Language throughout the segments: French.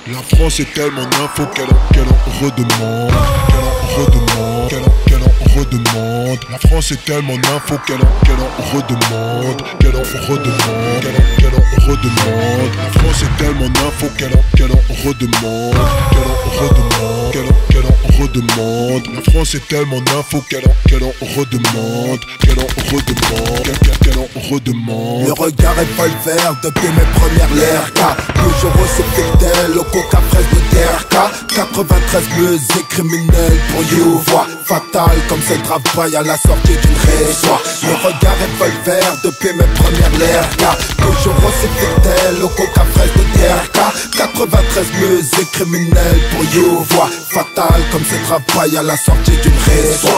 La France est tellement info qu'elle en redemande. Qu'elle en redemande. La France est tellement info qu'elle en redemande. Qu'elle en redemande. La France est tellement info qu'elle en redemande. Qu'elle en redemande. La France est tellement info qu'elle en redemande. Qu'elle en redemande. Le regard est pas le vert depuis mes premières LRK. Toujours aussi fidèle au coca fraise de DRK. 93 musique criminelle pour you. Voix fatale comme c'est le travail à la sortie d'une raison. Le regard est pas le vert depuis mes premières LRK. Toujours aussi fidèle au coca fraise de DRK. 93 musique criminelle pour you. Voix fatale comme c'est le travail à la sortie d'une raison.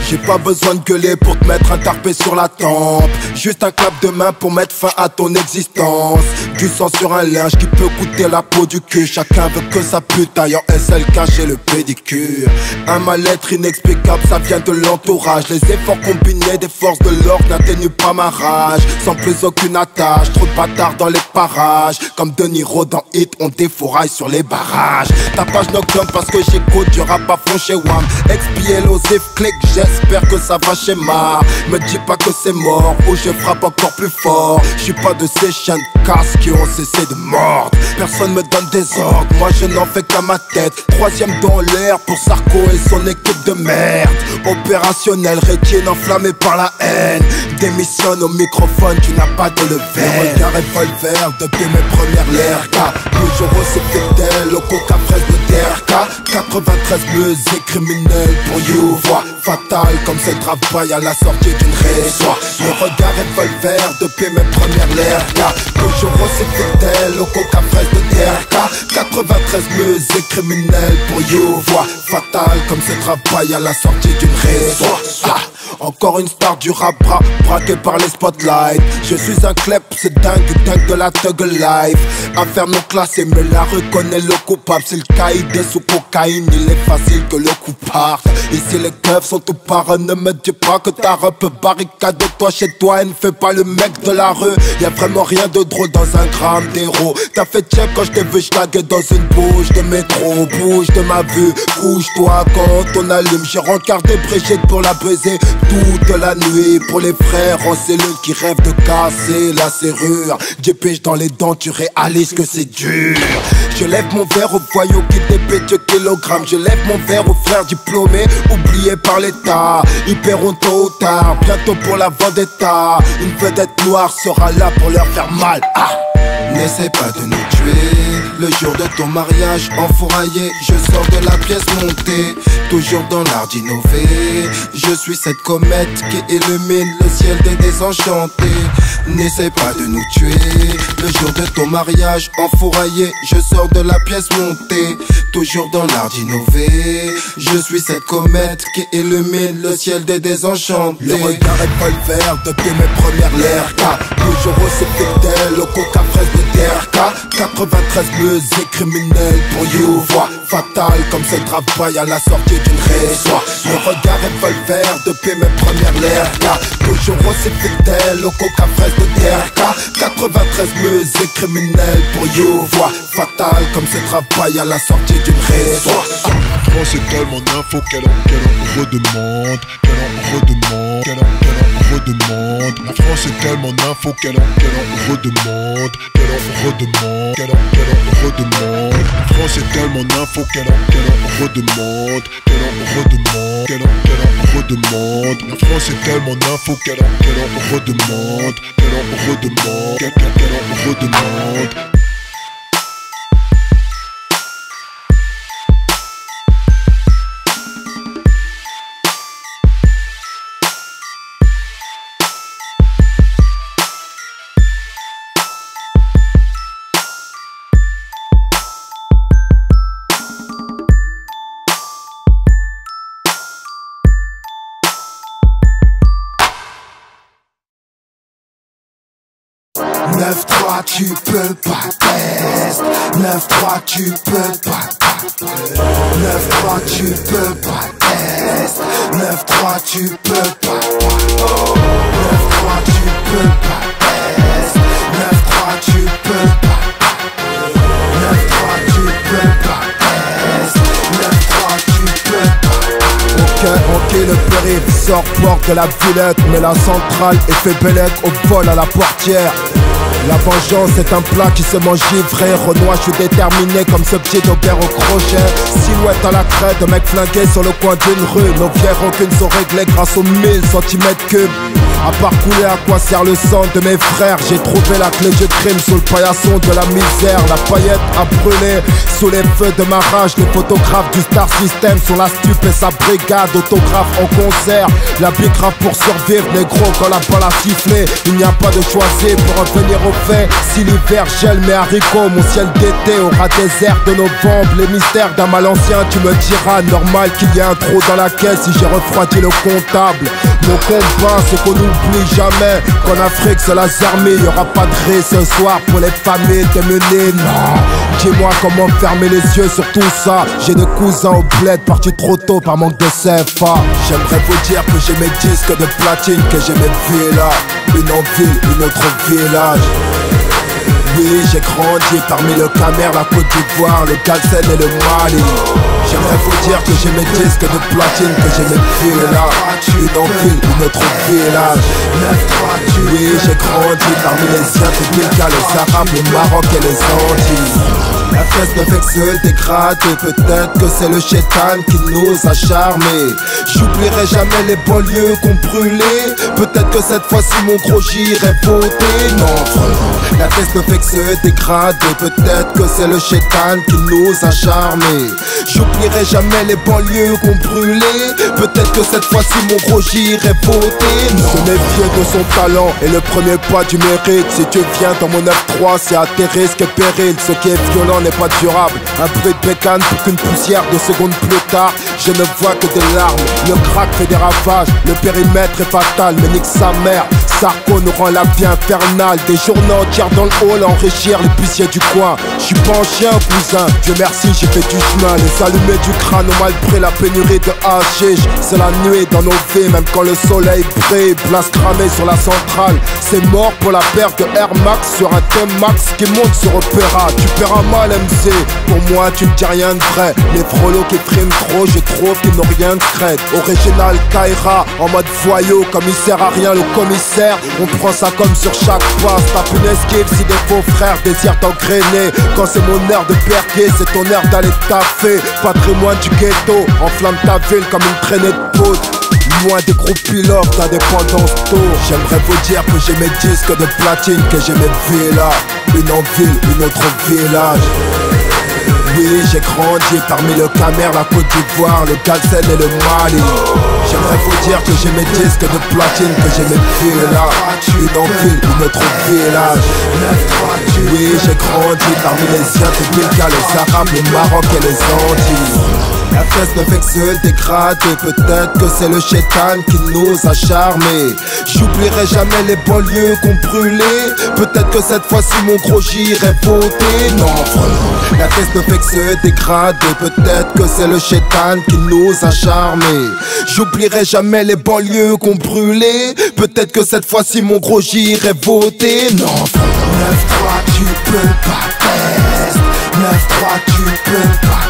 J'ai pas besoin de gueuler pour te mettre un tarpé sur la tempe. Juste un clap de main pour mettre fin à ton existence. Du sang sur un linge qui peut coûter la peau du cul. Chacun veut que sa pute aille en SLK chez le pédicure. Un mal-être inexplicable, ça vient de l'entourage. Les efforts combinés des forces de l'ordre n'atténuent pas ma rage. Sans plus aucune attache, trop de bâtards dans les parages. Comme De Niro dans Hit, on défouraille sur les barrages. Tapage nocturne parce que j'écoute du rap à fond chez Wham. Explosif, clic, j'espère que ça va chez Ma. Me dis pas que c'est mort ou je frappe encore plus fort. Je suis pas de ces chiens de casse qui ont cessé de mordre. Personne me donne des ordres, moi je n'en fais qu'à ma tête. Troisième dans l'air pour Sarko et son équipe de merde. Opérationnel, rétine enflammée par la haine. Démissionne au microphone, tu n'as pas de lever. Le regard est pas le vert depuis mes premières LRK. Toujours aussi fidèle au coca fraise de DRK. 93 musique criminelle pour you. Voix fatale comme c'est le travail à la sortie d'une raison. Le regard est pas le vert depuis mes premières LRK. Toujours aussi fidèle au coca fraise de DRK. 93 musique criminelle pour you. Voix fatale comme c'est le travail à la sortie d'une raison. Encore une star du rap braqué par les spotlights. Je suis un clep, c'est dingue de la thug life. Affaire non classée, mais la reconnaît le coupable. Si le caïd est sous cocaïne, il est facile que le coup parte. Ici les keufs sont tout parents, ne me dis pas que ta rep barricade toi chez toi et ne fais pas le mec de la rue. Y'a vraiment rien de drôle dans un gramme d'héros. T'as fait check quand je t'ai vu schlaguer dans une bouche de métro. Bouge de ma vue, couche-toi quand on allume. J'ai rencardé Brigitte pour la baiser toute la nuit. Pour les frères en cellule qui rêvent de casser la serrure. Dépêche dans les dents, tu réalises que c'est dur. Je lève mon verre aux voyous qui dépêchent kilogrammes. Je lève mon verre aux frères diplômés oubliés par l'État. Ils paieront tôt ou tard, bientôt pour la vendetta. Une vedette noire sera là pour leur faire mal. N'essaie pas de nous tuer. Le jour de ton mariage enfouraillé, je sors de la pièce montée. Toujours dans l'art d'innover. Je suis cette comète qui illumine le ciel des désenchantés. N'essaie pas de nous tuer. Le jour de ton mariage enfouraillé, je sors de la pièce montée. Toujours dans l'art d'innover. Je suis cette comète qui illumine le ciel des désenchantés. Le regard est pas le vert depuis mes premières LRK. Toujours aussi fidèle au coca fraise de DRK. 93 musique criminelle pour you. Voix fatale comme c'est le travail à la sortie d'une raison. Le regard est pas le vert depuis mes premières LRK. Toujours aussi fidèle au coca fraise de DRK. 93 musique criminelle pour you. Voix fatale comme c'est le travail à la sortie d'une raison. La France est tellement d'info qu'elle en redemande. La France est tellement d'info qu'elle en redemande. La France est tellement d'info qu'elle en redemande. La France est tellement d'info qu'elle en redemande. Neuf 3 tu peux pas test. 9-3 tu peux pas. 9-3 tu peux pas test. 9-3 tu peux pas. 9-3 tu peux pas test. 9-3 tu peux pas. sort porte de la Villette, mais la centrale est fait bellec au vol à la portière. La vengeance est un plat qui se mange givré. Renoir, je suis déterminé comme ce pied de guerre au crochet. Silhouette à la crête, mec flingué sur le coin d'une rue. Nos vieilles rancunes sont réglées grâce aux 1000 cm3. À part couler, à quoi sert le sang de mes frères? J'ai trouvé la clé du crime sous le paillasson de la misère. La paillette a brûlé sous les feux de ma rage. Les photographes du Star System sont la stupe et sa brigade. Autographe en concert, la bicrave pour survivre. Négro quand la balle a sifflé, il n'y a pas de choisir pour revenir au fait. Si l'hiver gèle mes haricots, mon ciel d'été aura des airs de novembre. Les mystères d'un mal ancien, tu me diras normal qu'il y ait un trou dans la caisse si j'ai refroidi le comptable. Mon combat c'est qu'on n'oublie jamais qu'en Afrique c'est la zermie. Y'aura pas de riz ce soir pour les familles démunies. Non, dis-moi comment fermer les yeux sur tout ça. J'ai des cousins au bled partis trop tôt par manque de CFA. J'aimerais vous dire que j'ai mes disques de platine, que j'ai mes villas. Une en ville, une autre village. Oui, j'ai grandi parmi le Camer, la Côte d'Ivoire, le Galsen et le Mali. J'aimerais vous dire que j'ai mes disques de platine, que j'ai mes villas. Une en ville, une autre village. Oui, j'ai grandi parmi les Indiens, les Arabes, le Maroc et les Antilles. La fesse ne fait que se dégrader, peut-être que c'est le chétan qui nous a charmés. J'oublierai jamais les banlieues qu'on brûlait. Peut-être que cette fois-ci mon gros j'irai voter. Non, la fesse ne fait que se dégrader, peut-être que c'est le chétan qui nous a charmés. J'oublierai jamais les banlieues qu'on brûlait. Peut-être que cette fois-ci mon gros j'irai voter. Se méfier de son talent est le premier pas du mérite. Si tu viens dans mon 9-3, c'est à tes risques et périls. Ce qui est violent n'est pas durable. Un bruit de bécane pour qu'une poussière de secondes plus tard. Je ne vois que des larmes. Le crack fait des ravages. Le périmètre est fatal, mais nique sa mère. Sarko nous rend la vie infernale. Des journées entières dans le hall à enrichir les puissiers du coin. J'suis pas un chien cousin, Dieu merci j'ai fait du chemin. Les allumés du crâne ont mal pris la pénurie de hashish. C'est la nuit dans nos vies, même quand le soleil brille. Place cramée sur la centrale. C'est mort pour la paire de Air Max sur un T-Max qui monte sur Opéra. Tu paieras mal MC, pour moi tu ne dis rien de vrai. Les frolos qui friment trop, je trouve qu'ils n'ont rien de crête. Original Kaira, en mode voyou, comme il sert à rien le commissaire. On prend ça comme sur chaque passe. Tape une esquive si des faux frères désirent t'engrainer. Quand c'est mon heure de perquer, c'est ton heure d'aller taffer. Patrimoine du ghetto, enflamme ta ville comme une traînée de poudre. Loin des groupes pilotes, d'indépendance tour. J'aimerais vous dire que j'ai mes disques de platine, que j'ai mes villas. Une en ville, une autre village. Oui, j'ai grandi parmi le Camer, la Côte d'Ivoire, le Galsen et le Mali. J'aimerais vous dire que j'ai mes disques de platine, que j'ai mes villas. Une en ville, une autre village. Oui, j'ai grandi parmi les Indiens, les Arabes, le Maroc et les Antilles. La fesse ne fait que se dégrader, peut-être que c'est le chétan qui nous a charmés. J'oublierai jamais les banlieues qu'on brûlait. Peut-être que cette fois-ci mon gros j'irai voter. Non, la fesse ne fait que se dégrader, peut-être que c'est le chétan qui nous a charmés. J'oublierai jamais les banlieues qu'on brûlait. Peut-être que cette fois-ci mon gros j'irai voter. Non, 9-3 tu peux pas test. 9-3 tu peux pas.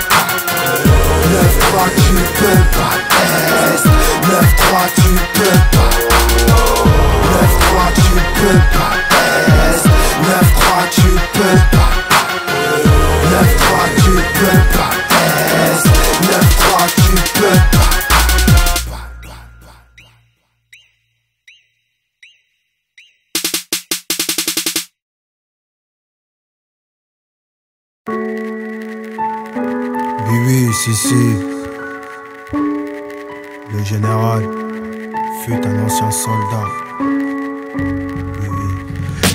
9-3 tu peux pas test. 9-3 tu peux pas. 9-3 tu peux pas test. 9-3 tu peux pas. 9-3 tu peux pas test. 9-3 tu peux pas. Oui, si. Le général fut un ancien soldat.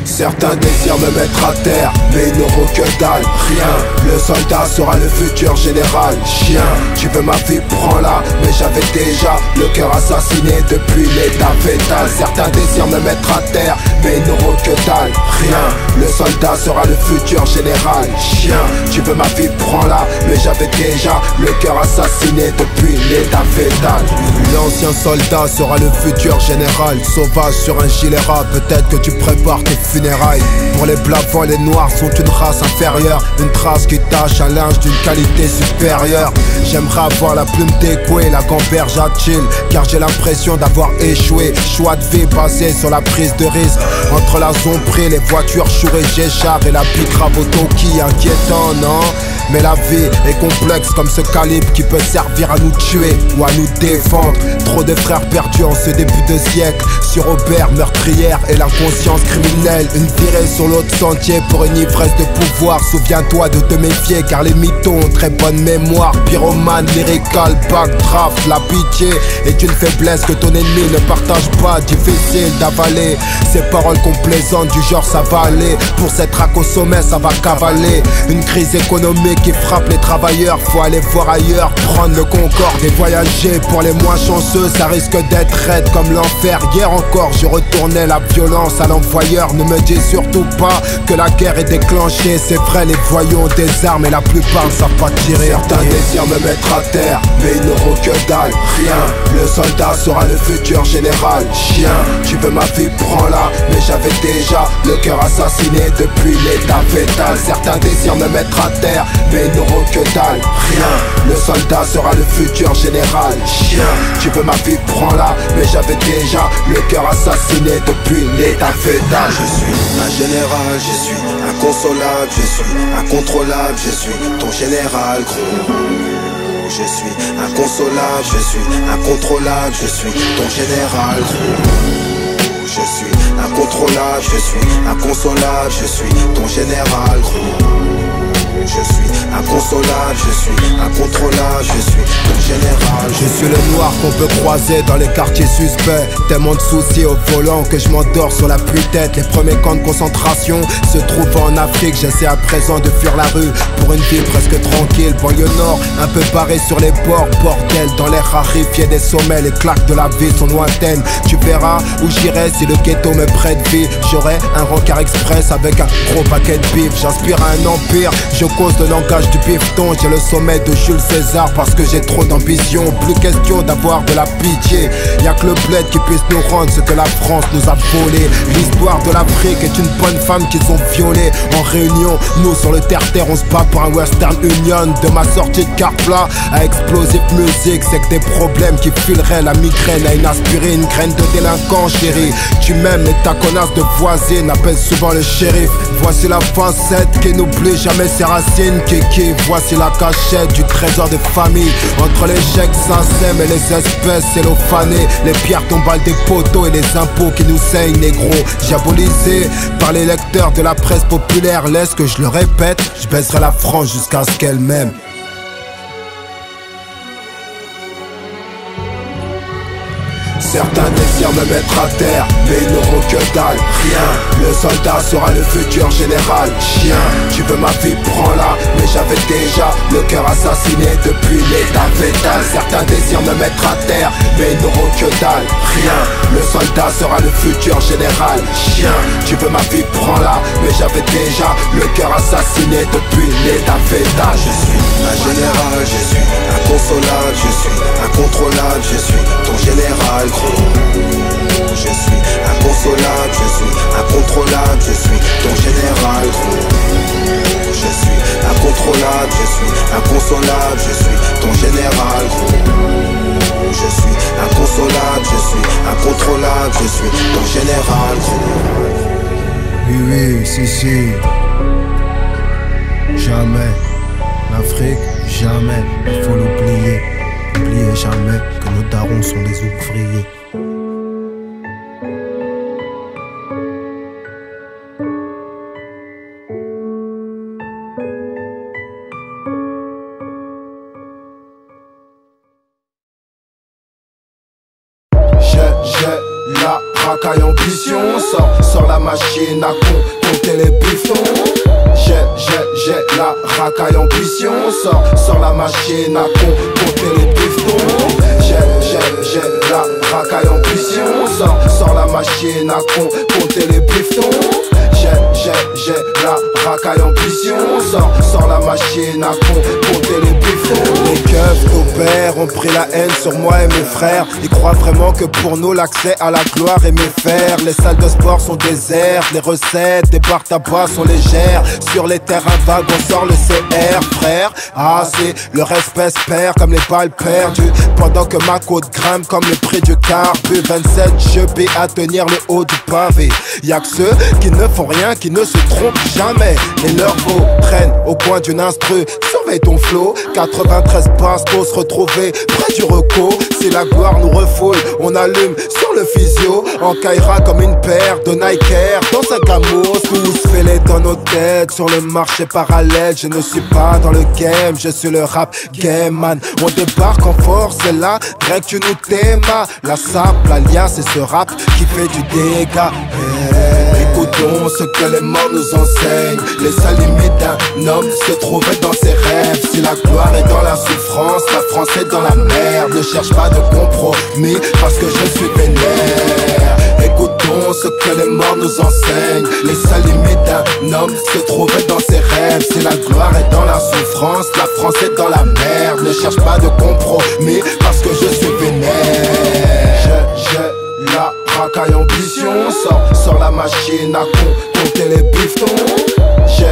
Certains désirent me mettre à terre, mais ils n'auront que dalle, rien. Le soldat sera le futur général. Chien, tu veux ma vie, prends-la. Mais j'avais déjà le cœur assassiné depuis l'état fétal. Certains désirent me mettre à terre, mais ils n'auront que dalle, rien. Le soldat sera le futur général. Chien, tu veux ma vie, prends-la. Mais j'avais déjà le cœur assassiné depuis l'état fétal. L'ancien soldat sera le futur général. Sauvage sur un gilet rat, peut-être que tu prépares tes funérailles. funérailles. Pour les blancs, les noirs sont une race inférieure, une trace qui tâche un linge d'une qualité supérieure. J'aimerais avoir la plume découée, la gamberge à chill, car j'ai l'impression d'avoir échoué. Choix de vie basé sur la prise de risque. Entre la zombrie, les voitures chourées, j'échappe et la pique-raboto qui inquiétant, non? Mais la vie est complexe comme ce calibre qui peut servir à nous tuer ou à nous défendre. Trop de frères perdus en ce début de siècle. Sur Robert, meurtrière et l'inconscience criminelle. Une virée sur l'autre sentier pour une ivresse de pouvoir. Souviens-toi de te méfier car les mythos ont très bonne mémoire. Pyromane, lyrical, backdraft. La pitié est une faiblesse que ton ennemi ne partage pas. Difficile d'avaler ces paroles complaisantes du genre ça va aller. Pour cette raque au sommet ça va cavaler. Une crise économique qui frappe les travailleurs, faut aller voir ailleurs, prendre le Concorde et voyager. Pour les moins chanceux, ça risque d'être raide comme l'enfer. Hier encore, je retournais la violence à l'envoyeur. Ne me dis surtout pas que la guerre est déclenchée. C'est vrai, les voyous ont des armes et la plupart ne savent pas tirer. Certains désirent me mettre à terre, mais ils n'auront que dalle, rien. Le soldat sera le futur général. Chien, tu veux ma vie, prends-la. Mais j'avais déjà le cœur assassiné depuis l'état fétal. Certains désirent me mettre à terre, mais ils n'auront que dalle, rien. Le soldat sera le futur général. Chien, tu veux ma vie, prends-la. Mais j'avais déjà le cœur assassiné depuis l'état fétal. Je suis un général, je suis inconsolable, je suis incontrôlable, je suis ton général gros. Je suis inconsolable, je suis incontrôlable, je suis ton général gros. Je suis incontrôlable, je suis inconsolable, je suis ton général gros. Je suis inconsolable, je suis incontrôlable, je suis ton général. Je suis le noir qu'on peut croiser dans les quartiers suspects. Tellement de soucis au volant que je m'endors sur la pluie-tête. Les premiers camps de concentration se trouvent en Afrique. J'essaie à présent de fuir la rue pour une vie presque tranquille. Banlieue nord, un peu barré sur les bords. Bordel, dans l'air raréfié des sommets. Les claques de la vie sont lointaines. Tu verras où j'irai si le ghetto me prête vie. J'aurai un rencard express avec un gros paquet de bif. J'aspire à un empire, je cause le langage du bifton. J'ai le sommet de Jules César parce que j'ai trop d'ambition. Plus question d'avoir de la pitié. Y'a que le bled qui puisse nous rendre ce que la France nous a volé. L'histoire de l'Afrique est une bonne femme qu'ils ont violée. En réunion, nous sur le terre-terre on se bat pour un Western Union. De ma sortie de Carpla à Explosive Music, c'est que des problèmes qui fileraient la migraine à une aspirine. Graine de délinquant chérie, tu m'aimes mais ta connasse de voisine appelle souvent le shérif. Voici la 27 qui n'oublie jamais ses racines. Kiki, voici la cachette du trésor de famille. Entre les chèques SACEM et les espèces cellophanées, les pierres tombales des poteaux et les impôts qui nous saignent négro. Diabolisé par les lecteurs de la presse populaire, laisse que je le répète, je baisserai la France jusqu'à ce qu'elle m'aime. Certains désirent me mettre à terre, mais ils n'auront que dalle, rien. Le soldat sera le futur général. Chien, tu veux ma vie, prends-la. Mais j'avais déjà le cœur assassiné depuis l'état fétal. Certains désirent me mettre à terre, mais ils n'auront que dalle, rien. Le soldat sera le futur général. Chien, tu veux ma vie, prends-la. Mais j'avais déjà le cœur assassiné depuis l'état fétal. Je suis un général, je suis inconsolable, je suis incontrôlable, je suis ton général gros. Je suis inconsolable, je suis incontrôlable, je suis ton général gros. Je suis incontrôlable, je suis inconsolable, je suis ton général gros. Je suis inconsolable, je suis incontrôlable, je suis ton général gros. Oui, oui, si. Jamais. L'Afrique, jamais. Il faut l'oublier. N'oubliez jamais que nos darons sont des ouvriers. J'ai la racaille ambition. Sors la machine à compter les bifetons. J'ai la racaille ambition. Sors la machine à compter les bifetons. J'ai la racaille ambition. Sors la machine à compter les bifetons. J'ai la racaille ambition. Sors la machine à compter les bifons. Les keufs d'Aubert ont pris la haine sur moi et mes frères. Ils croient vraiment que pour nous l'accès à la gloire est méfaire. Les salles de sport sont désertes, les recettes des bars tabac sont légères. Sur les terrains vagues on sort le CR, frère. Ah, c'est le respect se perd comme les balles perdues, pendant que ma côte grimpe comme le prix du carbu. 27 je vais à tenir le haut du pavé. Y'a que ceux qui ne font rien, qui ne se trompent jamais. Et leurs mots traînent au coin d'une instru. Surveille ton flow, 93 pastos se retrouver près du reco. Si la gloire nous refoule, on allume sur le physio. En caillera comme une paire de Nike Air dans sa gamos. Tous fêlés dans nos têtes sur le marché parallèle. Je ne suis pas dans le game, je suis le rap game man. On débarque en force et là, rien que tu nous t'aimas. La sape, l'alias, c'est ce rap qui fait du dégât. Écoutons ce que les morts nous enseignent. Les seules limites d'un homme se trouvaient dans ses rêves. Si la gloire est dans la souffrance, la France est dans la merde. Ne cherche pas de compromis parce que je suis vénère. Écoutons ce que les morts nous enseignent. Les seules limites d'un homme se trouvaient dans ses rêves. Si la gloire est dans la souffrance, la France est dans la merde. Ne cherche pas de compromis parce que je suis vénère. La racaille ambition, sors la machine à compter les bifetons. J'ai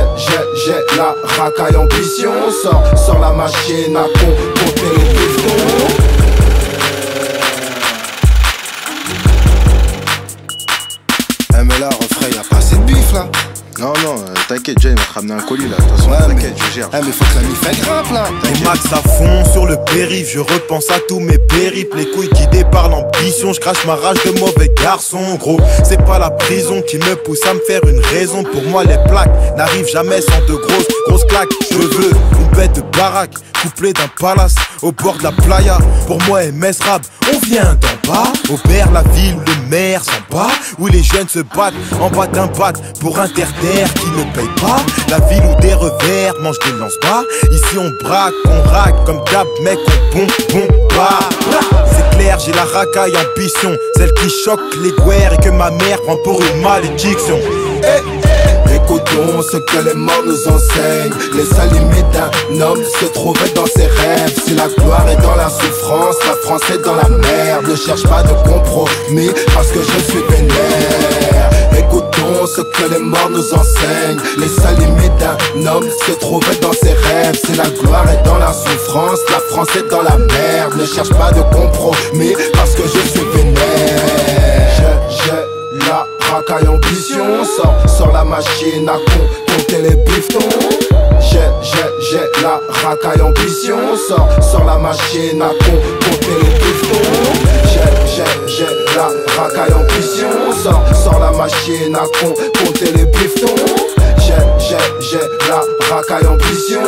la racaille ambition, sors la machine à compter les bifetons. Mais là, refrain, y'a pas assez de bif là. Non, t'inquiète, Jay, il va te ramener un colis là. De toute façon, t'inquiète, je gère. Mais faut que la mif elle grimpe là. Les max à fond sur le périph', je repense à tous mes périples. Les couilles guidées par l'ambition, je crache ma rage de mauvais garçon. Gros, c'est pas la prison qui me pousse à me faire une raison. Pour moi, les plaques n'arrivent jamais sans de grosses claques. Je veux une bête de baraque, couplée d'un palace au bord de la playa. Pour moi, MS Rap, on vient d'en bas. Aubert, la ville, le maire s'en bat. Où les jeunes se battent en bas d'un bat pour un terre-terre qui ne paye pas. La ville où des revers mangent des lance-bas. Ici on braque, on raque, comme d'hab mec on bah. C'est clair, j'ai la racaille ambition, celle qui choque les guerres et que ma mère prend pour une malédiction. Écoutons ce que les morts nous enseignent. Les seules limites d'un homme se trouvaient dans ses rêves. Si la gloire est dans la souffrance, la France est dans la merde. Ne cherche pas de compromis parce que je suis vénère. Écoutons ce que les morts nous enseignent. Les seules limites d'un homme se trouvaient dans ses rêves. Si la gloire est dans la souffrance, la France est dans la merde. Ne cherche pas de compromis parce que je suis vénère. La racaille ambition, sors la machine à compter les bifetons. J'ai la racaille ambition, sors la machine à compter les bifetons. J'ai la racaille ambition, sors la machine à compter les bifetons. J'ai la racaille ambition,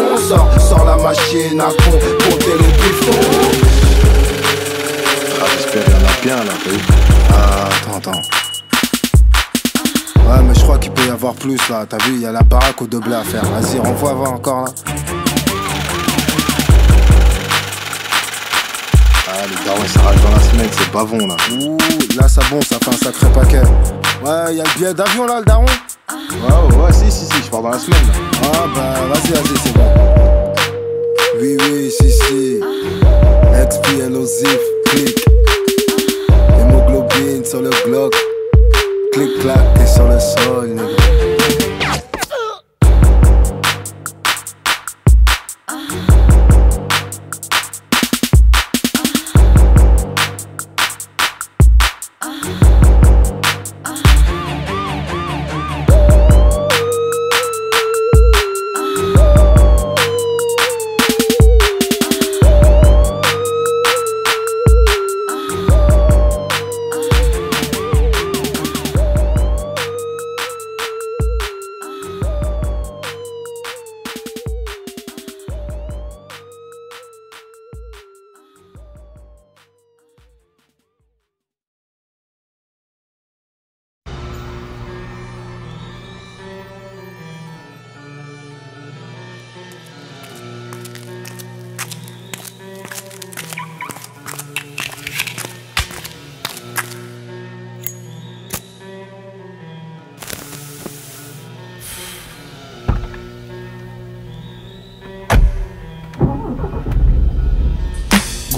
sors la machine à compter les bifetons. Ah, j'espère qu'il y en a bien là, t'as vu. Ah, attends. Ouais, mais je crois qu'il peut y avoir plus là. T'as vu, il y a la baraque au doublé à faire. Vas-y, renvoie voir encore là. Ah, les darons s'arrachent dans la semaine, c'est bavon là. Ouh, là ça bon, ça fait un sacré paquet. Ouais, il y a le billet d'avion là, le daron. Ouais, si, je pars dans la semaine là. Ah bah, vas-y, c'est bon. Oui, si. XP-Elosif, clic. Hémoglobine sur le Glock. Clic-clac et sur le sol, nigga.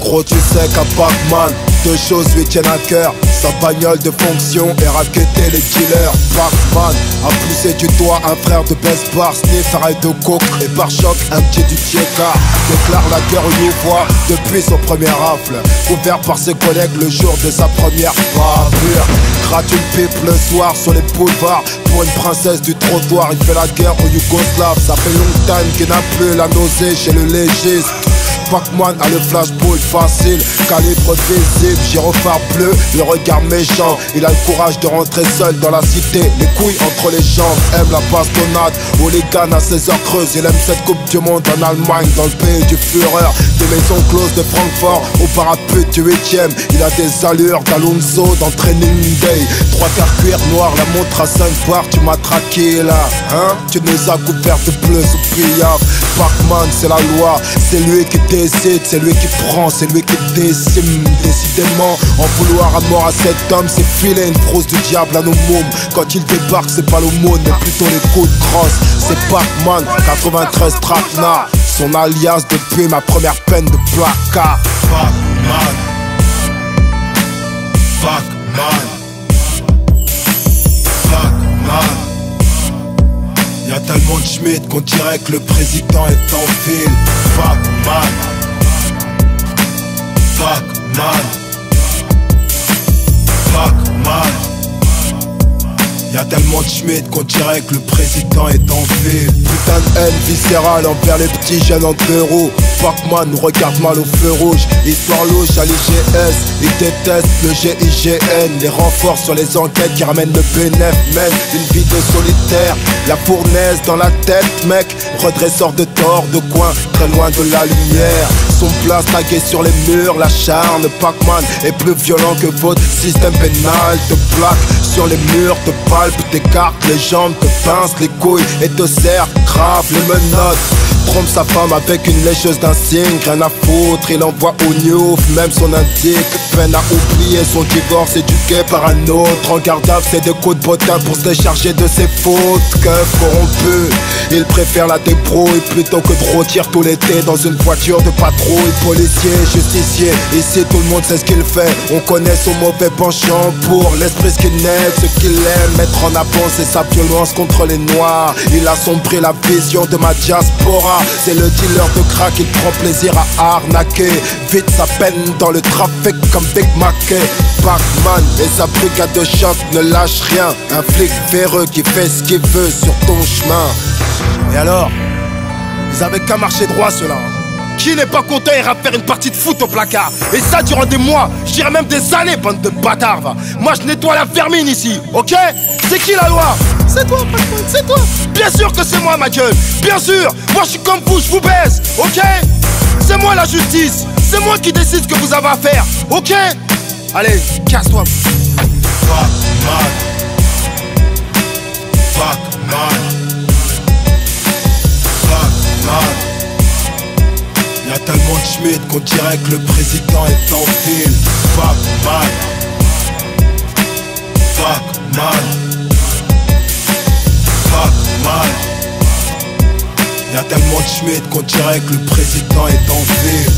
Gros tu sais qu'à Pac-Man, deux choses lui tiennent à cœur, sa bagnole de fonction et racketter les dealers. Pac-Man a poussé du doigt un frère de Best Bar, sniff arrête de coke et par choc un petit du Tcheka. Déclare la guerre aux Louvois depuis son premier rafle, couvert par ses collègues le jour de sa première bavure. Gratte une pipe le soir sur les boulevards pour une princesse du trottoir. Il fait la guerre aux Yougoslaves, ça fait longtemps qu'il n'a plus la nausée chez le légiste. Pac-Man a le flashball facile, calibre visible, gyrophare bleu, le regard méchant. Il a le courage de rentrer seul dans la cité, les couilles entre les jambes. Aime la bastonnade, hooligan à ses heures creuses. Il aime cette coupe du monde en Allemagne, dans le pays du Führer. Des maisons closes de Francfort au parapluie du 8ème. Il a des allures d'Alonso dans Training Day. 3 quarts cuir noir, la montre à 5 bars. Tu m'as traqué là, hein? Tu nous as couvert de bleu sous pillave. Pac-Man c'est la loi, c'est lui qui décide, c'est lui qui prend, c'est lui qui décime. Décidément, en vouloir à mort à cet homme, c'est filer une frousse du diable à nos mômes. Quand il débarque, c'est pas l'aumône, mais plutôt les coups de crosse. C'est Pac-Man, 93 traquenard, son alias depuis ma première peine de placard. Pac-Man, Pac-Man, Pac-Man. Y'a tellement de Schmitt qu'on dirait que le président est en ville. Pac-Man, Pac-Man, Pac-Man. Y'a tellement de Schmitt qu'on dirait que le président est en ville. Putain de haine viscérale envers les petits jeunes en deux roues. Pac-Man nous regarde mal au feu rouge. Histoire louche à l'IGS, ils détestent le GIGN. Les renforts sur les enquêtes qui ramènent le bénéf. Mène une vie de solitaire, la fournaise dans la tête mec. Redresseur de tort de coin, très loin de la lumière. Son place tagué sur les murs, la charne. Pac-Man est plus violent que votre système pénal. Te plaque sur les murs, te palpe, t'écarte les jambes, te pince les couilles et te serre grave les menottes. Trompe sa femme avec une lécheuse d'insigne, rien à foutre, il envoie au Newf, même son indique. Peine à oublier son divorce éduqué par un autre. En garde à vue, c'est des coups de bottin pour se décharger de ses fautes. Keuf corrompu, il préfère la débrouille plutôt que de rôtir tout l'été dans une voiture de patrouille. Policier, justicier, ici tout le monde sait ce qu'il fait. On connaît son mauvais penchant pour l'esprit skinhead. Ce qu'il aime mettre en avant, c'est sa violence contre les noirs. Il a sombré la vision de ma diaspora. C'est le dealer de crack, il prend plaisir à arnaquer. Vite sa peine dans le trafic comme Big Mackey. Pac-Man et sa brigade de choc ne lâche rien. Un flic véreux qui fait ce qu'il veut sur ton chemin. Et alors, ils avaient qu'à marcher droit ceux-là. Qui n'est pas content ira faire une partie de foot au placard. Et ça durant des mois, je dirais même des années, bande de bâtards va. Moi je nettoie la vermine ici, ok? C'est qui la loi? C'est toi, Pac-Man, c'est toi. Bien sûr que c'est moi, ma gueule. Bien sûr, moi je suis comme vous, je vous baise, ok? C'est moi la justice. C'est moi qui décide ce que vous avez à faire, ok? Allez, casse-toi. Pac-Man, Pac-Man, Pac-Man. Y'a tellement de Schmitt qu'on dirait que le président est en ville. Pac-Man, Pac-Man, Pac-Man. Y'a tellement de Schmitt qu'on dirait que le président est en ville.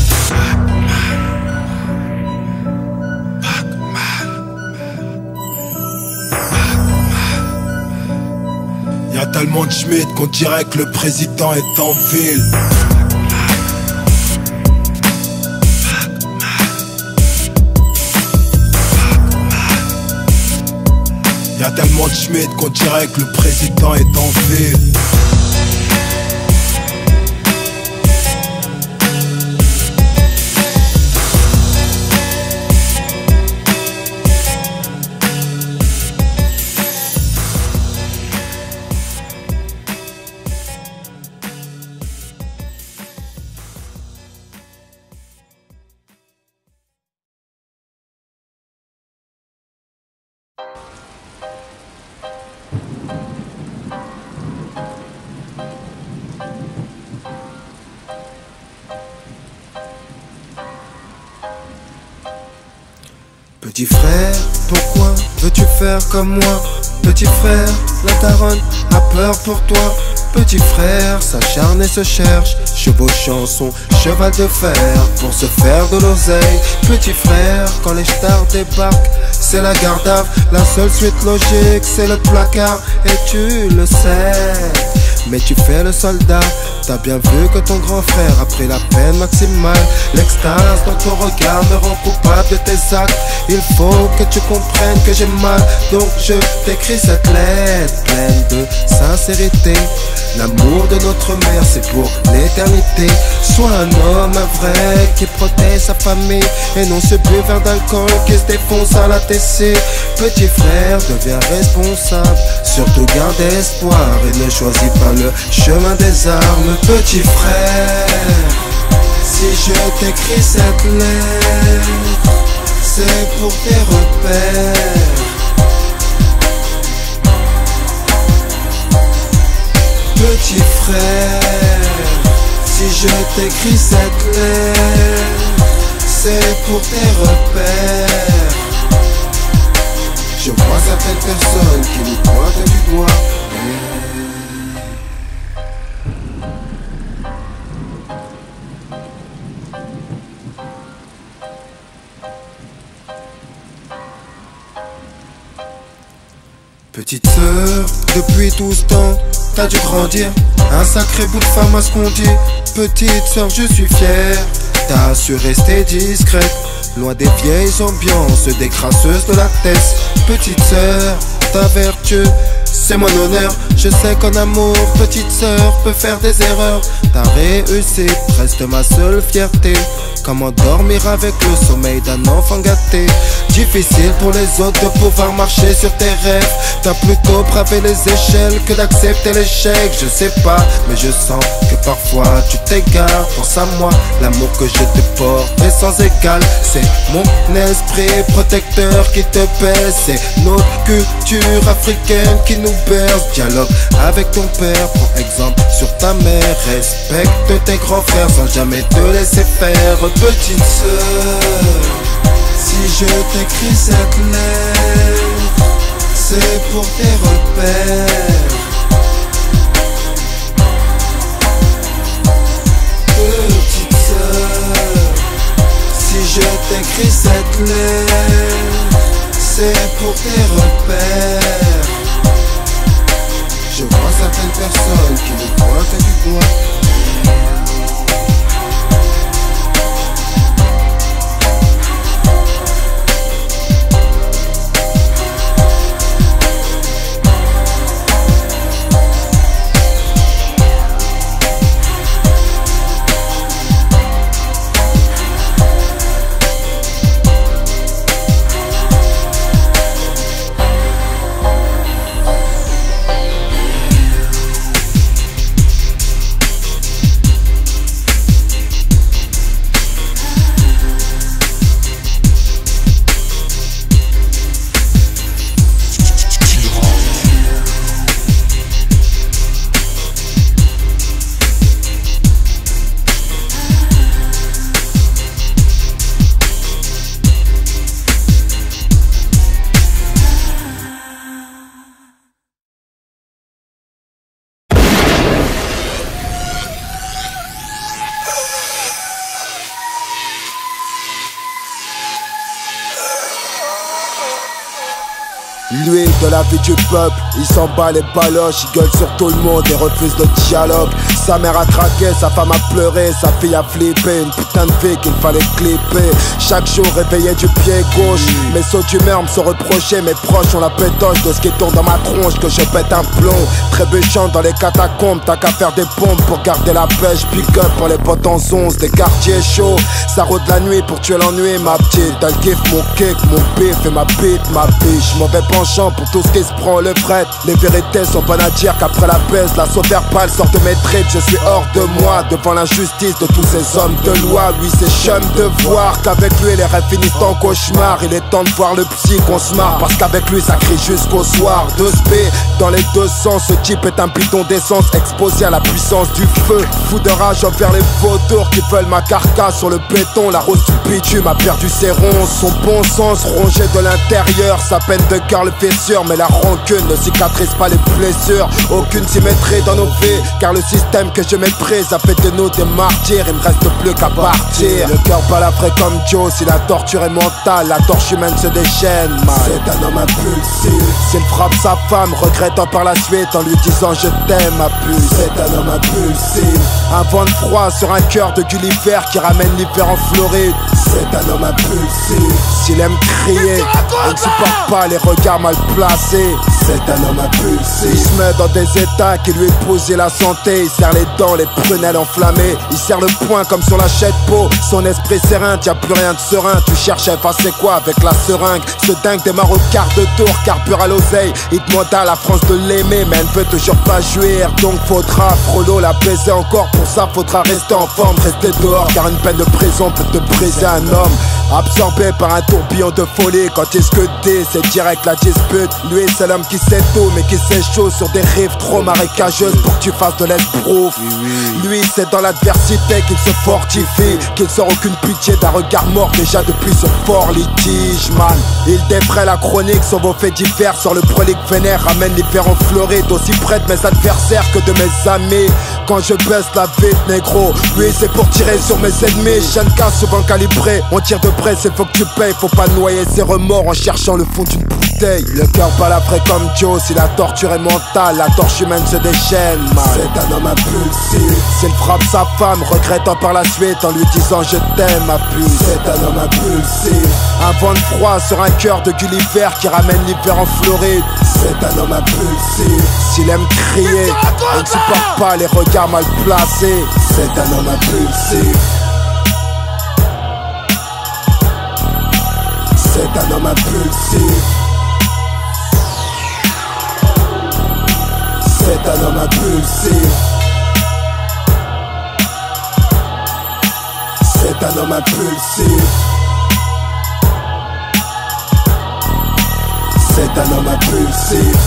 Y'a tellement de Schmitt qu'on dirait que le président est en ville. Y'a tellement de Schmitt qu'on dirait que le président est en ville. Petit frère, pourquoi veux-tu faire comme moi? Petit frère, la daronne a peur pour toi. Petit frère s'acharne et se cherche, chevauchant son cheval de fer pour se faire de l'oseille. Petit frère, quand les stars débarquent, c'est la garde à vue. La seule suite logique, c'est le placard, et tu le sais. Mais tu fais le soldat, t'as bien vu que ton grand frère a pris la peine maximale. L'extase dans ton regard me rend coupable de tes actes. Il faut que tu comprennes que j'ai mal, donc je t'écris cette lettre pleine de sincérité. L'amour de notre mère, c'est pour l'éternité. Sois un homme, un vrai, qui protège sa famille, et non ce buveur d'alcool qui se défonce à la TC. Petit frère, deviens responsable, surtout garde espoir et ne choisis pas le chemin des armes. Petit frère, si je t'écris cette lettre, c'est pour tes repères. Petit frère, si je t'écris cette lettre, c'est pour tes repères. Je vois certaines personnes qui nous pointent du doigt. Petite sœur, depuis tout ce temps, t'as dû grandir. Un sacré bout de femme à ce qu'on dit. Petite sœur, je suis fier, t'as su rester discrète, loin des vieilles ambiances, des crasseuses de la tête. Petite sœur, ta vertu, c'est mon honneur. Je sais qu'en amour, petite sœur peut faire des erreurs. Ta réussite reste ma seule fierté. Comment dormir avec le sommeil d'un enfant gâté? Difficile pour les autres de pouvoir marcher sur tes rêves. T'as plutôt bravé les échelles que d'accepter l'échec. Je sais pas, mais je sens que parfois tu t'égares. Pense à moi, l'amour que je te porte est sans égal. C'est mon esprit protecteur qui te pèse. C'est notre culture africaine qui nous berce. Dialogue avec ton père, prends exemple sur ta mère. Respecte tes grands frères sans jamais te laisser faire. Petite sœur, si je t'écris cette lettre, c'est pour tes repères. Petite sœur, si je t'écris cette lettre, c'est pour tes repères. Je vois certaines personnes qui nous pointent du doigt. Lui de la vie du peuple, il s'en bat les baloches, il gueule sur tout le monde et refuse le dialogue. Sa mère a craqué, sa femme a pleuré, sa fille a flippé, une putain de vie qu'il fallait clipper. Chaque jour réveillé du pied gauche, mes sauts d'humeur me sont reprochés, mes proches ont la pétoche de ce qui tourne dans ma tronche, que je pète un plomb. Trébuchant dans les catacombes, t'as qu'à faire des pompes pour garder la pêche. Big up pour les potes en 11, des quartiers chauds, ça rôde la nuit pour tuer l'ennui ma petite. Elle kiffe mon kick, mon bif et ma bite, ma biche. Mauvais penchant pour tout ce qui se prend le fret. Les vérités sont bonnes à dire qu'après la baisse, la sauve verbale sort de mes tripes. Je suis hors de moi, devant l'injustice de tous ces hommes de loi. Lui c'est chum de voir qu'avec lui les rêves finissent en cauchemar. Il est temps de voir le psy qu'on se marre, parce qu'avec lui ça crie jusqu'au soir. 2B dans les deux sens, ce type est un bidon d'essence exposé à la puissance du feu. Fou de rage envers les vautours qui veulent ma carcasse sur le béton. La rose du bitume a perdu ses ronces, son bon sens rongé de l'intérieur. Sa peine de cœur le fait sûr, mais la rancune ne s'y cicatrisent pas les blessures. Aucune symétrie dans nos vies, car le système que je méprise a fait de nous des martyrs. Il me reste plus qu'à partir. Le cœur balafré comme Joe, si la torture est mentale, la torche humaine se déchaîne. C'est un homme impulsif. S'il frappe sa femme, regrettant par la suite en lui disant je t'aime ma puce. C'est un homme impulsif. Un vent de froid sur un cœur de Gulliver qui ramène l'hiver en Floride. C'est un homme impulsif. S'il aime crier, il ne supporte pas les regards mal placés. C'est un homme impulsif. Il se met dans des états qui lui épousent la santé. Il serre les dents, les prunelles enflammées. Il serre le poing comme sur la chèque peau. Son esprit serein, y'a plus rien de serein. Tu cherches à effacer quoi avec la seringue? Ce dingue démarre au quart de tour, carbure à l'oseille. Il demande à la France de l'aimer, mais elle ne veut toujours pas jouir. Donc faudra frollo la baiser encore. Pour ça faudra rester en forme, rester dehors. Car une peine de prison peut te briser un homme. Absorbé par un tourbillon de folie. Quand il se dit, c'est direct la dispute. Lui c'est l'homme qui sait tout, mais qui s'échauffe sur des rives trop marécageuses pour que tu fasses de l'esbrouf. Lui c'est dans l'adversité qu'il se fortifie, qu'il sort aucune pitié d'un regard mort déjà depuis ce fort litige, man. Il défraie la chronique sur vos faits divers, sur le prolique vénère, ramène l'hiver en Floride, aussi près de mes adversaires que de mes amis. Quand je baisse la vite négro, lui c'est pour tirer sur mes ennemis. Shenka souvent calibré, on tire de près, c'est faut que tu payes. Faut pas noyer ses remords en cherchant le fond d'une bouteille. Le cœur balafré comme Joe, si la torture est mentale, la torche humaine se déchaîne, man. C'est un homme impulsif. S'il frappe sa femme, regrettant par la suite en lui disant je t'aime ma puce. C'est un homme impulsif. Un vent de froid sur un cœur de Gulliver qui ramène l'hiver en Floride. C'est un homme impulsif. S'il aime crier, il ne supporte pas les regards mal placés. C'est un homme impulsif. C'est un homme impulsif. C'est un homme impulsif. C'est un homme impulsif. C'est un homme impulsif.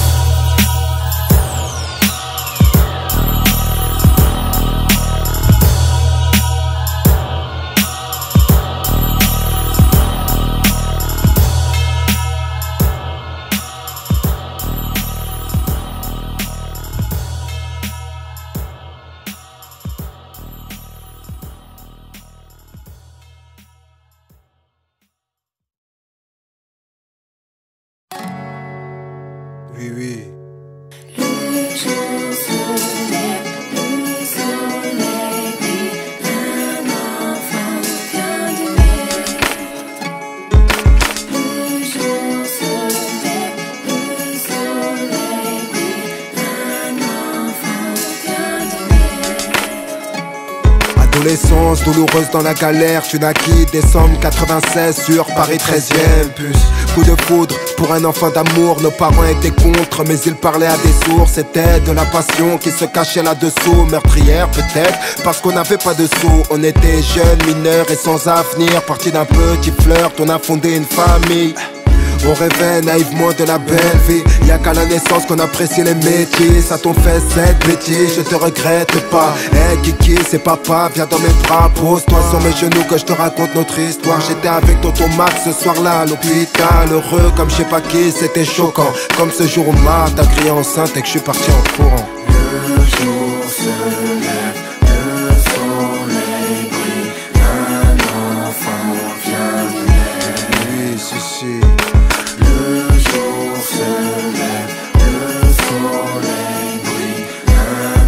Oui, oui. Le jour se lève, le soleil brille, un enfant vient de naître. Le jour se lève, le soleil brille, un enfant vient de naître. Adolescence douloureuse dans la galère. Tu naquis décembre 96 sur Paris 13e. Puce, coup de foudre pour un enfant d'amour. Nos parents étaient contre, mais ils parlaient à des sourds. C'était de la passion qui se cachait là-dessous. Meurtrière peut-être, parce qu'on n'avait pas de sous. On était jeunes, mineurs et sans avenir. Partis d'un petit flirt, on a fondé une famille. On rêvait naïvement de la belle vie. Y'a qu'à la naissance qu'on apprécie les métiers. Ça t'en fait cette bêtise, je te regrette pas. Hey Kiki, c'est papa, viens dans mes bras. Pose-toi sur mes genoux que je te raconte notre histoire. J'étais avec tonton Max ce soir-là à l'hôpital. Heureux comme je sais pas qui, c'était choquant. Comme ce jour où Ma t'a crié enceinte et que je suis parti en courant. Le jour se lève, le soleil brille, un enfant vient de naître. Oui, si, si. Le jour se lève, le soleil brille, un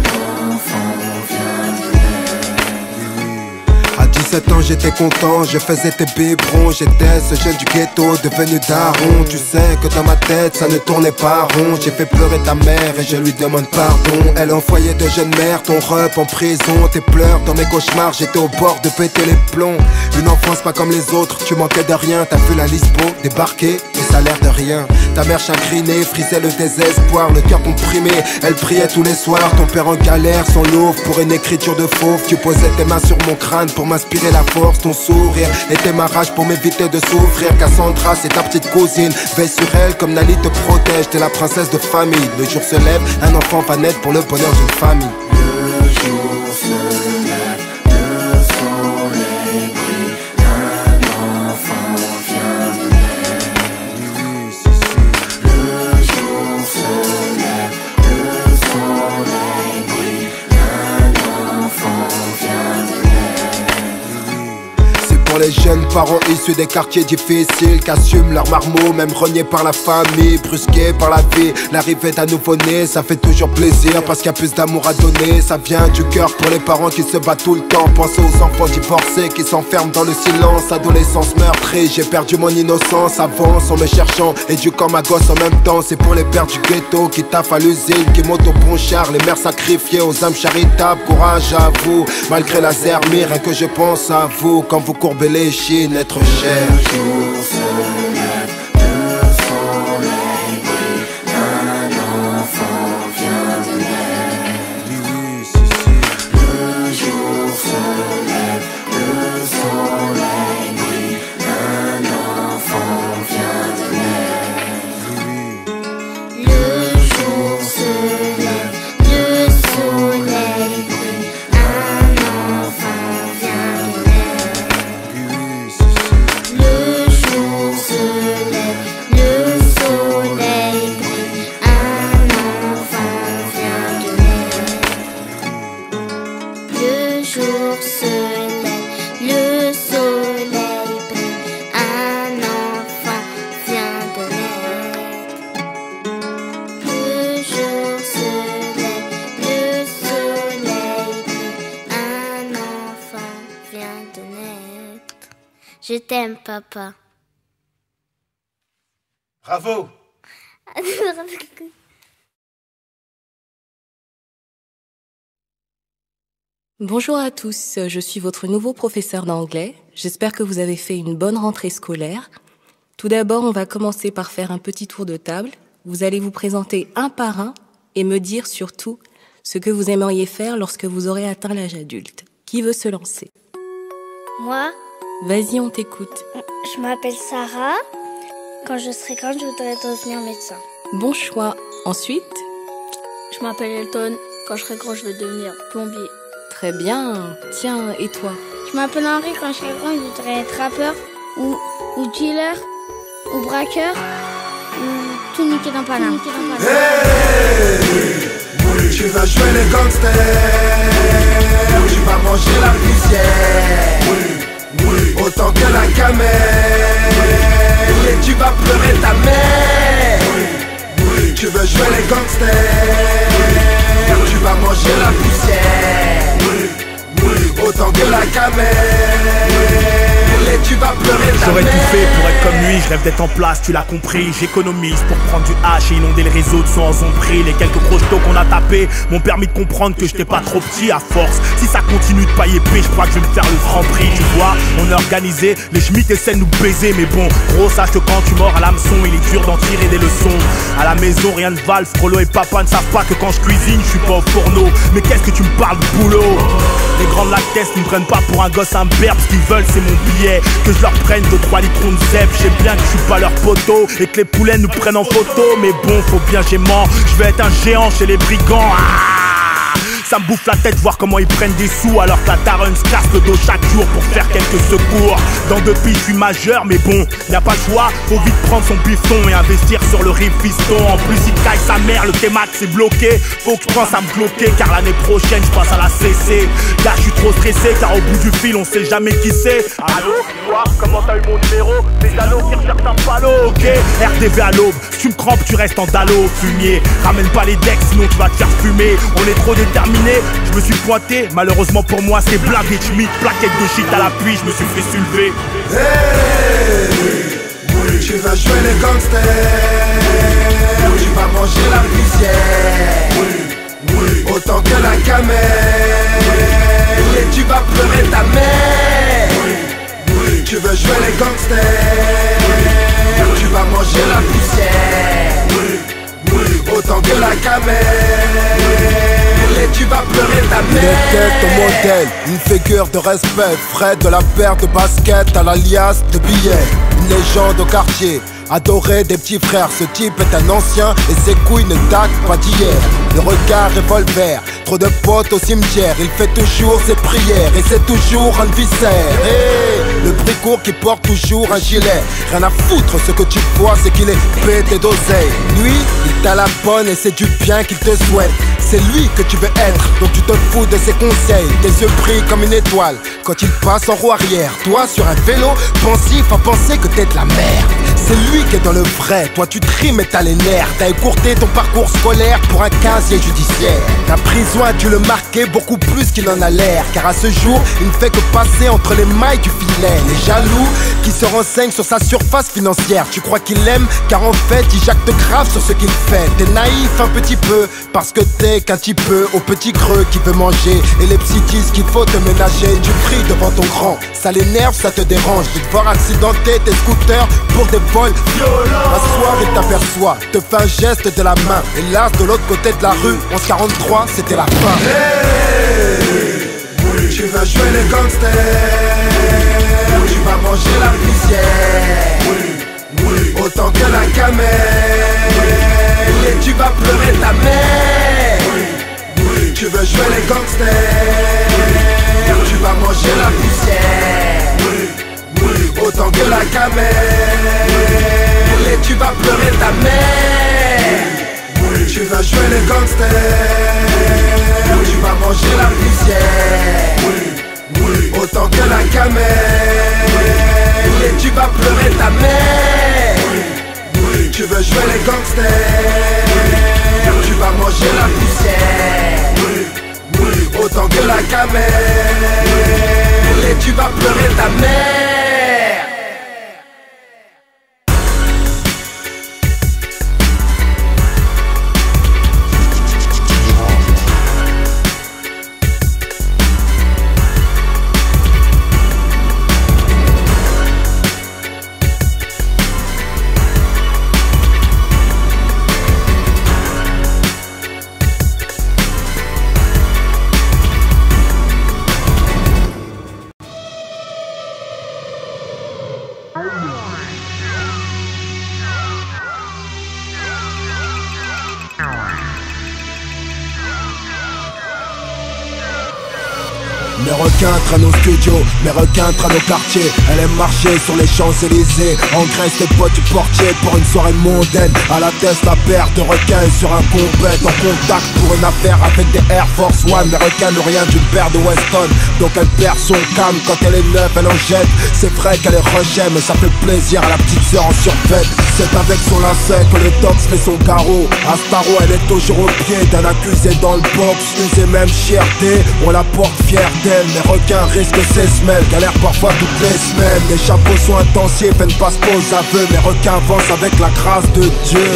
enfant vient de naître. À 17 ans j'étais content, je faisais tes biberons. J'étais ce jeune du ghetto devenu daron. Tu sais que dans ma tête ça ne tournait pas rond. J'ai fait pleurer ta mère et je lui demande pardon. Elle en foyer de jeune mère, ton rep en prison. Tes pleurs dans mes cauchemars, j'étais au bord de péter les plombs. Une enfance pas comme les autres, tu manquais de rien. T'as vu la Lisbo débarquer et ça a l'air de rien. Ta mère chagrinée, frisait le désespoir, le cœur comprimé. Elle priait tous les soirs, ton père en galère, son louvre pour une écriture de fauve. Tu posais tes mains sur mon crâne pour m'inspirer la force. Ton sourire était ma rage pour m'éviter de souffrir. Cassandra, c'est ta petite cousine, veille sur elle comme Nali te protège. T'es la princesse de famille. Le jour se lève, un enfant va naître pour le bonheur d'une famille. Le jour se lève, le soleil brille, un enfant vient de naître. Oui, si, si. Le jour se pour les jeunes parents issus des quartiers difficiles, qui assument leurs marmots, même reniés par la famille, brusqués par la vie. L'arrivée d'un nouveau-né, ça fait toujours plaisir, parce qu'il y a plus d'amour à donner. Ça vient du cœur pour les parents qui se battent tout le temps. Pensez aux enfants divorcés qui s'enferment dans le silence. Adolescence meurtrie, j'ai perdu mon innocence. Avance en me cherchant, éduquant ma gosse en même temps. C'est pour les pères du ghetto qui taffent à l'usine, qui montent au bon char, les mères sacrifiées aux âmes charitables. Courage à vous, malgré la zermie, rien que je pense à vous. Quand vous courbez les chines, être cher. Le jour se lève, le soleil brille, un enfant vient de naître. Le jour se lève, le soleil brille, un enfant vient de naître. Le jour se lève, le soleil brille, un enfant vient de naître. Le jour se lève, le soleil brille, un enfant vient de naître. Le jour se lève, le soleil brille, un enfant vient de naître. Le jour se lève, le soleil brille, un enfant vient de naître. Je t'aime, papa. Bravo. Bonjour à tous, je suis votre nouveau professeur d'anglais. J'espère que vous avez fait une bonne rentrée scolaire. Tout d'abord, on va commencer par faire un petit tour de table. Vous allez vous présenter un par un et me dire surtout ce que vous aimeriez faire lorsque vous aurez atteint l'âge adulte. Qui veut se lancer? Moi, Vas-y, on t'écoute. je m'appelle Sarah. Quand je serai grande, je voudrais devenir médecin. Bon choix. Ensuite, Je m'appelle Elton. Quand je serai grand, je vais devenir plombier. très bien. Tiens, et toi? Je m'appelle Henri. Quand je serai grand, je voudrais être rappeur ou dealer ou braqueur ou tout niquer dans Paname. Tu vas jouer les gangsters, tu vas manger la poussière, autant que la camelle, et tu vas pleurer ta mère. Tu veux jouer les gangsters, tu vas manger la poussière, autant que la camelle, et tu vas pleurer ta J'aurais mère. tout fait pour être comme lui, je rêve d'être en place, tu l'as compris. J'économise pour prendre du H et inonder le réseau de sons en zombrie. Les quelques crochetos qu'on a tapés m'ont permis de comprendre que j'étais pas trop petit à force. Si ça continue de pailler épais, je crois que je vais me faire le franc prix. Tu vois, on est organisé, les schmitts essaient de nous baiser. Mais bon, gros, sache que quand tu mords à l'hameçon, il est dur d'en tirer des leçons. À la maison, rien ne va, le Frollo et papa ne savent pas que quand je cuisine, je suis pas au fourneau. Mais qu'est-ce que tu me parles de boulot? Les grandes lactesses ne me prennent pas pour un gosse imberbe. Ce qu'ils veulent, c'est mon billet. Que je leur prenne 2-3 litrons de zèbre. Je sais bien que je suis pas leur poteau et que les poulets nous prennent en photo. Mais bon, faut bien j'aimant. Je vais être un géant chez les brigands. Ça me bouffe la tête voir comment ils prennent des sous alors que la daronne se casse le dos chaque jour pour faire quelques secours. Dans 2 pays je suis majeur mais bon, y a pas le choix, faut vite prendre son bifton et investir sur le riff fiston. En plus il caille sa mère, le T-Max est bloqué, faut que je pense à me bloquer car l'année prochaine je passe à la CC. Là je suis trop stressé car au bout du fil on sait jamais qui c'est. Allô, toi, comment t'as eu mon numéro? Des jaloux qui recherchent un palo, ok. RDV à l'aube, si tu me crampes tu restes en dallo, fumier. Ramène pas les decks sinon tu vas te faire fumer. On est trop déterminés. Je me suis pointé, malheureusement pour moi c'est blindé Schmitt, plaquette de shit à l'appui, je me suis fait soulever. Tu vas jouer les gangsters, tu vas manger la poussière, autant que la camelle, et tu vas pleurer ta mère. Tu veux jouer les gangsters, tu vas manger la poussière, autant que la camelle, et tu vas pleurer ta mère. Il était ton modèle, une figure de respect, Fred de la paire de basket à l'alias de billets. Une légende au quartier, adoré des petits frères. Ce type est un ancien et ses couilles ne datent pas d'hier. Le regard revolver, trop de potes au cimetière. Il fait toujours ses prières et c'est toujours un viscère. Hey, le bricourt qui porte toujours un gilet. Rien à foutre, ce que tu vois c'est qu'il est pété d'oseille. Lui, il t'a la bonne et c'est du bien qu'il te souhaite. c'est lui que tu veux être. Donc tu te fous de ses conseils, tes yeux brillent comme une étoile quand il passe en roue arrière. Toi sur un vélo, pensif à penser que t'es de la merde. C'est lui qui est dans le vrai, toi tu trimes et t'as les nerfs. T'as écourté ton parcours scolaire pour un casier judiciaire. Ta prison a dû le marquer beaucoup plus qu'il en a l'air, car à ce jour, il ne fait que passer entre les mailles du filet. Les jaloux qui se renseignent sur sa surface financière. Tu crois qu'il l'aime, car en fait il jacte grave sur ce qu'il fait. T'es naïf un petit peu, parce que t'es qu'un petit peu au petit creux qui veut manger. Et les petits disent qu'il faut te ménager. Tu pries devant ton grand, ça l'énerve, ça te dérange de te voir accidenter tes scooters pour des vols violents. Un soir il t'aperçoit, te fait un geste de la main. Et là de l'autre côté de la rue, 1143, c'était la fin. Hey, oui, tu veux jouer les gangsters, tu vas manger la poussière, oui, oui, autant que la camelle, et tu vas pleurer ta mère, oui, oui, tu veux jouer les gangsters, tu vas manger la poussière, oui, oui, autant que la camelle, et tu vas pleurer ta mère, oui, tu veux jouer les gangsters, tu vas manger la poussière, oui, oui, autant que la camelle, et tu vas pleurer ta mère, oui, oui, tu veux jouer les gangsters, tu vas manger la poussière, oui, oui, autant que la camelle, et tu vas pleurer ta mère. Mes requins traînent au studio, mes requins traînent au quartier. Elle aime marcher sur les Champs-Élysées, engraisse les potes du portier pour une soirée mondaine. À la tête la paire de requins sur un compète, en contact pour une affaire avec des Air Force One. Mes requins n'ont rien d'une paire de Weston, donc elle perd son calme quand elle est neuve, elle en jette. C'est vrai qu'elle est rejet, mais ça fait plaisir à la petite sœur en survêt. C'est avec son lacet que le tox fait son carreau. Astaro, elle est toujours au pied d'un accusé dans le box. Usé même fierté, on la porte fière d'elle. Mes requins risquent ses semelles, galèrent parfois toutes les semaines. Les chapeaux sont intensifs, elles ne passent pas aux aveux. Mes requins avancent avec la grâce de Dieu.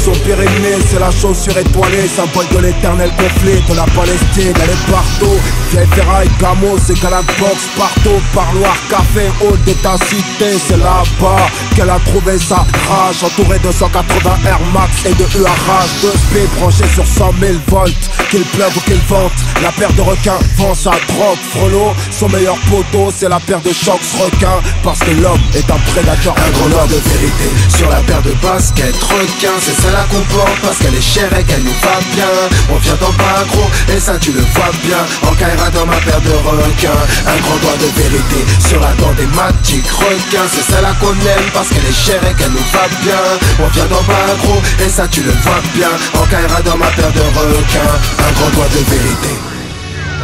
Son périnée, c'est la chaussure étoilée, symbole de l'éternel conflit de la Palestine. Elle est partout, vieille ferraille, gamo, c'est galade box, partout, parloir, café, hall de ta cité. C'est là-bas qu'elle a trouvé sa rage, entourée de 180 Air Max et de UAH. 2 speed branchés sur 100 000 volts, qu'il pleuve ou qu'il vente. La paire de requins vend sa drogue. Frollo, son meilleur poteau, c'est la paire de chocs requins, parce que l'homme est un prédateur. Un gros noir de vérité sur la paire de baskets requins, c'est ça la comporte parce qu'elle est chère et qu'elle nous va bien. On vient d'en bas gros et ça tu le vois bien. En Kaira dans ma paire de requins. Un grand doigt de vérité sur la dent des matiques requins, c'est celle-là qu'on aime parce qu'elle est chère et qu'elle nous va bien. On vient d'en bas gros et ça tu le vois bien. En Kaira dans ma paire de requins. Un grand doigt de vérité.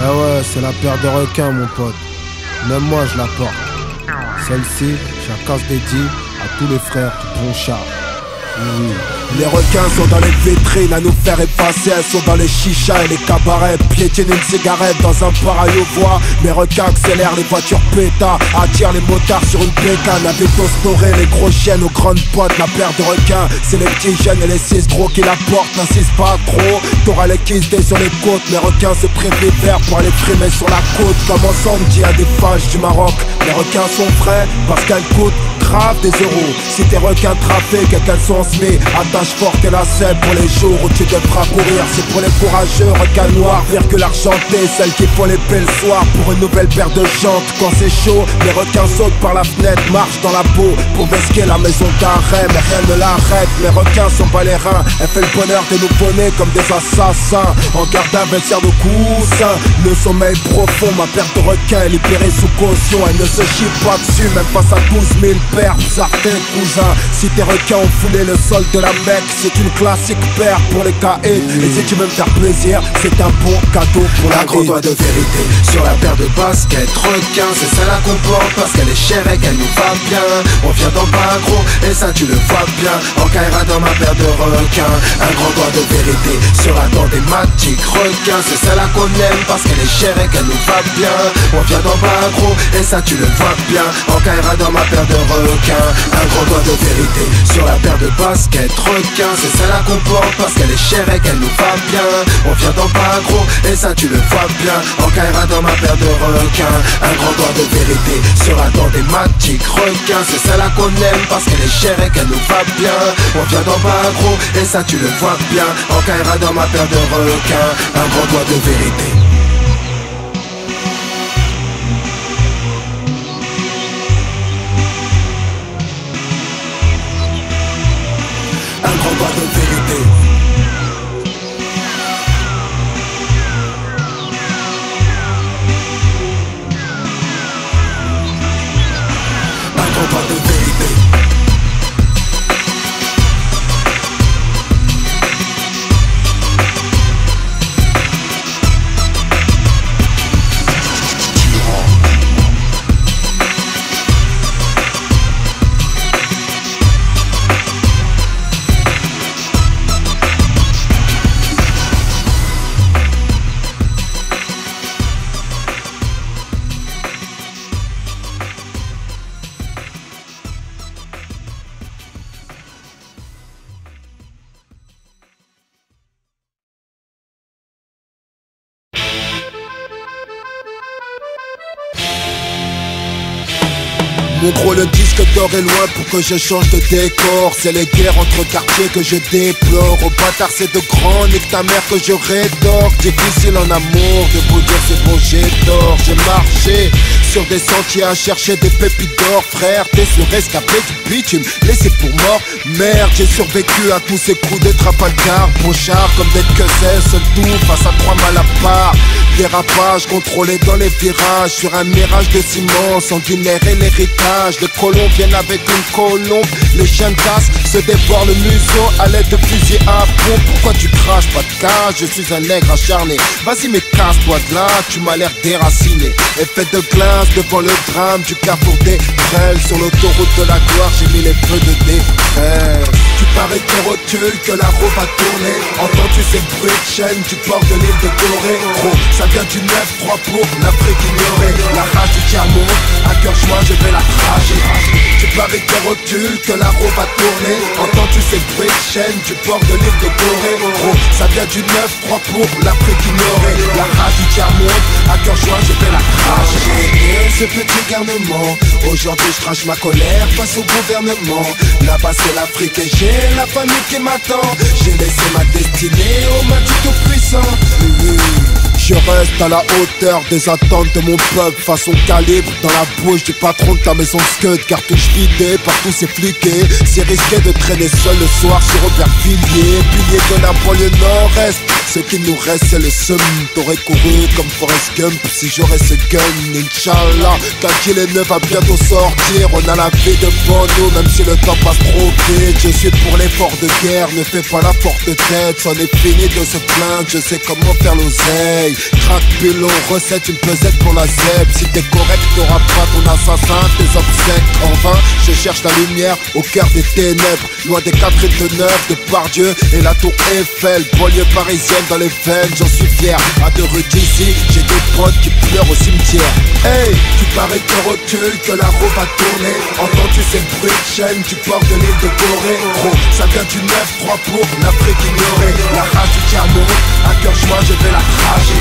Ah ouais, c'est la paire de requins mon pote. Même moi je la porte. Celle-ci, je la casse dédiée à tous les frères du Ponchard. Oui. Les requins sont dans les vitrines à nous faire effacer. Elles sont dans les chichas et les cabarets, piétinent une cigarette dans un pareil aux voix. Les requins accélèrent les voitures pétas, attirent les motards sur une bécane. Avec Ostoré, les gros chiennes aux grandes potes. La paire de requins, c'est les petits jeunes et les 6 gros qui la portent. N'insiste pas trop, t'auras les quistés sur les côtes. Les requins se préfèrent pour aller frimer sur la côte. Comme ensemble dit à des fages du Maroc. Les requins sont frais parce qu'elles coûtent grave des euros. Si tes requins trafiquent et qu'elles sont en semi, attache forte et la selle pour les jours où tu devras courir. C'est pour les courageux, requins noirs, virgule argentée, celles qui font l'épée le soir pour une nouvelle paire de jantes. Quand c'est chaud, les requins sautent par la fenêtre, marchent dans la peau pour vesquer la maison d'arrêt. Mais rien ne l'arrête, les requins sont pas les reins. Elle fait le bonheur des nouveau-nés comme des assassins. En garde un vestiaire de coussin, le sommeil profond, ma paire de requins est libérée sous caution. Elle ne se chie pas dessus, même face à 12 000 paires, certains cousins. Si tes requins ont foulé le sol de la mec, c'est une classique paire pour les caïds. Et si tu veux me faire plaisir, c'est un bon cadeau pour la Un gros doigt de vérité sur la paire de baskets requin, c'est ça la comporte parce qu'elle est chère et qu'elle nous va bien. On vient d'en bas gros et ça tu le vois bien. En Kaira dans ma paire de requins. Un grand doigt de vérité sur la dent des matiques requin, c'est celle-là qu'on aime parce qu'elle est chère et qu'elle nous va bien. On vient d'en bas gros et ça tu le vois bien. En Kaira dans ma paire de requins. Un grand doigt de vérité sur la paire de baskets requin, c'est celle-là qu'on porte parce qu'elle est chère et qu'elle nous va bien. On vient d'en bas gros et ça tu le vois bien. En Kaira dans ma paire de requins. Un grand doigt de vérité sur la dent des matiques requin, c'est celle-là qu'on aime parce qu'elle est chère et qu'elle nous va bien. On vient d'en bas gros et ça tu le vois bien. En Kaira dans ma paire de requins. Un grand doigt de vérité. Un grand doigt de vérité. Un grand doigt de vérité. Mon gros, le disque d'or est loin pour que je change de décor. C'est les guerres entre quartiers que je déplore. Au bâtard c'est de grand, nique ta mère que je rétorque. Difficile en amour de vous dire c'est bon j'ai tort. J'ai marché sur des sentiers à chercher des pépites d'or. Frère, t'es sur escapé du bitume, laissé pour mort. Merde, j'ai survécu à tous ces coups de Trafalgar. Brochard comme d'être que c'est, seul tout face à 3 malapards. Dérapage contrôlé dans les virages, sur un mirage de ciment, sanguinaire et l'héritage. Les colons viennent avec une colombe, les chiens de casse se dévorent le museau à l'aide de fusils à pompe. Pourquoi tu craches pas de cage? Je suis un nègre acharné. Vas-y mais casse-toi de là, tu m'as l'air déraciné. Effet de glace devant le drame du carrefour des frêles. Sur l'autoroute de la gloire, j'ai mis les feux de défrère. Tu parais que recule, que la roue va tourner. Entends-tu ces bruits de chaîne du port de l'île de Corée? Gros, ça vient du 9-3 pour l'Afrique ignorée. La rage du tiers monde, à cœur joie je vais la cracher. Tu parais que recule, que la roue va tourner. Entends-tu ces bruits de chaîne du port de l'île de Corée? Gros, ça vient du 9-3 pour l'Afrique ignorée. La rage du tiers monde, à cœur joie je vais la cracher. Ce petit garnement, aujourd'hui je crache ma colère face au gouvernement. Là-bas c'est l'Afrique et j'ai la famille qui m'attend. J'ai laissé ma destinée aux mains du tout-puissant. Je reste à la hauteur des attentes de mon peuple. Façon calibre dans la bouche du patron de ta maison scud. Cartouche vidée, partout c'est fliqué. C'est risqué de traîner seul le soir sur Aubervilliers. Pilier de la banlieue nord-est. Ce qui nous reste c'est le seum. T'aurais couru comme Forrest Gump si j'aurais ce gun. Inch'Allah, quand il est neuf va bientôt sortir. On a la vie devant nous même si le temps passe trop vite. Je suis pour l'effort de guerre, ne fais pas la forte tête. C'en est fini de se plaindre, je sais comment faire l'oseille. Crack, pilon, recette, une pesette pour la zèbre. Si t'es correct, t'auras pas ton assassin, tes obsèques. En vain, je cherche la lumière au cœur des ténèbres. Loin des 4 et de 9 de Pardieu et la tour Eiffel. Banlieue parisienne dans les veines, j'en suis fier. À 2 rues d'ici, j'ai des potes qui pleurent au cimetière. Hey, tu parais que recule, que la roue va tourner. Entends-tu ces bruits de chaîne du port de l'île de Corée? Gros, ça vient du 9-3 pour l'Afrique ignorée. La rage du tiers-monde, à cœur joie je vais la cracher.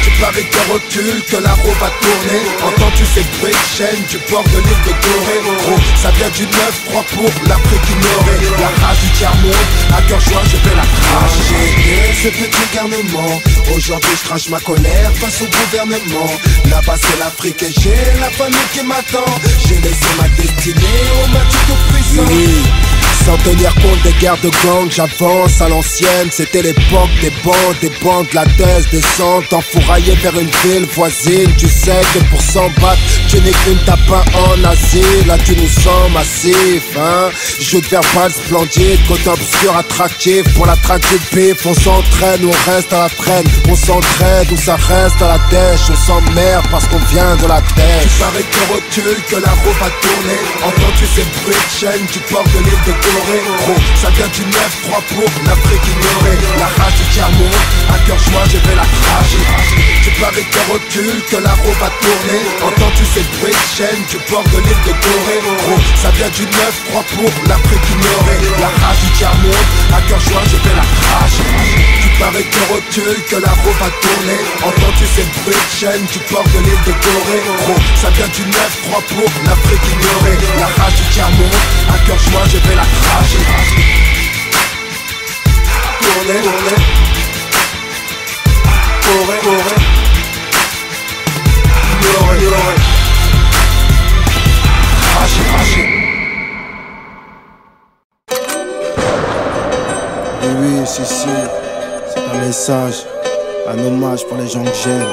Tu parais que recule, que la roue va tourner. Entends-tu ces bruits de chaîne du port de l'île de Corée? Gros, ça vient du 9-3 pour l'Afrique ignorée. La rage du tiers-monde, à cœur joie je vais la cracher. Ce petit garnement, aujourd'hui je crache ma colère face au gouvernement. Là-bas c'est l'Afrique et j'ai la famille qui m'attend. J'ai laissé ma destinée aux mains du tout-puissant. Sans tenir compte des guerres de gang, j'avance à l'ancienne. C'était l'époque des bandes, la thèse descente, enfouraillé vers une ville voisine. Tu sais que pour s'en battre, tu n'es qu'une tapin en asile. Là tu nous sens massif, hein. Jeu de verbal splendide, côté obscur attractif. Pour la traque du pif, on s'entraîne, on reste à la traîne. On s'entraide ou ça reste à la dèche. On s'emmerde parce qu'on vient de la tête. Tu parais que recul, que la roue va tourner. Entends-tu ces bruits de chaîne du port de l'île de Gorée? Gros, ça vient du 9-3 pour l'Afrique ignorée. La rage du diamant, à cœur joie je vais la cracher. Tu parais que recul, que la roue va tourner. Entends-tu ces bruits de chaîne du port de l'île de Gorée? Gros, ça vient du 9-3 pour l'Afrique ignorée. La rage du diamant, à cœur joie je vais la cracher. Tu parais que recul, que la roue va tourner. Entends-tu ces bruits de chaîne du port de l'île de Gorée? Gros, ça vient du 9-3 pour l'Afrique ignorée. La rage du diamant, à cœur joie je vais la cracher. Tournez, tournez. Corée, corée. Ignorez, ignorez. Cracher, cracher. Oui, si, c'est un message, un hommage pour les gens que j'aime.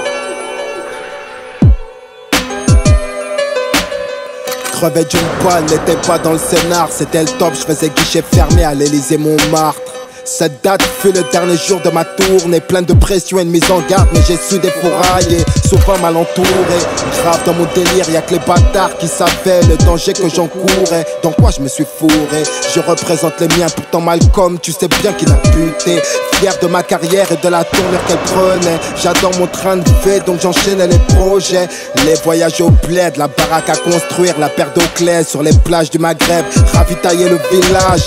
Crever d'une balle n'était pas dans le scénar, c'était le top, je faisais guichet fermé à l'Élysée Montmartre. Cette date fut le dernier jour de ma tournée, pleine de pression et de mise en garde, mais j'ai su défourailler, souvent mal entouré. Grave dans mon délire, y'a que les bâtards qui savaient le danger que j'encourais. Dans quoi je me suis fourré? Je représente les miens, pourtant Malcolm, tu sais bien qu'il a buté. Fier de ma carrière et de la tournure qu'elle prenait. J'adore mon train de vie, donc j'enchaînais les projets. Les voyages au bled, la baraque à construire, la paire d'eau claire sur les plages du Maghreb, ravitailler le village.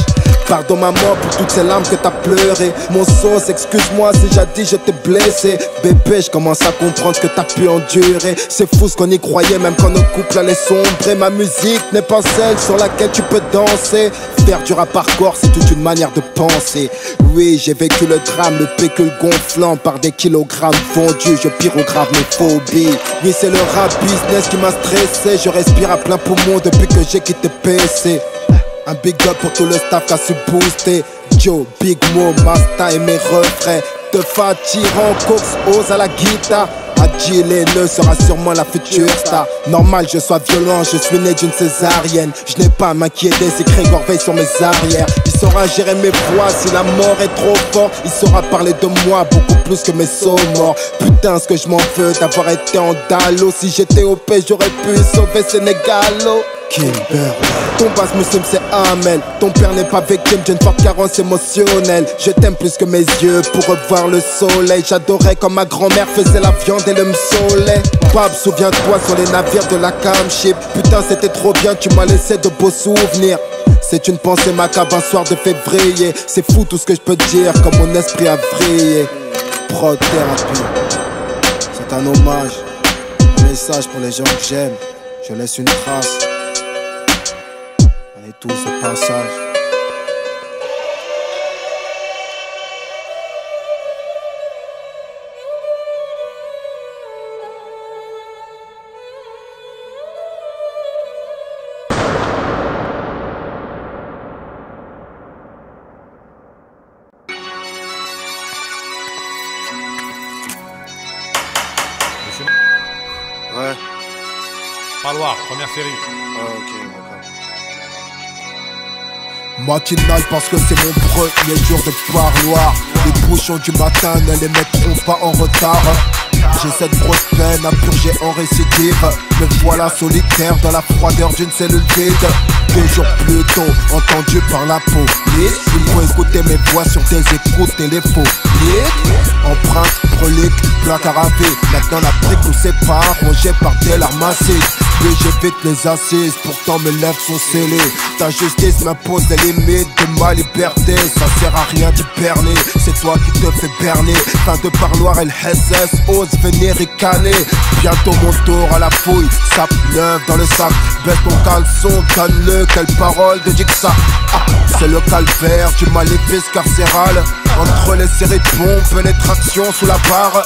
Pardon maman pour toutes ces larmes que t'as pleuré. Mon sauce, excuse-moi si jadis je t'ai blessé. Bébé, je commence à comprendre que t'as pu endurer. C'est fou ce qu'on y croyait même quand nos couples allaient sombrer. Ma musique n'est pas celle sur laquelle tu peux danser. Faire du rap hardcore, c'est toute une manière de penser. Oui, j'ai vécu le drame, le pécule gonflant par des kilogrammes fondus. Je pyrographe mes phobies. Oui, c'est le rap business qui m'a stressé. Je respire à plein poumon depuis que j'ai quitté PC. Un big up pour tout le staff qui a su booster. Joe, Big Mo, Masta et mes refrains. De tyran, Cox, Ose à la guitare. Adji Lene sera sûrement la future star. Normal, je sois violent, je suis né d'une césarienne. Je n'ai pas à m'inquiéter si Grégor veille sur mes arrières. Il saura gérer mes voix si la mort est trop forte. Il saura parler de moi beaucoup plus que mes sauts morts. Putain, ce que je m'en veux d'avoir été en Dalo. Si j'étais au paix, j'aurais pu sauver Sénégalo. Kimber. Ton basse muslim c'est Amel. Ton père n'est pas victime d'une forte carence émotionnelle. Je t'aime plus que mes yeux pour revoir le soleil. J'adorais quand ma grand-mère faisait la viande et le soleil. Bab, souviens-toi sur les navires de la Camship. Putain c'était trop bien, tu m'as laissé de beaux souvenirs. C'est une pensée macabre un soir de février. C'est fou tout ce que je peux dire comme mon esprit a vrillé. Prod thérapie. C'est un hommage, un message pour les gens que j'aime. Je laisse une trace. Et tout ce passage. Ouais. Parloir, première série. Ah, ok, d'accord. Matinal parce que c'est mon premier jour de parloir. Les bouchons du matin ne les mettront pas en retard. J'ai cette grosse peine à purger en récidive. Me voilà solitaire dans la froideur d'une cellule vide. 2 jours plus tôt, entendu par la police. Il faut écouter mes voix sur des écoutes téléphoniques. Empreinte, relique, placard à vie. Maintenant la brique nous sépare, rongée par des larmes acides. Oui, j'évite les assises, pourtant mes lèvres sont scellées. Ta justice m'impose des limites de ma liberté. Ça sert à rien d'hiberner, c'est toi qui te fais berner. Fin de parloir et le SS ose venir ricaner. Bientôt mon tour à la fouille, Sap neuf dans le sac, baisse ton caleçon, donne-le, quelle parole de dire que ça. C'est le calvaire du maléfice carcéral. Entre les séries de pompes, pénétration sous la barre.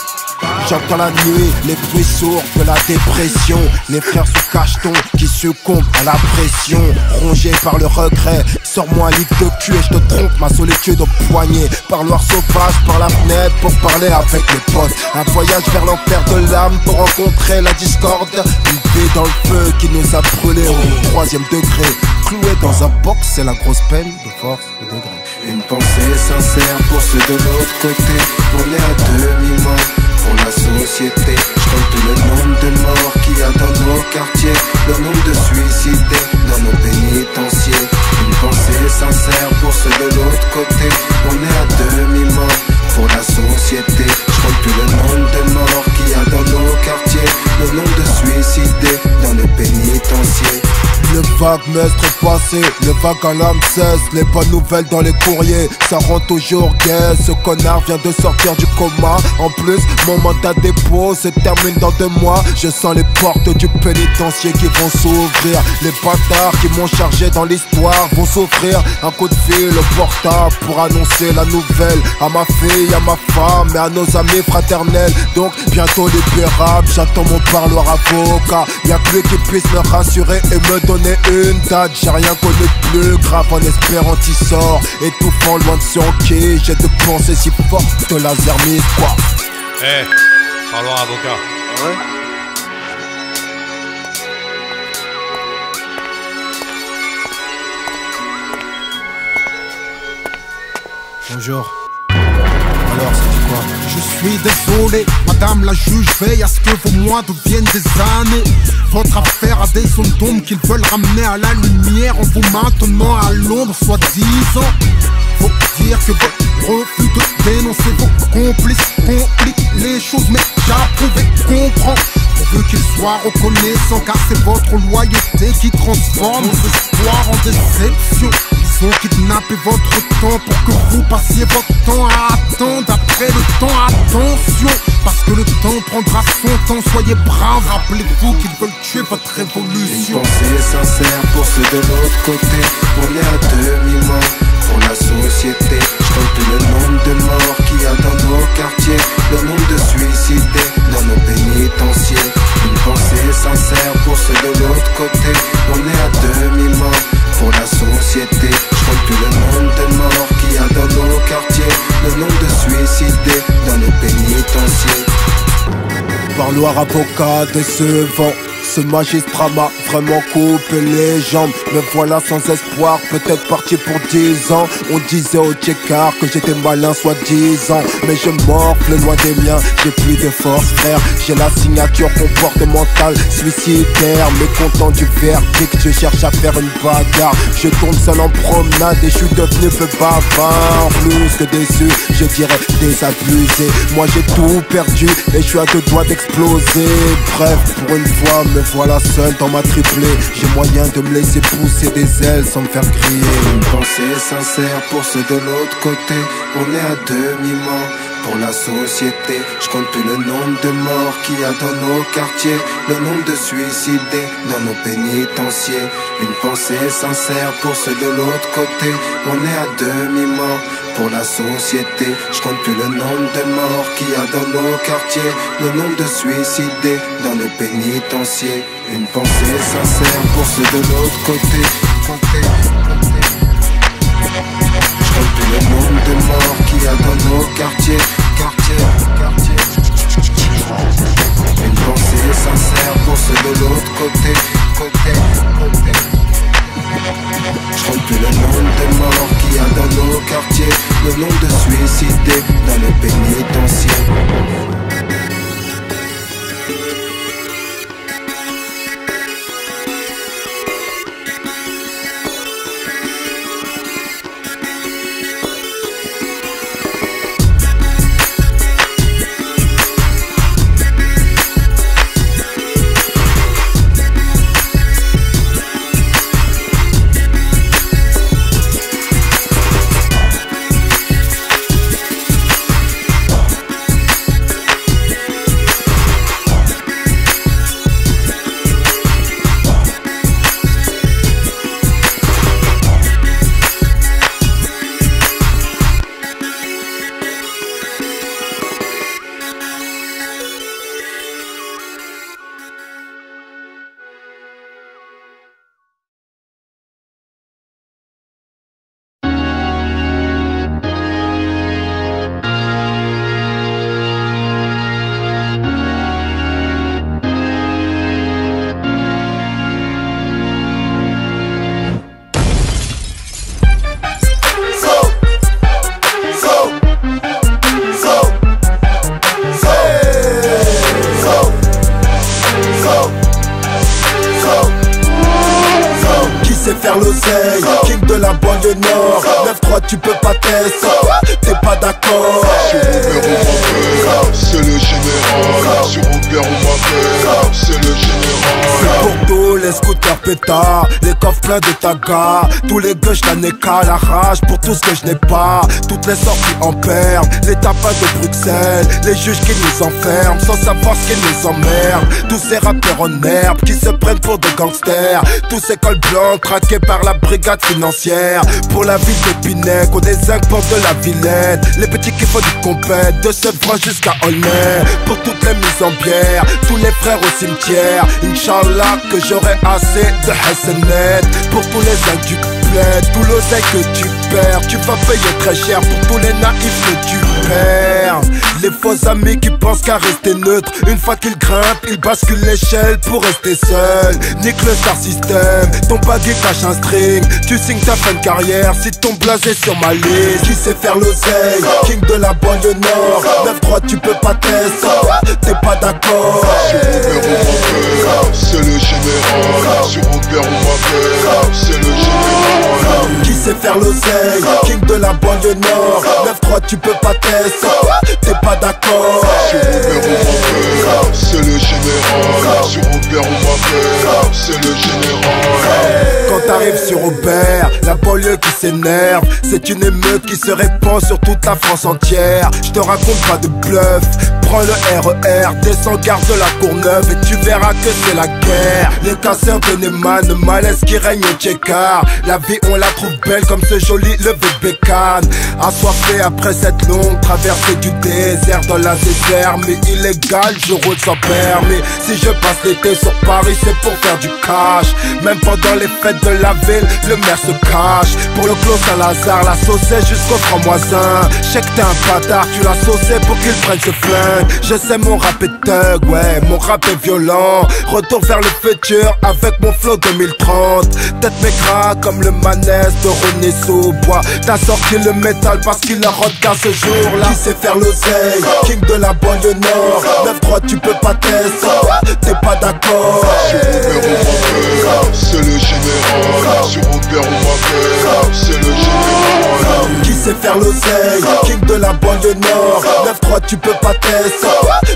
J'entends la nuit, les bruits sourds de la dépression. Les frères sous cacheton qui succombent à la pression. Rongés par le regret, sors-moi un livre de cul et je te trompe ma solitude au poignet. Parloir sauvage par la fenêtre pour parler avec les potes. Un voyage vers l'enfer de l'âme pour rencontrer la discorde. Une vie dans le feu qui nous a brûlés au 3e degré. Cloué dans un box, c'est la grosse peine de force de degré. Une pensée sincère pour ceux de l'autre côté. On est à demi-mort pour la société. Je compte le nombre de morts qu'il y a dans nos quartiers, le nombre de suicidés dans nos pénitenciers. Une pensée sincère pour ceux de l'autre côté. On est à demi-mort pour la société. Je compte le nombre de morts qu'il y a dans nos quartiers, le nombre de suicidés dans nos pénitenciers. Le vague mestre passé, le vague à l'âme cesse. Les bonnes nouvelles dans les courriers, ça rend toujours gai. Ce connard vient de sortir du coma. En plus, mon mandat de dépôt se termine dans 2 mois. Je sens les portes du pénitencier qui vont s'ouvrir. Les bâtards qui m'ont chargé dans l'histoire vont s'offrir un coup de fil au portable pour annoncer la nouvelle à ma fille, à ma femme et à nos amis fraternels. Donc bientôt libérable, j'attends mon parloir avocat. Y'a que lui qui puisse me rassurer et me donner une date. J'ai rien connu de plus grave en espérant qu'il sort. Étouffant loin de son quai, j'ai de pensées si fortes de laser mise quoi. Parloir avocat. Ouais. Bonjour. Alors, c'est quoi? Je suis désolé, madame la juge veille à ce que vos mois deviennent des années. Votre affaire a des zones d'ombre qu'ils veulent ramener à la lumière en vous maintenant à l'ombre, soi-disant. Faut dire que votre refus de dénoncer vos complices complique les choses, mais j'approuve et comprends. Pourvu qu'ils soient reconnaissants, car c'est votre loyauté qui transforme vos espoirs en déception. Ils ont kidnappé votre temps pour que vous passiez votre temps à attendre. Après le temps, attention, parce que le temps prendra son temps. Soyez braves, rappelez-vous qu'ils veulent tuer votre révolution. Une pensée sincère pour ceux de l'autre côté. On est à demi-mort pour la société. Je compte le nombre de morts qu'il y a dans nos quartiers, le nombre de suicidés dans nos pénitenciers. Une pensée sincère pour ceux de l'autre côté. On est à demi-mort pour la société. Je compte le nombre de morts qu'il y a dans nos quartiers, le nombre de suicidés dans nos pénitenciers. Parloir avocat décevant. Ce magistrat m'a vraiment coupé les jambes. Me voilà sans espoir, peut-être parti pour 10 ans. On disait au Tchekar que j'étais malin soi-disant, mais je morfle loin des miens, j'ai plus de force frère. J'ai la signature comportementale suicidaire. Mécontent du verdict, je cherche à faire une bagarre. Je tourne seul en promenade et je suis devenu peu bavard. Plus que déçu, je dirais désabusé. Moi j'ai tout perdu et je suis à 2 doigts d'exploser. Bref, pour une fois me voilà seul dans ma triplée. J'ai moyen de me laisser pousser des ailes sans me faire crier. Une pensée sincère pour ceux de l'autre côté. On est à demi-mort pour la société. Je compte plus le nombre de morts qu'il y a dans nos quartiers, le nombre de suicidés dans nos pénitenciers. Une pensée sincère pour ceux de l'autre côté. On est à demi-mort pour la société. Je compte plus le nombre de morts qu'il y a dans nos quartiers, le nombre de suicidés dans nos pénitenciers. Une pensée sincère pour ceux de l'autre côté. Je compte plus le nombre de morts qu'il y a dans nos quartiers. Une pensée sincère pour ceux de l'autre côté. Je compte plus le nombre de morts qu'il y a dans nos quartiers, le nombre de suicidés dans nos pénitenciers. sait faire l'oseille, king de la banlieue nord. 9-3 tu peux pas tester, t'es pas d'accord. Sur Robert c'est le général. Sur Robert c'est le général. C'est pour tous les scooters pétards, les coffres pleins de tagas. Tous les gueux j'en ai qu'à la rage pour tout ce que je n'ai pas. Toutes les sorties en perme, les tapas de Bruxelles, les juges qui nous enferment sans savoir ce qui nous emmerde. Tous ces rappeurs en herbe qui se prennent pour des gangsters. Tous ces cols blancs traqués par la brigade financière. Pour la ville d'Épinay, qu'on des zinc pour de la Villette. Les petits qui font du compète, de Sevran jusqu'à Aulnay. Pour toutes les mises en bière, tous les frères au cimetière. Inch'Allah que j'aurai assez de Hassanet. Pour tous les zinc du plaid, tout l'oseille que tu perds. Tu vas payer très cher pour tous les naïfs que tu perds. Les faux amis qui pensent qu'à rester neutre. Une fois qu'ils grimpent, ils basculent l'échelle pour rester seul. Nique le star system, ton baggy cache un string. Tu signes ta fin de carrière si ton blasé sur ma liste. Qui sait faire l'oseille, king de la banlieue nord. 9-3 tu peux pas tester, t'es pas d'accord. Sur Robert c'est le général. Sur Robert c'est le général. Qui sait faire l'oseille, king de la banlieue nord. 9-3 tu peux pas tester, t'es pas d'accord. Sur Robert c'est le général. Sur Robert c'est le général. Quand t'arrives sur Robert, la banlieue qui s'énerve. C'est une émeute qui se répand sur toute la France entière. Je te raconte pas de bluff, prends le RER, descends gare de la Courneuve et tu verras que c'est la guerre. Les casseurs de Neyman, le malaise qui règne au Tchékar. La vie on la trouve belle comme ce joli lever de bécane. Assoiffé après cette longue traversée du désert dans la désert, mais illégal, je roule sans permis. Si je passe l'été sur Paris, c'est pour faire du cash. Même pendant les fêtes de la ville, le maire se cache. Pour le clos Saint-Lazare, la saucée jusqu'au franc-moisin. Je sais que t'es un bâtard, tu l'as saucé pour qu'il prenne ce flingue. Je sais mon rap est thug, ouais, mon rap est violent. Retour vers le futur avec mon flow 2030. Tête maigre comme le manès de René Saubois. T'as sorti le métal parce qu'il a rentre qu'à ce jour-là. Qui sait faire l'oseille, king de la banlieue nord. 9-3 tu peux pas tester, t'es pas d'accord. Sur Robert c'est le général. Sur Robert c'est le général. Qui sait faire l'oseille, king de la banlieue nord. 9-3 tu peux pas tester,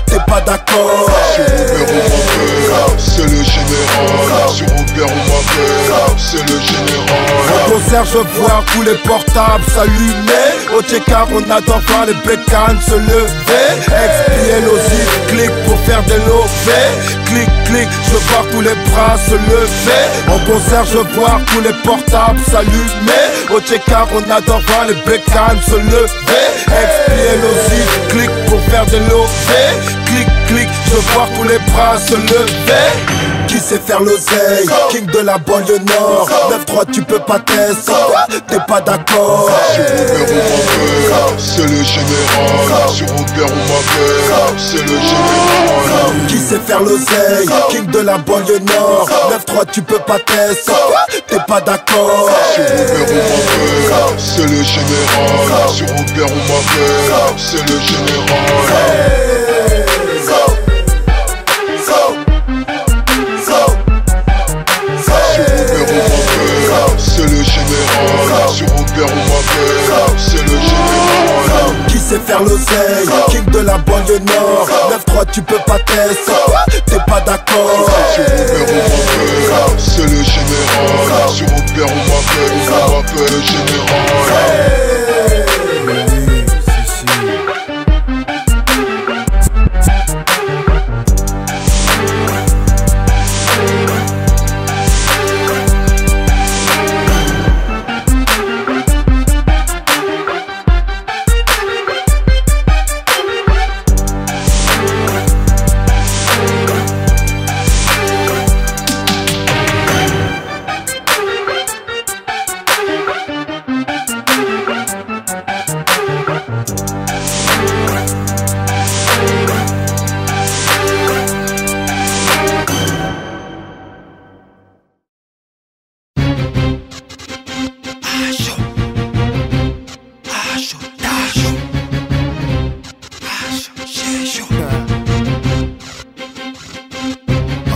t'es pas d'accord. Sur Robert c'est le général. Sur Robert c'est le général. Au concert je vois tous les portables s'allumer. Au check-up on adore voir les bécanes se lever. Explosif, clic pour faire des lovés. Clic, clic, je veux voir tous les bras se lever. Au concert je vois tous les portables s'allumer. Au check-up on adore voir les bécanes se lever. Explosif, clic pour faire des lovés. Clic, clic, je veux voir tous les bras se lever. Qui sait faire l'oseille, king de la banlieue nord. 9-3 tu peux pas tester, t'es pas d'accord. Sur Robert c'est le général. Sur Robert c'est le général. Qui sait faire l'oseille, king de la banlieue nord. 9-3 tu peux pas tester, t'es pas d'accord. Sur Robert c'est le général. Sur Robert c'est le général. C'est le général. Sur Robert c'est le général. Qui sait faire l'oseille, king de la banlieue nord. 9-3 tu peux pas tester, t'es pas d'accord. Sur Robert c'est le général. Sur Robert c'est le général.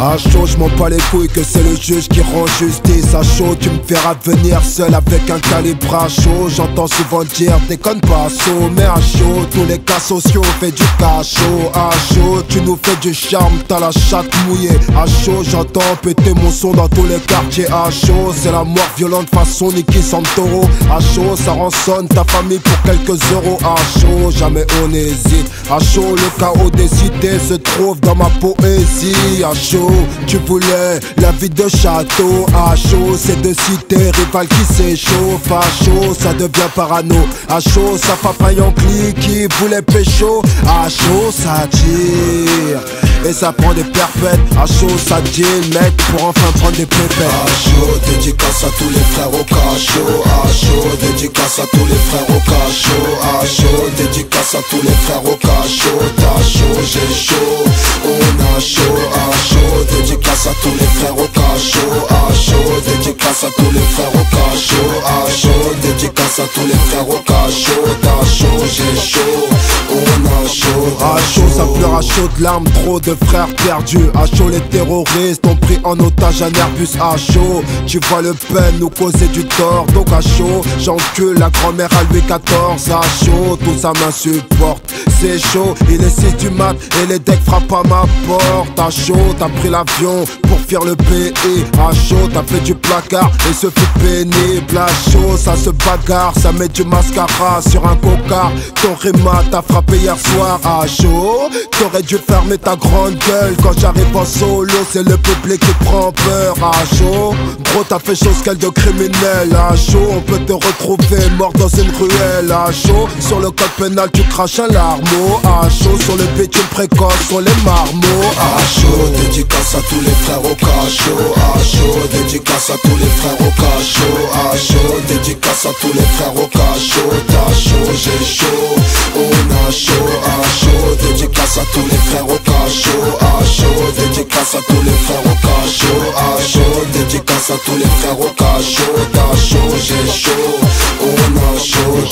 À chaud, je m'en bats les couilles que c'est le juge qui rend justice. À chaud, tu me feras venir seul avec un calibre à chaud. J'entends souvent dire déconne pas chaud, mais à chaud, tous les cas sociaux fait du cachot. À chaud, tu nous fais du charme, t'as la chatte mouillée. À chaud, j'entends péter mon son dans tous les quartiers. À chaud, c'est la mort violente façon Niki Santoro. À chaud, ça rançonne ta famille pour quelques euros. À chaud, jamais on hésite. À chaud, le chaos des cités se trouve dans ma poésie. À chaud, tu voulais la vie de château. À chaud, c'est deux cités rivales qui s'échauffent. À chaud, ça devient parano. À chaud, ça papa Yankee qui voulait pécho. À chaud, ça tire et ça prend des perpètes. À chaud, ça deal, mec, pour enfin prendre des pépettes. À chaud, dédicace à tous les frères au cachot. À chaud, dédicace à tous les frères au cachot. À chaud, dédicace à tous les frères au cachot. T'as chaud, j'ai chaud, on a chaud. À chaud, dédicace à tous les frères au cachot. À chaud, dédicace à tous les frères au cachot. À chaud, dédicace à tous les frères au cachot. T'as chaud, j'ai chaud, on a chaud. À chaud, ça pleure à chaud de larmes, trop de frères perdus. À chaud, les terroristes ont pris en otage un Airbus. À chaud, tu vois le peine nous causer du tort. Donc à chaud, j'encule la grand-mère à Louis XIV. À chaud, tout ça m'insupporte. C'est chaud, il est 6 du mat et les decks frappent à ma porte. À chaud, t'as pris l'avion pour fuir le pays. À chaud, t'as fait du placard et ce fut pénible. À chaud, ça se bagarre, ça met du mascara sur un cocard. Ton Réma t'a frappé hier soir. À chaud, t'aurais dû fermer ta grande gueule. Quand j'arrive en solo, c'est le public qui prend peur. À chaud, gros, t'as fait chose qu'elle de criminel. À chaud, on peut te retrouver mort dans une ruelle. À chaud, sur le code pénal, tu craches un larmeau. À chaud, sur le bitume précoce, sur les marmots. À chaud, dédicace à tous les frères au cachot. À chaud, dédicace à tous les frères au cachot. À chaud, dédicace à tous les frères au cachot. T'as chaud, j'ai chaud, on a chaud. À chaud, dédicace à tous les frères au cachot. À chaud, dédicace à tous les frères au cachot. À chaud, dédicace à tous les frères au cachot. T'as chaud, j'ai chaud, on a chaud.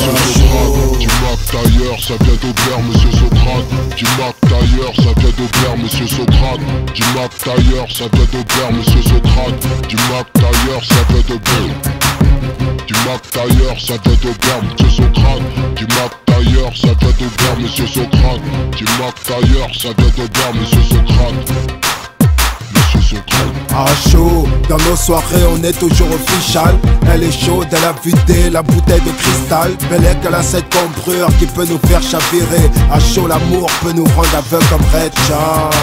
Du Mac Tailleur, ça vient d'Aubert, monsieur Socrate. Du Mac Tailleur, ça vient d'Aubert, monsieur Socrate. Du Mac Tailleur, ça vient d'Aubert, monsieur Socrate. Du Mac Tailleur, ça vient d'Aubert. Du Mac Tailleur, ça vient d'Aubert, monsieur Socrate. Du Mac Tailleur, ça vient d'Aubert, monsieur Socrate. Du Mac Tailleur, ça vient d'Aubert, monsieur Socrate. À chaud, dans nos soirées on est toujours official. Elle est chaude, elle a vidé la bouteille de cristal. Belle est qu'elle a cette cambrure qui peut nous faire chavirer. À chaud, l'amour peut nous rendre aveugles comme Red Charles.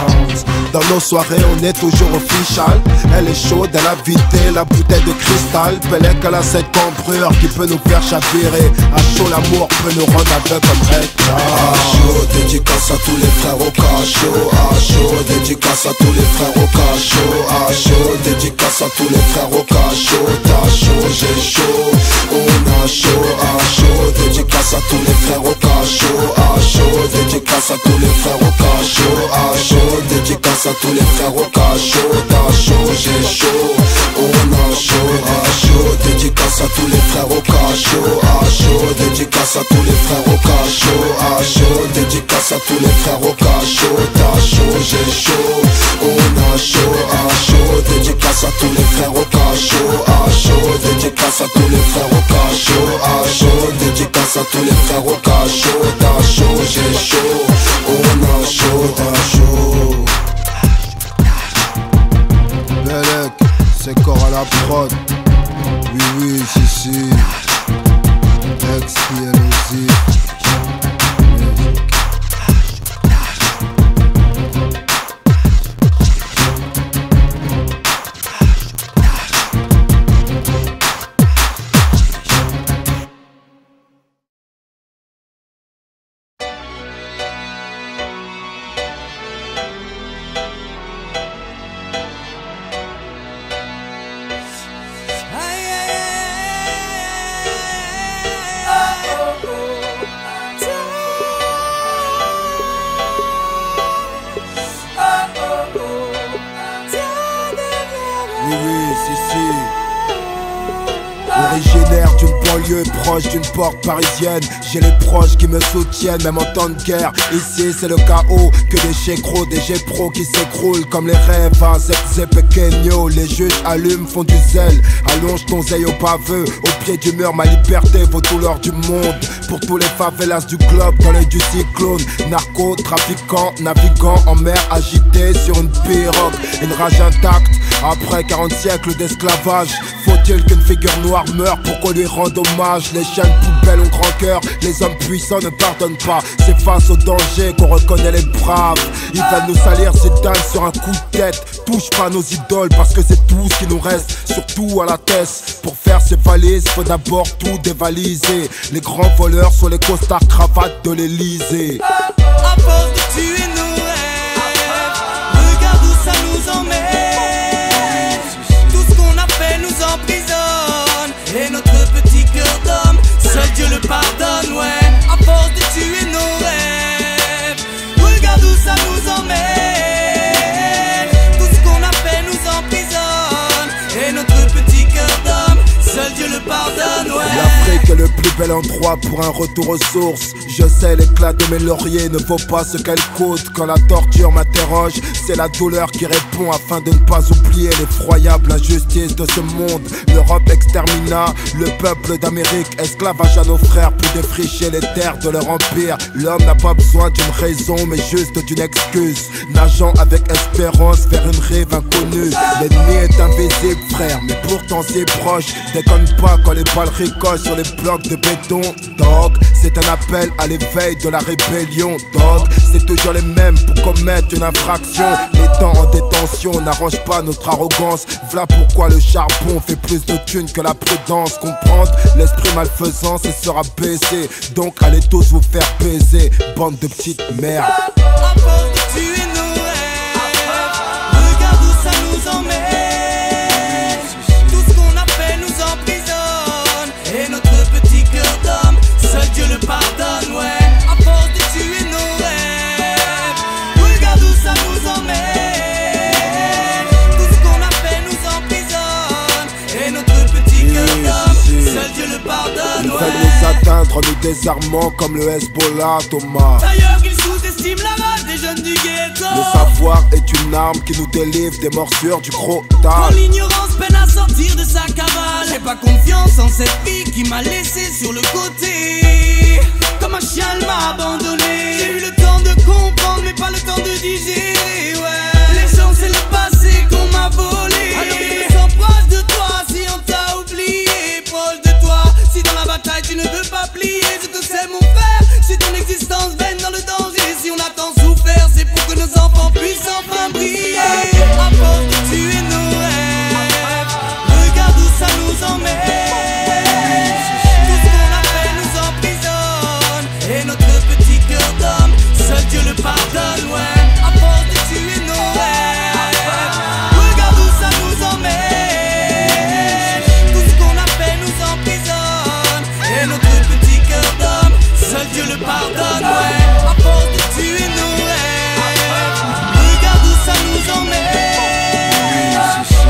Dans nos soirées on est toujours official. Elle est chaude, elle a vidé la bouteille de cristal. Belle est qu'elle a cette cambrure qui peut nous faire chavirer. À chaud, l'amour peut nous rendre aveugles comme Red Charles. À chaud, dédicace à tous les frères au cachot. À chaud, dédicace à tous les frères au cachot. À chaud, dédicace à tous les frères au cachot. T'as chaud, j'ai chaud, on a chaud. À chaud, dédicace à tous les frères au cachot. À chaud, dédicace à tous les frères au cachot. À chaud, dédicace à tous les frères au cachot. T'as chaud, j'ai chaud, on a chaud. À chaud, dédicace à tous les frères au cachot. À chaud, dédicace à tous les frères au cachot. À chaud, dédicace à tous les frères au cachot. T'as chaud, j'ai chaud, on a chaud. À chaud, dédicace à tous les frères au cachot. À chaud, dédicace à tous les frères au cachot. À chaud, dédicace à tous les frères au cachot. T'as chaud, j'ai chaud, on a chaud, t'as chaud. Belek, c'est corps à la prod. Oui, oui, si, si. XPLOZ. Originaire d'une banlieue proche d'une porte parisienne, j'ai les proches qui me soutiennent même en temps de guerre. Ici c'est le chaos, que des chécros, des G-Pro qui s'écroulent comme les rêves à Zep Pequeño. Les juges allument, font du zèle, allonge ton zeille au baveux. Au pied du mur, ma liberté vaut tout l'or du monde. Pour tous les favelas du globe, dans l'œil du cyclone. Narco, trafiquant, naviguant en mer agité sur une pirogue. Une rage intacte, après 40 siècles d'esclavage. Faut-il qu'une figure noire meure pour qu'on lui rende hommage? Les chiens poubelles ont grand cœur, les hommes puissants ne pardonnent pas. C'est face au danger qu'on reconnaît les braves. Ils veulent nous salir Zidane sur un coup de tête. Touche pas nos idoles parce que c'est tout ce qui nous reste, surtout à la tête. Pour faire ces valises, faut d'abord tout dévaliser. Les grands voleurs sont les costards cravates de l'Elysée. À force de tuer nos rêves, regarde où ça nous emmène. Tout ce qu'on a fait nous emprisonne. Et notre petit cœur d'homme, seul Dieu le pardonne, ouais. À force de tuer nos rêves, regarde où ça nous emmène. Tout ce qu'on a fait nous emprisonne. Et notre petit cœur d'homme, seul Dieu le pardonne, ouais. L'Afrique est le plus bel endroit pour un retour aux sources. Je sais, l'éclat de mes lauriers ne vaut pas ce qu'elle coûte. Quand la torture m'interroge, c'est la douleur qui répond afin de ne pas oublier l'effroyable injustice de ce monde. L'Europe extermina le peuple d'Amérique, esclavage à nos frères pour défricher les terres de leur empire. L'homme n'a pas besoin d'une raison mais juste d'une excuse, nageant avec espérance vers une rêve inconnue. L'ennemi est invisible frère, mais pourtant si proche. Déconne pas quand les balles ricochent sur les blocs de béton. Dog, c'est un appel à l'éveil de la rébellion. Dog, c'est toujours les mêmes pour commettre une infraction. Les temps en détention n'arrangent pas notre arrogance. Voilà pourquoi le charbon fait plus de thunes que la prudence. Comprendre l'esprit malfaisant, c'est sera baissé. Donc allez tous vous faire baiser, bande de petites merdes. À force de tuer nos rêves, regarde où ça nous emmène. Tout ce qu'on a fait nous emprisonne. Et notre petit cœur d'homme, seul Dieu le pardonne, ouais. À force de tuer nos rêves, regarde où ça nous emmène. Tout ce qu'on a fait nous emprisonne. Et notre petit cœur d'homme, seul Dieu le pardonne, Ils ouais. veulent nous atteindre en nous désarmant comme le Hezbollah, Thomas. D'ailleurs qu'ils sous-estiment la rage des jeunes du ghetto. Le savoir est une arme qui nous délivre des morsures du Quand crottal. l'ignorance peine à sortir de sa cavale, j'ai pas confiance en cette fille qui m'a laissé sur le côté. Comme un chien elle m'a abandonné. J'ai eu le temps de comprendre mais pas le temps de digérer, ouais. Les gens c'est le passé qu'on m'a volé. Alors je me sens proche de toi si on t'a oublié. Proche de toi si dans la bataille tu ne veux pas plier. Je te sais mon frère, si ton existence baigne dans le danger. Si on a tant souffert c'est pour que nos enfants puissent enfin briller. À force de tuer nos rêves, regarde où ça nous emmène. Tout ce qu'on a fait nous emprisonne. Et notre petit cœur d'homme, seul Dieu le pardonne, ouais. À force de tuer nos rêves, regarde où ça nous emmène. Tout ce qu'on a fait nous emprisonne. Et notre petit cœur d'homme, seul Dieu le pardonne, ouais. À force de tuer nos rêves, regarde où ça nous emmène.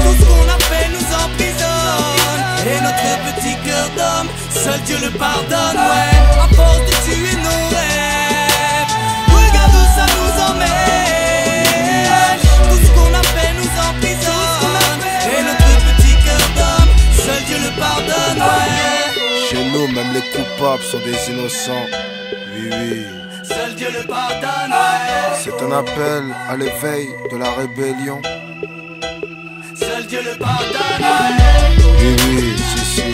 Tout ce qu'on a fait nous emprisonne. Et notre petit cœur d'homme, seul Dieu le pardonne, ouais. À force de tuer nos rêves, regarde où ça nous emmène. Tout ce qu'on a fait nous emprisonne. Et notre petit cœur d'homme, seul Dieu le pardonne, ouais. Chez nous, même les coupables sont des innocents. Oui, oui. Seul Dieu le pardonne, ouais. C'est un appel à l'éveil de la rébellion. Seul Dieu le pardonne, ouais. Oui, oui, si, si.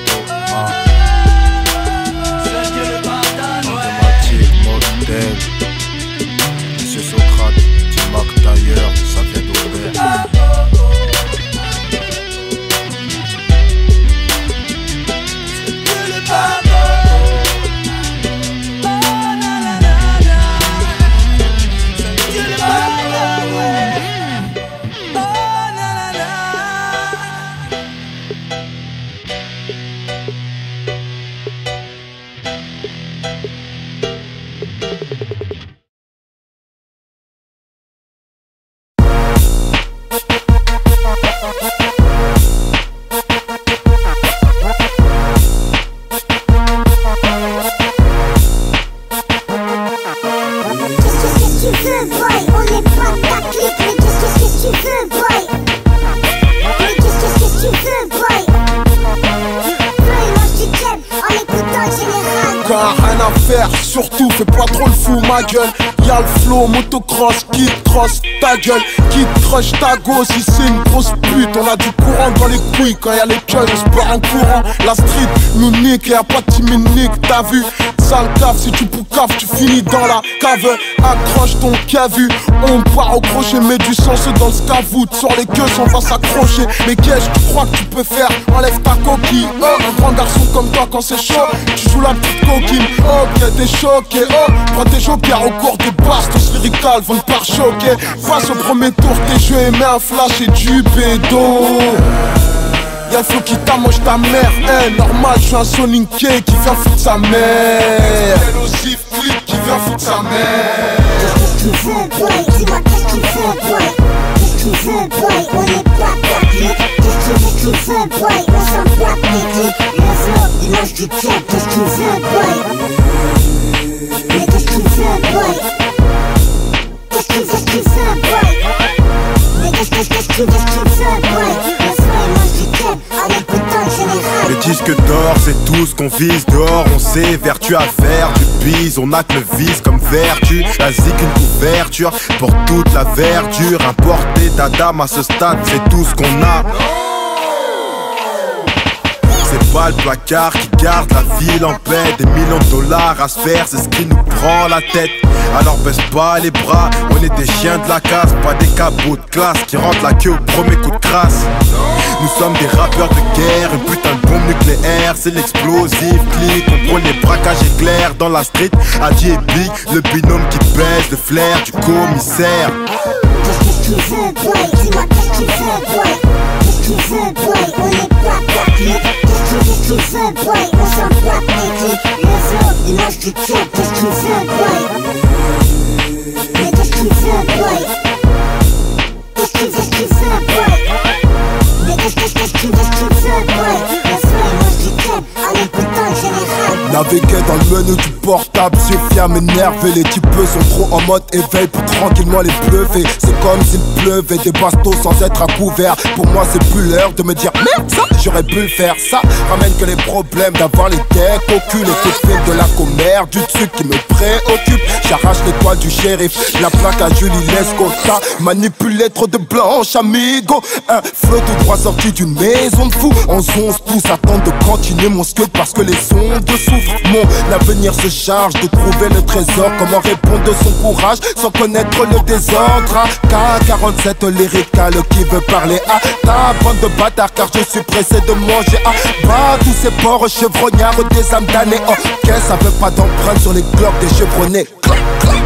Thomas. Seul Dieu le pardonne, ouais. Mathématique, modèle. Monsieur Socrate, Tim Mac Tailleur, ça vient d'Aubert. Dieu le pardonne. frère, surtout fais pas trop le fou ma gueule. Y'a le flow, motocross, qui cross ta gueule, qui crush ta gosse, si c'est une grosse pute. On a du courant dans les couilles quand y'a les gueules, on se perd en courant. La street nous nique, y'a pas de timide nique, t'as vu? Sale cave, si tu poucaves, tu finis dans la cave. Accroche ton cavu, on part au crochet, mets du sens dans le scavout. Sur les queues, on va s'accrocher. Mais qu'est-ce que tu crois que tu peux faire? Enlève ta coquille, oh, un grand garçon comme toi quand c'est chaud, tu joues la petite coquine. Oh, t'es choqué, oh, prends tes jokers au cours des bastos lyricales vont te par choquer. Face au premier tour, tes jeux émet un flash et du bédo. Y'a le flow qui t'amoche ta mère, normal, je suis un soninké qui vient foutre sa mère. Explosif clip qui vient foutre sa mère. Qu'est-ce que tu veux, boy? Dis-moi qu'est-ce que tu veux, boy? Qu'est-ce que tu veux, boy? On est pas technique. Qu'est-ce que tu veux, boy? On s'en bat les clics. Le flow, l'image du club. Qu'est-ce que tu veux, boy? Mais qu'est-ce que tu veux, boy? Qu'est-ce que tu veux, boy? Mais qu'est-ce que tu veux, boy? Le disque d'or, c'est tout ce qu'on vise. Dehors, on s'évertue à faire du bise. On a que le vice comme vertu. La zik, une couverture pour toute la verdure. Importer ta dame à ce stade, c'est tout ce qu'on a. C'est pas le placard qui garde la ville en paix. Des millions de dollars à se faire, c'est ce qui nous prend la tête. Alors baisse pas les bras, on est des chiens de la casse. Pas des cabots de classe qui rentrent la queue au premier coup de crasse. Nous sommes des rappeurs de guerre, une putain de bombe nucléaire. C'est l'explosif, clic, on prend les braquages éclairs. Dans la street, Adi et Big, le binôme qui pèse le flair du commissaire. Qu'est-ce que tu veux, boy? Dis-moi qu'est-ce que tu veux, boy? Qu'est-ce que tu veux, boy? On est pas technique. Qu'est-ce que tu veux, boy? On s'en bat les clics. Le flow, l'image du club. Qu'est-ce que tu veux, boy? Mais qu'est-ce que tu veux, boy? Qu'est-ce que tu veux, boy? Mais qu'est-ce que tu veux, boy? Le flow, l'image du club. Allez, putain, général. Naviguer dans le menu du portable suffit à m'énerver. Les types sont trop en mode éveil pour tranquillement les bluffer. C'est comme s'il pleuvait des bastos sans être à couvert. Pour moi c'est plus l'heure de me dire merde ça, j'aurais pu le faire. Ça ramène que les problèmes d'avoir les decks au cul. Les coups de fil de la commère, du truc qui me préoccupe. J'arrache l'étoile du shérif, la plaque à Julie Lescota. Manipuler trop de blanches amigo. Un flow tout droit sorti d'une maison de fou. En 11 tous attendent de continuer mon scud parce que les ondes souffrent. Mon avenir se charge de trouver le trésor. Comment répondre de son courage sans connaître le désordre. K47 lyrical qui veut parler à ta bande de bâtards, car je suis pressé de manger à bas tous ces porcs chevronnards des âmes damnées. Oh, qu'est-ce ça veut pas d'empreinte sur les globes des chevronnés. Clac, clac.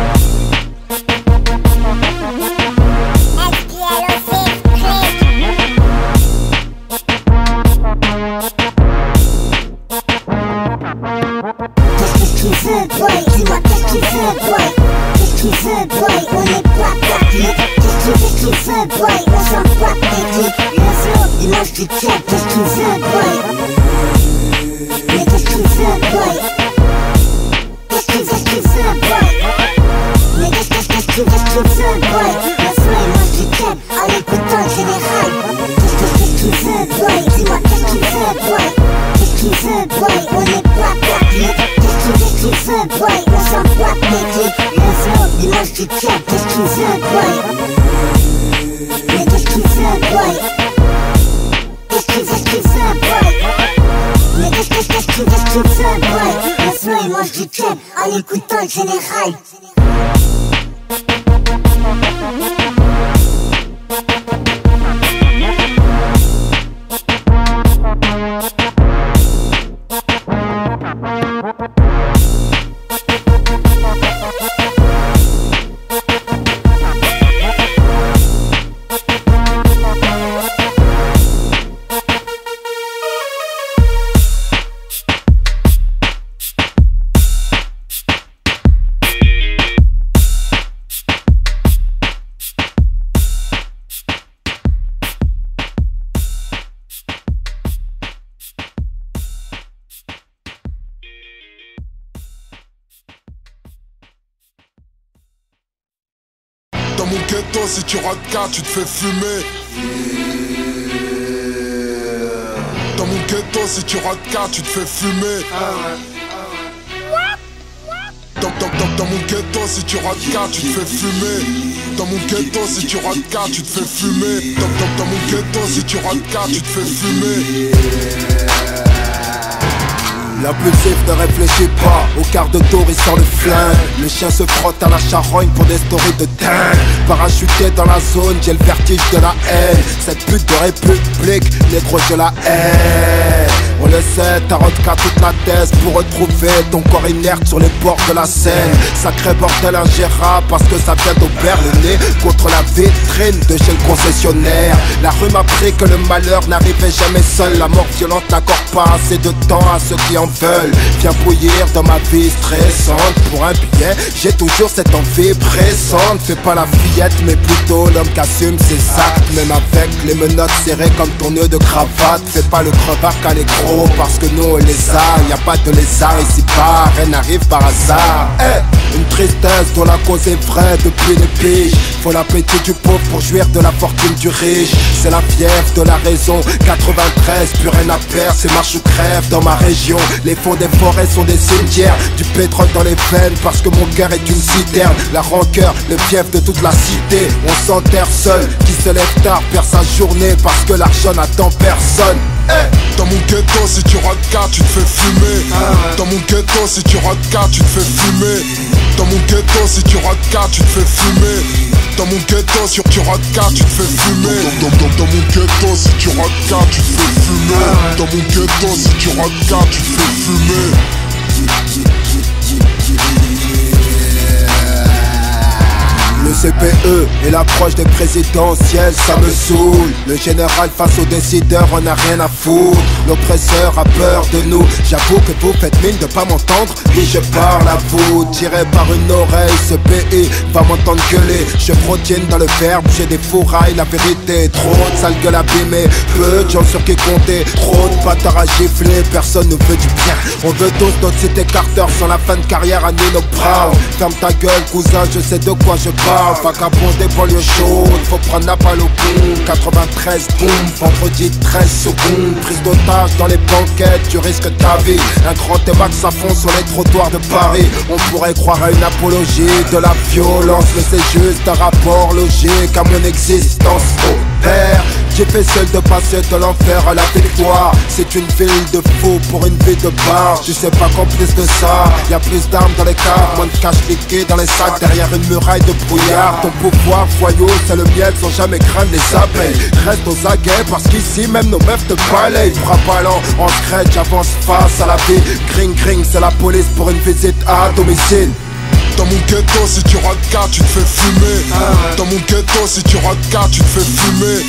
Boy, dis-moi qu'est-ce que tu veux, boy? Qu'est-ce que tu veux, boy? On est pas technique. Qu'est-ce que tu veux, boy? On s'en bat les clics. Le flow, l'image du club. Qu'est-ce que tu veux, boy? Mais qu'est-ce que tu veux, boy? Qu'est-ce que tu veux, boy? Mais qu'est-ce que tu veux, boy? Le flow, l'image du club. Allez, putain, général. Qu'est-ce que tu veux, boy? Dis-moi qu'est-ce que tu veux, boy? Qu'est-ce que tu veux, boy? On est pas technique. Qu'est-ce que tu veux, boy? On s'en bat les clics. Le flow, l'image du club. Qu'est-ce que tu veux, boy? Mais qu'est-ce que tu veux, boy? Qu'est-ce que tu veux, boy? Mais qu'est-ce que tu veux, boy? Le flow, l'image du club. En écoutant le général. Dans mon ghetto, si tu rates 4, tu te fais fumer. Dans mon ghetto, si tu rates 4, tu te fais fumer. Dans mon ghetto, si tu rates 4, tu te fais fumer. Dans mon ghetto, si tu rates 4, tu te fais fumer. Dans mon ghetto, si tu rates 4, tu te fais fumer. L'impulsif ne réfléchit pas, au quart de tour il sort le flingue. Le chien se frotte à la charogne pour des stories de dingue. Parachuté dans la zone, j'ai le vertige de la haine. Cette pute de république, négro je la hais. On le sait, t'as qu'à toute la thèse pour retrouver ton corps inerte sur les bords de la Seine. Sacré bordel ingérable parce que ça vient d'Aubert le nez contre la vitrine de chez le concessionnaire. La rue m'a appris que le malheur n'arrivait jamais seul. La mort violente n'accorde pas assez de temps à ceux qui en veulent. Viens bouillir dans ma vie stressante. Pour un billet, j'ai toujours cette envie pressante. Fais pas la fillette mais plutôt l'homme qui assume ses actes. Même avec les menottes serrées comme ton nœud de cravate. Fais pas le crevard qu'à l'écran parce que nous on les a, y a pas de lézard ici bas, rien n'arrive par hasard. Une tristesse dont la cause est vraie depuis les piges. Faut l'appétit du pauvre pour jouir de la fortune du riche. C'est la fièvre de la raison, 93, plus rien à perdre, c'est marche ou crève dans ma région. Les fonds des forêts sont des cimetières, du pétrole dans les veines parce que mon cœur est une citerne. La rancœur, le fief de toute la cité, on s'enterre seul, qui se lève tard perd sa journée parce que l'argent n'attend personne. Dans mon ghetto, si tu rates 4, tu te fais fumer. Dans mon ghetto, si tu rates 4, tu te fais fumer. Dans mon ghetto, si tu rates 4, tu te fais fumer. Dans mon ghetto, si tu rates 4, tu te fais fumer. Dans mon ghetto, si tu rates 4, tu te fais fumer. Dans mon ghetto, si tu rates 4, tu te fais fumer. Le CPE et l'approche des présidentielles, ça me saoule. Le général face aux décideurs, on n'a rien à foutre. L'oppresseur a peur de nous. J'avoue que vous faites mine de pas m'entendre. Oui, je parle à vous, tiré par une oreille. Ce pays va m'entendre gueuler. Je protienne dans le verbe, j'ai des fourrailles, la vérité. Trop de sale gueule abîmée, peu de gens sur qui compter. Trop de bâtards à gifler, personne ne veut du bien. On veut tous notre cité Carter sans la fin de carrière à Nino Brown. Ferme ta gueule, cousin, je sais de quoi je parle. Vagabond des banlieues chaudes, faut prendre la balle au bout. 93 boum, vendredi 13 secondes. Prise d'otage dans les banquettes, tu risques ta vie. Un grand émac s'affonce sur les trottoirs de Paris. On pourrait croire à une apologie de la violence, mais c'est juste un rapport logique à mon existence. Oh père, j'ai fait seul de passer de l'enfer à la victoire. C'est une ville de fous pour une vie de bar. Tu sais pas qu'en plus de ça, y'a plus d'armes dans les caves, moins de cash liquide dans les sacs, derrière une muraille de brouillard. Ton pouvoir voyou, c'est le miel sans jamais craindre les abeilles. Reste aux aguets parce qu'ici même nos meufs te balayent. Frappe allant en scratch, j'avance face à la vie. Gring gring, c'est la police pour une visite à domicile. Dans mon ghetto, si tu rates 4, tu te fais fumer. Dans mon ghetto, si tu rates 4, tu te fais fumer.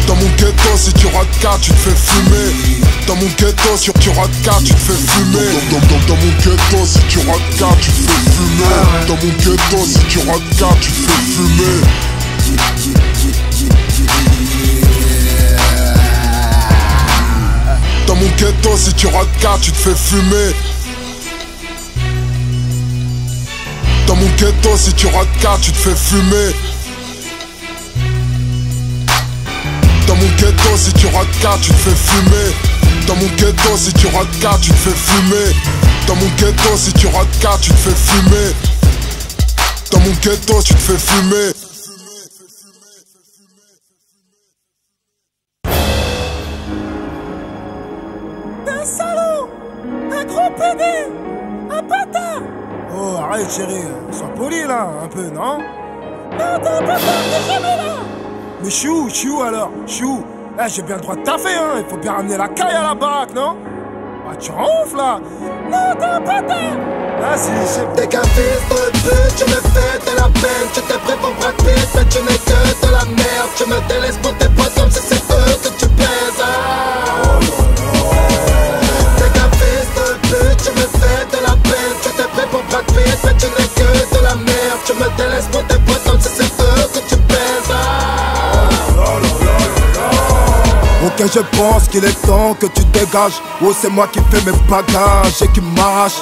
Dans mon ghetto, si tu rates 4, tu te fais fumer. Dans mon ghetto, si tu rates 4, tu te fais fumer. Dans mon ghetto, si tu rates 4, tu te fais fumer. Dans mon ghetto, si tu rates 4, tu te fais fumer. Dans mon ghetto, si tu rates 4, tu te fais fumer. Dans mon ghetto, si tu rates 4, tu te fais fumer. Dans mon ghetto, si tu rates 4, tu te fais fumer. Dans mon ghetto, si tu rates 4, tu te fais fumer. Dans mon ghetto, si tu rates 4, tu te fais fumer. Dans mon ghetto, tu te fais fumer. Un salaud, un gros pédé, un bâtard. Oh, arrête chérie, sois poli là, un peu, non? Non, t'es un bâtard, t'es jamais là. Mais chou alors, chou. J'ai bien le droit de taffer, hein, il faut bien ramener la caille à la baraque, non? Ah, tu en ouf là. Non, t'es un bâtard. Ah si, t'es qu'un fils de pute, tu me fais de la peine. Tu t'es prêt pour Brad Pitt, mais tu n'es que de la merde. Tu me délaisses pour tes potes comme si c'est eux que tu baises. T'es qu'un fils de pute, tu me fais de la peine. Tu t'es prêt pour Brad Pitt, mais tu n'es que de la merde. Tu me délaisses pour tes potes comme si c'est eux que tu baises. On que je pense qu'il est temps que tu dégages. Oh, c'est moi qui fais mes bagages et qui m'arrache.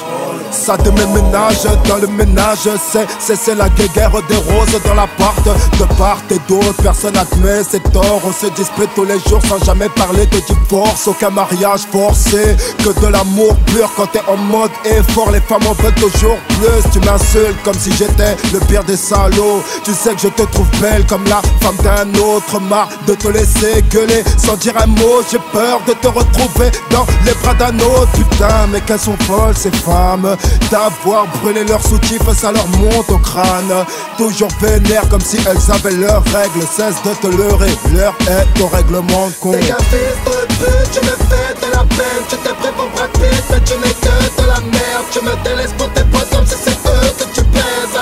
Ça de mes ménages dans le ménage, c'est la guerre des roses dans l'appart. De part et d'autre, personne admet ses torts. On se dispute tous les jours sans jamais parler de divorce. Aucun mariage forcé, que de l'amour pur quand t'es en mode effort. Les femmes en veulent toujours plus. Tu m'insultes comme si j'étais le pire des salauds. Tu sais que je te trouve belle comme la femme d'un autre. Marre de te laisser gueuler sans dire un mot. J'ai peur de te retrouver dans les bras d'un autre. Putain, mais qu'elles sont folles ces femmes. D'avoir brûlé leur soutif, ça leur monte au crâne. Toujours vénère comme si elles avaient leurs règles. Cesse de te leurrer, l'heure est au règlement de compte. T'es qu'un fils de pute, tu me fais de la peine. Tu t'es prêt pour Brad Pitt, mais tu n'es que de la merde. Tu me délaisses pour tes potes comme si c'est eux que tu plaises.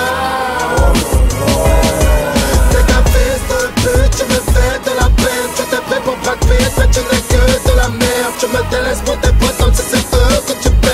T'es qu'un fils de pute, tu me fais de la peine. Tu t'es prêt pour Brad Pitt, mais tu n'es que de la merde. Tu me délaisses pour tes potes comme si c'est eux que tu plaises.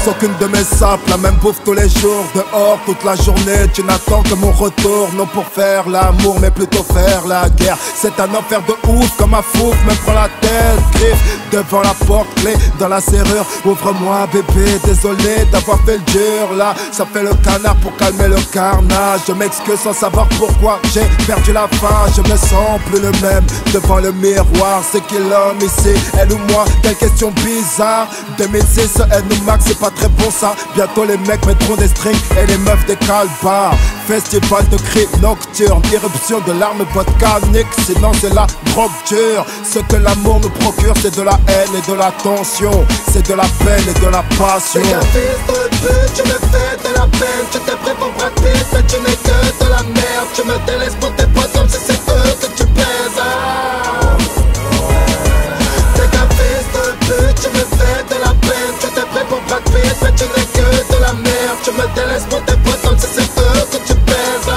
Aucune de mes sapes, la même bouffe tous les jours. Dehors toute la journée, tu n'attends que mon retour. Non pour faire l'amour, mais plutôt faire la guerre. C'est un enfer de ouf, comme un fou, me prend la tête. Griffe devant la porte, clé dans la serrure. Ouvre-moi bébé, désolé d'avoir fait le dur là. Ça fait le canard pour calmer le carnage. Je m'excuse sans savoir pourquoi j'ai perdu la face. Je me sens plus le même devant le miroir. C'est qui l'homme ici, elle ou moi? Quelle question bizarre. 2006, elle nous marque, c'est pas très bon ça. Bientôt les mecs mettront des strings et les meufs des calbars. Festival de cris nocturnes, irruption de l'arme volcanique. Sinon c'est la drogue dure. Ce que l'amour nous procure, c'est de la haine et de la tension. C'est de la peine et de la passion. T'es qu'un fils de pute, tu me fais de la peine. Tu t'es prêt pour Brad Pitt, mais tu n'es que de la merde. Tu me délaisses pour tes potes comme si c'est eux que tu plaises. T'es qu'un fils de pute, tu me fais de la peine. Tu t'es prêt pour Brad Pitt, mais tu n'es que de la merde. Tu me délaisses pour tes potes comme si c'est eux que tu plaises.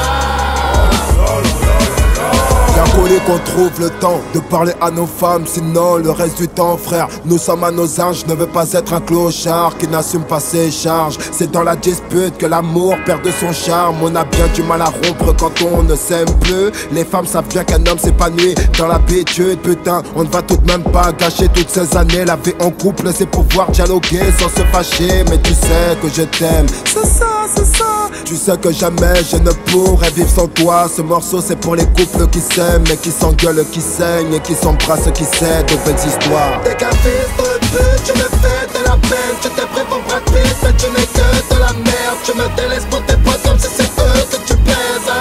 Bien collé qu'on trouve le temps de parler à nos femmes. Sinon le reste du temps frère, nous sommes à nos âges. Je ne veux pas être un clochard qui n'assume pas ses charges. C'est dans la dispute que l'amour perd de son charme. On a bien du mal à rompre quand on ne s'aime plus. Les femmes savent bien qu'un homme s'épanouit dans l'habitude. Putain, on ne va tout de même pas gâcher toutes ces années. La vie en couple c'est pouvoir dialoguer sans se fâcher. Mais tu sais que je t'aime, c'est ça, c'est ça. Tu sais que jamais je ne pourrais vivre sans toi. Ce morceau c'est pour les couples qui s'aiment et qui s'engueulent, qui saignent et qui s'embrassent, qui cèdent aux belles histoires. T'es qu'un fils de pute, tu me fais de la peine. Tu t'es prêt pour Brad Pitt, mais tu n'es que de la merde. Tu me délaisses pour tes potes comme si c'est eux que tu plaises.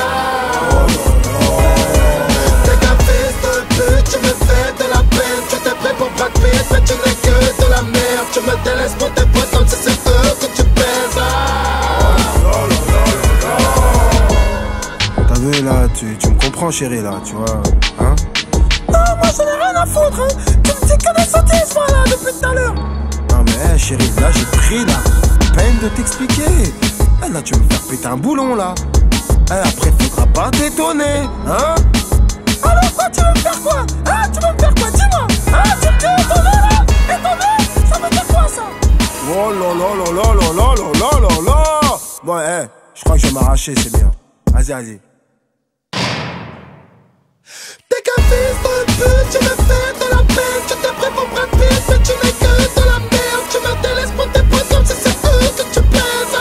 T'es qu'un fils de pute, tu me fais de la peine. Tu t'es prêt pour Brad Pitt, mais tu n'es que de la merde. Tu me délaisses pour tes potes comme si c'est eux que tu plaises. T'as vu là, tu me comprends chérie là, tu vois, hein? Non, moi j'en ai rien à foutre, hein. Tu me dis que des sottises, voilà, depuis tout à l'heure. Non mais chérie, là j'ai pris la peine de t'expliquer. Là tu veux me faire péter un boulon là. Après faudra pas t'étonner, hein? Alors quoi, tu veux me faire quoi? Hein, tu veux me faire quoi? Dis-moi. Hein, tu me dis étonner là? Étonner? Ça veut dire quoi ça? Oh là là là là là là là là là. Bon, je crois que je vais m'arracher, c'est bien. Vas-y, vas-y. T'es qu'un fils de pute, tu me fais de la peine. Tu t'es prêt pour Brad Pitt, mais tu n'es que de la merde. Tu me délaisses pour tes potes comme si c'est eux que tu plaises.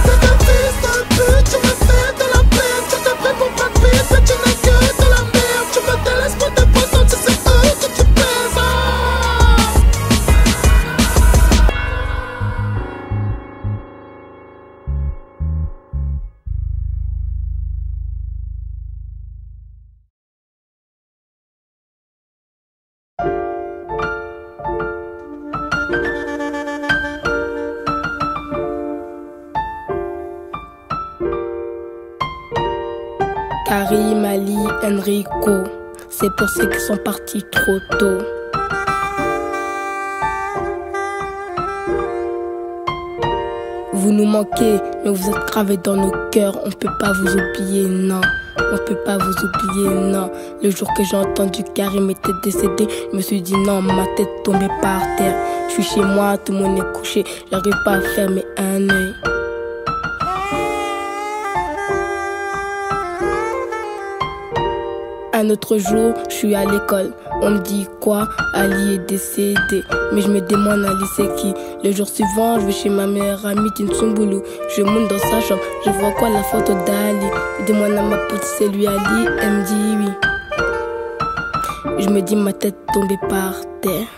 T'es qu'un fils de pute, tu me fais de la peine. Tu t'es prêt pour Brad Pitt, mais tu n'es que de la merde. Tu me délaisses pour tes potes comme si c'est eux que tu plaises. Karim, Ali, Enrico, c'est pour ceux qui sont partis trop tôt. Vous nous manquez, mais vous êtes gravés dans nos cœurs. On peut pas vous oublier, non. On peut pas vous oublier, non. Le jour que j'ai entendu Karim était décédé, je me suis dit non, ma tête tombait par terre. Je suis chez moi, tout le monde est couché, j'arrive pas à fermer un œil. Un autre jour, je suis à l'école. On me dit quoi? Ali est décédé. Mais je me demande Ali c'est qui? Le jour suivant, je vais chez ma meilleure amie Tinsumboulou. Je monte dans sa chambre, je vois quoi? La photo d'Ali. Je demande à ma petite c'est lui Ali. Elle me dit oui. Je me dis ma tête tombée par terre.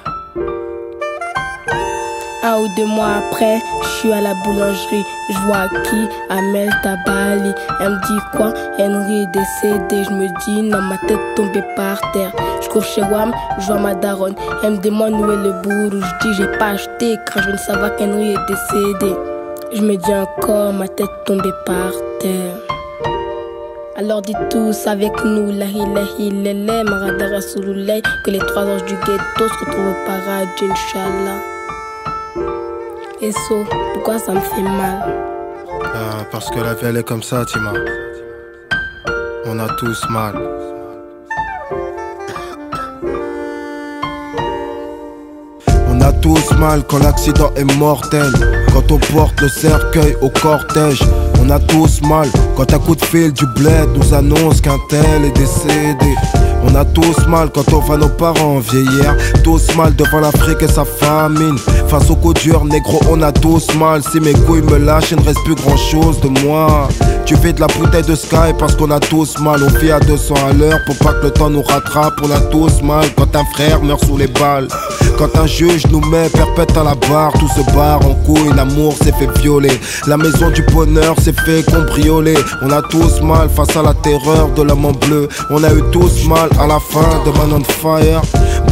1 ou 2 mois après, je suis à la boulangerie. Je vois qui? Amel Tabali. Elle me dit quoi? Henry est décédé. Je me dis non, ma tête tombée par terre. Je cours chez Wam, je vois ma daronne. Elle me demande où est le bourreau. Je dis j'ai pas acheté car je ne savais pas qu'Henry est décédé. Je me dis encore ma tête tombée par terre. Alors dites tous avec nous, la ilahi lele, Marada Rasulullah, que les 3 anges du ghetto se retrouvent au paradis, Inch'Allah. Et so, pourquoi ça me fait mal? Parce que la vie elle est comme ça, Tima. On a tous mal. On a tous mal quand l'accident est mortel. Quand on porte le cercueil au cortège. On a tous mal quand un coup de fil du bled nous annonce qu'un tel est décédé. On a tous mal quand on voit nos parents vieillir. Tous mal devant l'Afrique et sa famine. Face au coup dur, négro, on a tous mal. Si mes couilles me lâchent, il ne reste plus grand chose de moi. Tu fais de la bouteille de Sky parce qu'on a tous mal. On vit à 200 à l'heure pour pas que le temps nous rattrape. On a tous mal quand un frère meurt sous les balles. Quand un juge nous met perpète à la barre. Tout se barre en couille, l'amour s'est fait violer. La maison du bonheur s'est fait cambrioler. On a tous mal face à la terreur de l'homme en bleu. On a eu tous mal à la fin de Man on Fire.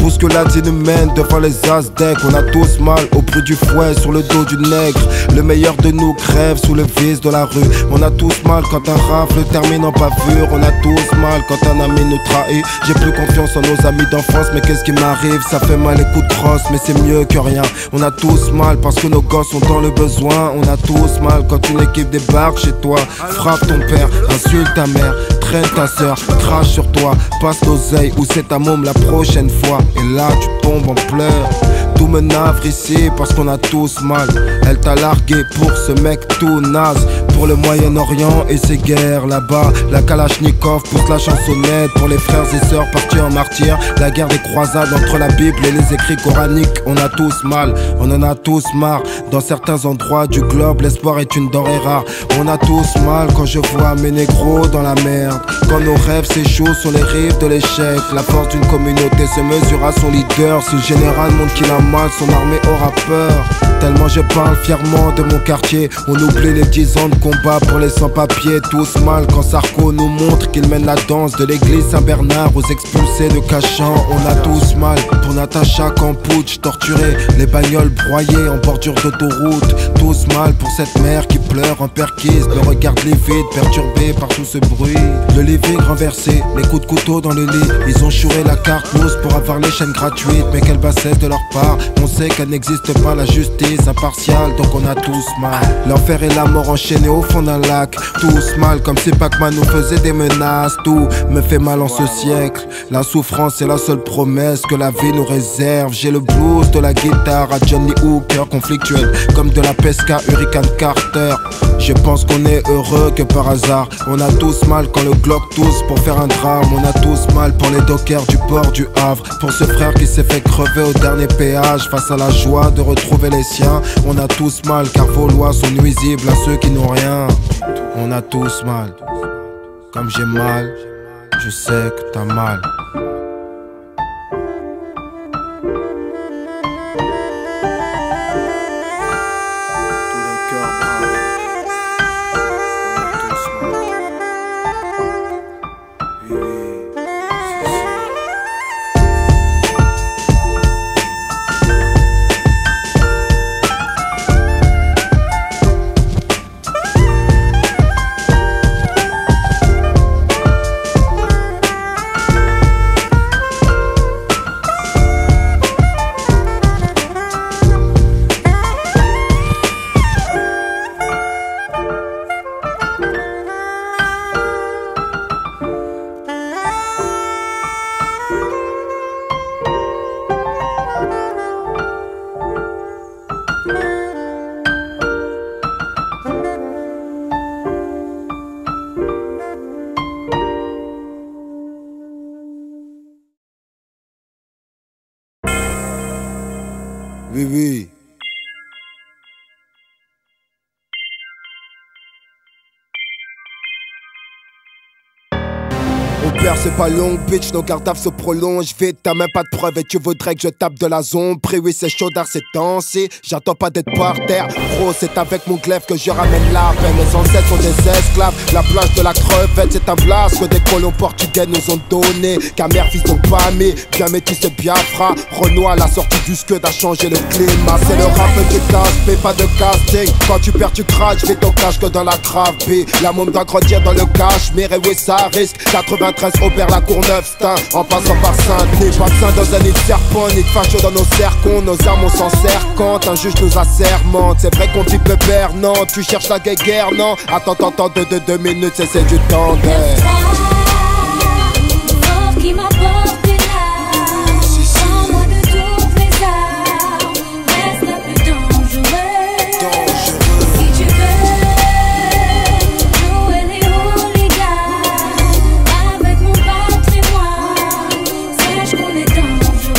Bousculade inhumaine devant les Aztèques. On a tous mal au bruit du fouet sur le dos du nègre. Le meilleur de nous crève sous le vice de la rue. On a tous mal quand un rafle termine en bavure. On a tous mal quand un ami nous trahit. J'ai plus confiance en nos amis d'enfance. Mais qu'est-ce qui m'arrive? Ça fait mal les coups de crosse, mais c'est mieux que rien. On a tous mal parce que nos gosses sont dans le besoin. On a tous mal quand une équipe débarque chez toi. Frappe ton père, insulte ta mère, traîne ta soeur, crache sur toi, passe l'oseille ou c'est ta môme la prochaine fois. Et là tu tombes en pleurs. Tout me navre ici parce qu'on a tous mal. Elle t'a largué pour ce mec tout naze. Pour le Moyen-Orient et ses guerres là-bas. La Kalachnikov pousse la chansonnette pour les frères et sœurs partis en martyrs. La guerre des croisades entre la Bible et les écrits coraniques. On a tous mal, on en a tous marre. Dans certains endroits du globe, l'espoir est une denrée rare. On a tous mal quand je vois mes négros dans la merde. Quand nos rêves s'échouent sur les rives de l'échec. La force d'une communauté se mesure à son leader. Si le général montre qu'il a mal, son armée aura peur. Tellement je parle fièrement de mon quartier. On oublie les 10 ans de combat pour les sans-papiers. Tous mal quand Sarko nous montre qu'il mène la danse de l'église Saint-Bernard aux expulsés de Cachan. On a tous mal pour Natacha Campouche torturée, les bagnoles broyées en bordure d'autoroute. Tous mal pour cette mère qui pleure en perquise, le regard livide perturbé par tout ce bruit. Le living renversé, les coups de couteau dans le lit. Ils ont chouré la carte mousse pour avoir les chaînes gratuites. Mais quelle bassesse de leur part. On sait qu'elle n'existe pas la justice impartiale, donc on a tous mal. L'enfer et la mort enchaînés au fond d'un lac. Tous mal comme si Pac-Man nous faisait des menaces. Tout me fait mal en ce siècle. La souffrance est la seule promesse que la vie nous réserve. J'ai le blues de la guitare à Johnny Hooker, conflictuel comme de la pesca Hurricane Carter. Je pense qu'on est heureux que par hasard. On a tous mal quand le Glock tousse pour faire un drame. On a tous mal pour les dockers du port du Havre. Pour ce frère qui s'est fait crever au dernier péage. Face à la joie de retrouver les siens. On a tous mal car vos lois sont nuisibles à ceux qui n'ont rien. On a tous mal. Comme j'ai mal, je sais que t'as mal. Oui, oui. Mon père c'est pas long, bitch, nos gardaves se prolongent vite. T'as même pas de preuve et tu voudrais que je tape de la zone. Oui, c'est chaudard, c'est dansé. J'attends pas d'être par terre. Gros, c'est avec mon glaive que je ramène la peine. Les ancêtres sont des esclaves. La plage de la crevette, c'est un blast que des colons portugais nous ont donné. Camère, fils de Pamé, bien métis et Biafra. Renoir, la sortie du scud a changé le climat. C'est le rap du casse, mais pas de casting. Quand tu perds, tu craches, fais ton cash que dans la crave B. La môme doit grandir dans le cachemire et oui, ça risque. 93 Aubert, la Courneuve, Stein, en passant par Saint-Denis. Pas de sein dans un nid de serpent, ni de facho dans nos cercons. Nos armes on s'en sert quand un juge nous assermente. C'est vrai qu'on vit pépère, non, tu cherches la guéguerre, non. Attends, 2 minutes, c'est du temps d'air. Qui m'apporte là, sans moi de toutes les armes, reste la plus dangereuse. Si tu veux jouer les hooligans avec mon patrimoine, sache qu'on est dangereux.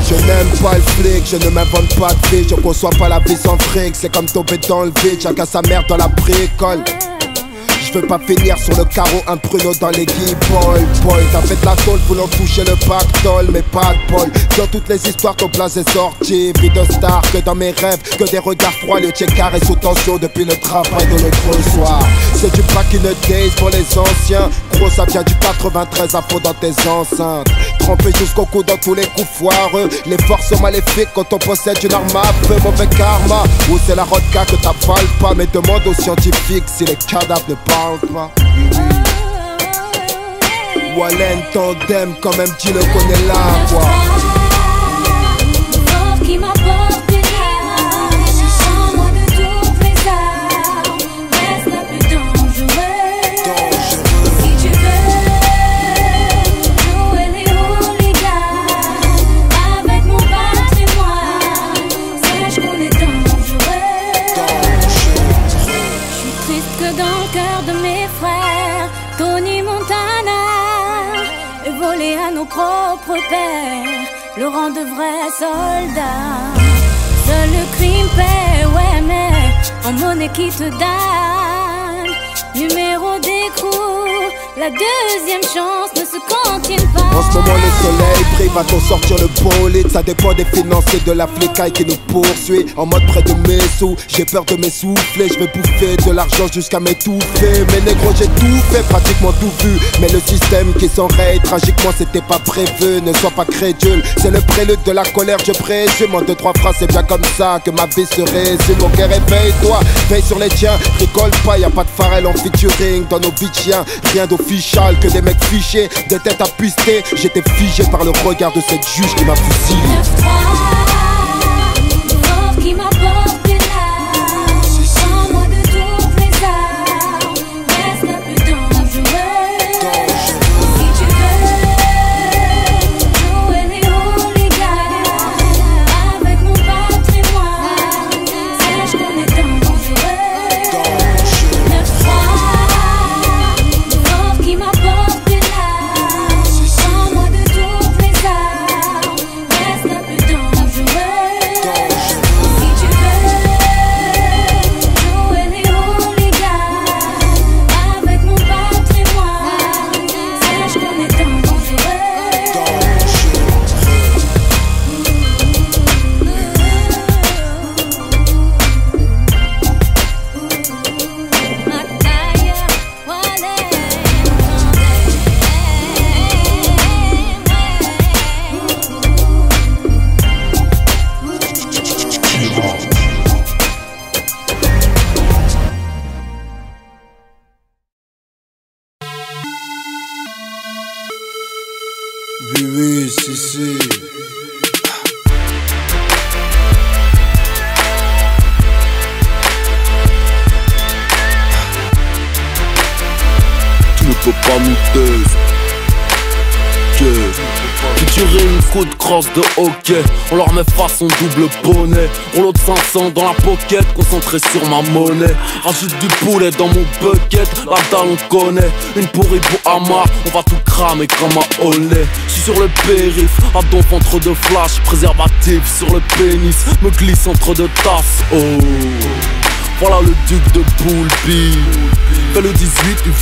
Je n'aime pas le flic, je ne m'invente pas de vie. Je conçois pas la vie sans fric, c'est comme tomber dans le vide. Chacun sa mère dans la bricole. Je veux pas finir sur le carreau, un pruneau dans les guibolles. T'as fait de la tôle voulant toucher le pactole, mais pas de bol. Dans toutes les histoires ton place est sorti. Vie de star que dans mes rêves, que des regards froids. Le check-car est sous tension depuis le travail de l'autre soir. C'est du back in the days pour les anciens. Gros, ça vient du 93 à fond dans tes enceintes. Trempé jusqu'au cou dans tous les coups foireux. Les forces sont maléfiques quand on possède une arme à feu. Mauvais karma, ou c'est la rodka que t'avales pas. Mais demande aux scientifiques si les cadavres ne parlent pas. Wallen tandem, quand même tu le connais là quoi. Qui m'apporte là, sans moi de toutes les armes, reste la plus dangereuse. Si tu veux jouer les hooligans avec mon patrimoine, sache qu'on est dangereux. Je suis triste que dans le cœur de mes frères, Tony Montana ait volé à nos propres pères le rang de vrais soldats. Seul le crime paie, ouais, mais en monnaie qui te donne. Numéro d'écrou, la deuxième chance ne se continue pas. En ce moment le soleil brille, va-t-on sortir le bolide? Ça dépend des financiers de la flicaille qui nous poursuit. En mode près de mes sous, j'ai peur de m'essouffler. Je vais bouffer de l'argent jusqu'à m'étouffer. Mais négro j'ai tout fait, pratiquement tout vu. Mais le système qui s'enraye, tragiquement c'était pas prévu. Ne sois pas crédule, c'est le prélude de la colère je présume. En 2-3 phrases c'est bien comme ça que ma vie se résume. Ok réveille-toi, veille sur les tiens. Rigole pas, y'a pas de Pharrell en featuring dans nos vies de chiens. Rien d'official que des mecs fichés, des têtes à puster. J'étais figé par le regard de cette juge qui m'a fusillé. Qui m'apporte là, sans moi de toutes les armes, reste la plus dangereuse. Si tu veux jouer les hooligans avec mon patrimoine, sache qu'on est dangereux. 9-3, qui m'apporte là, sans moi de toutes les armes, reste la plus dangereuse. Si tu veux jouer les hooligans avec mon patrimoine, sache qu'on est dangereux. Oui, si. Tu ne peux pas nous taire. Featuring coup de crosse de hockey. On leur met façon double bonnet. On load 500 dans la pocket, concentré sur ma monnaie. Rajoute du poulet dans mon bucket. La on connaît. Une pourrie pour Amar, on va tout cramer comme un Olé. J'suis sur le périph', à donf entre deux flashs. Préservatif sur le pénis, me glisse entre deux tasses. Oh, voilà le duc de Boulby. Fais le 18,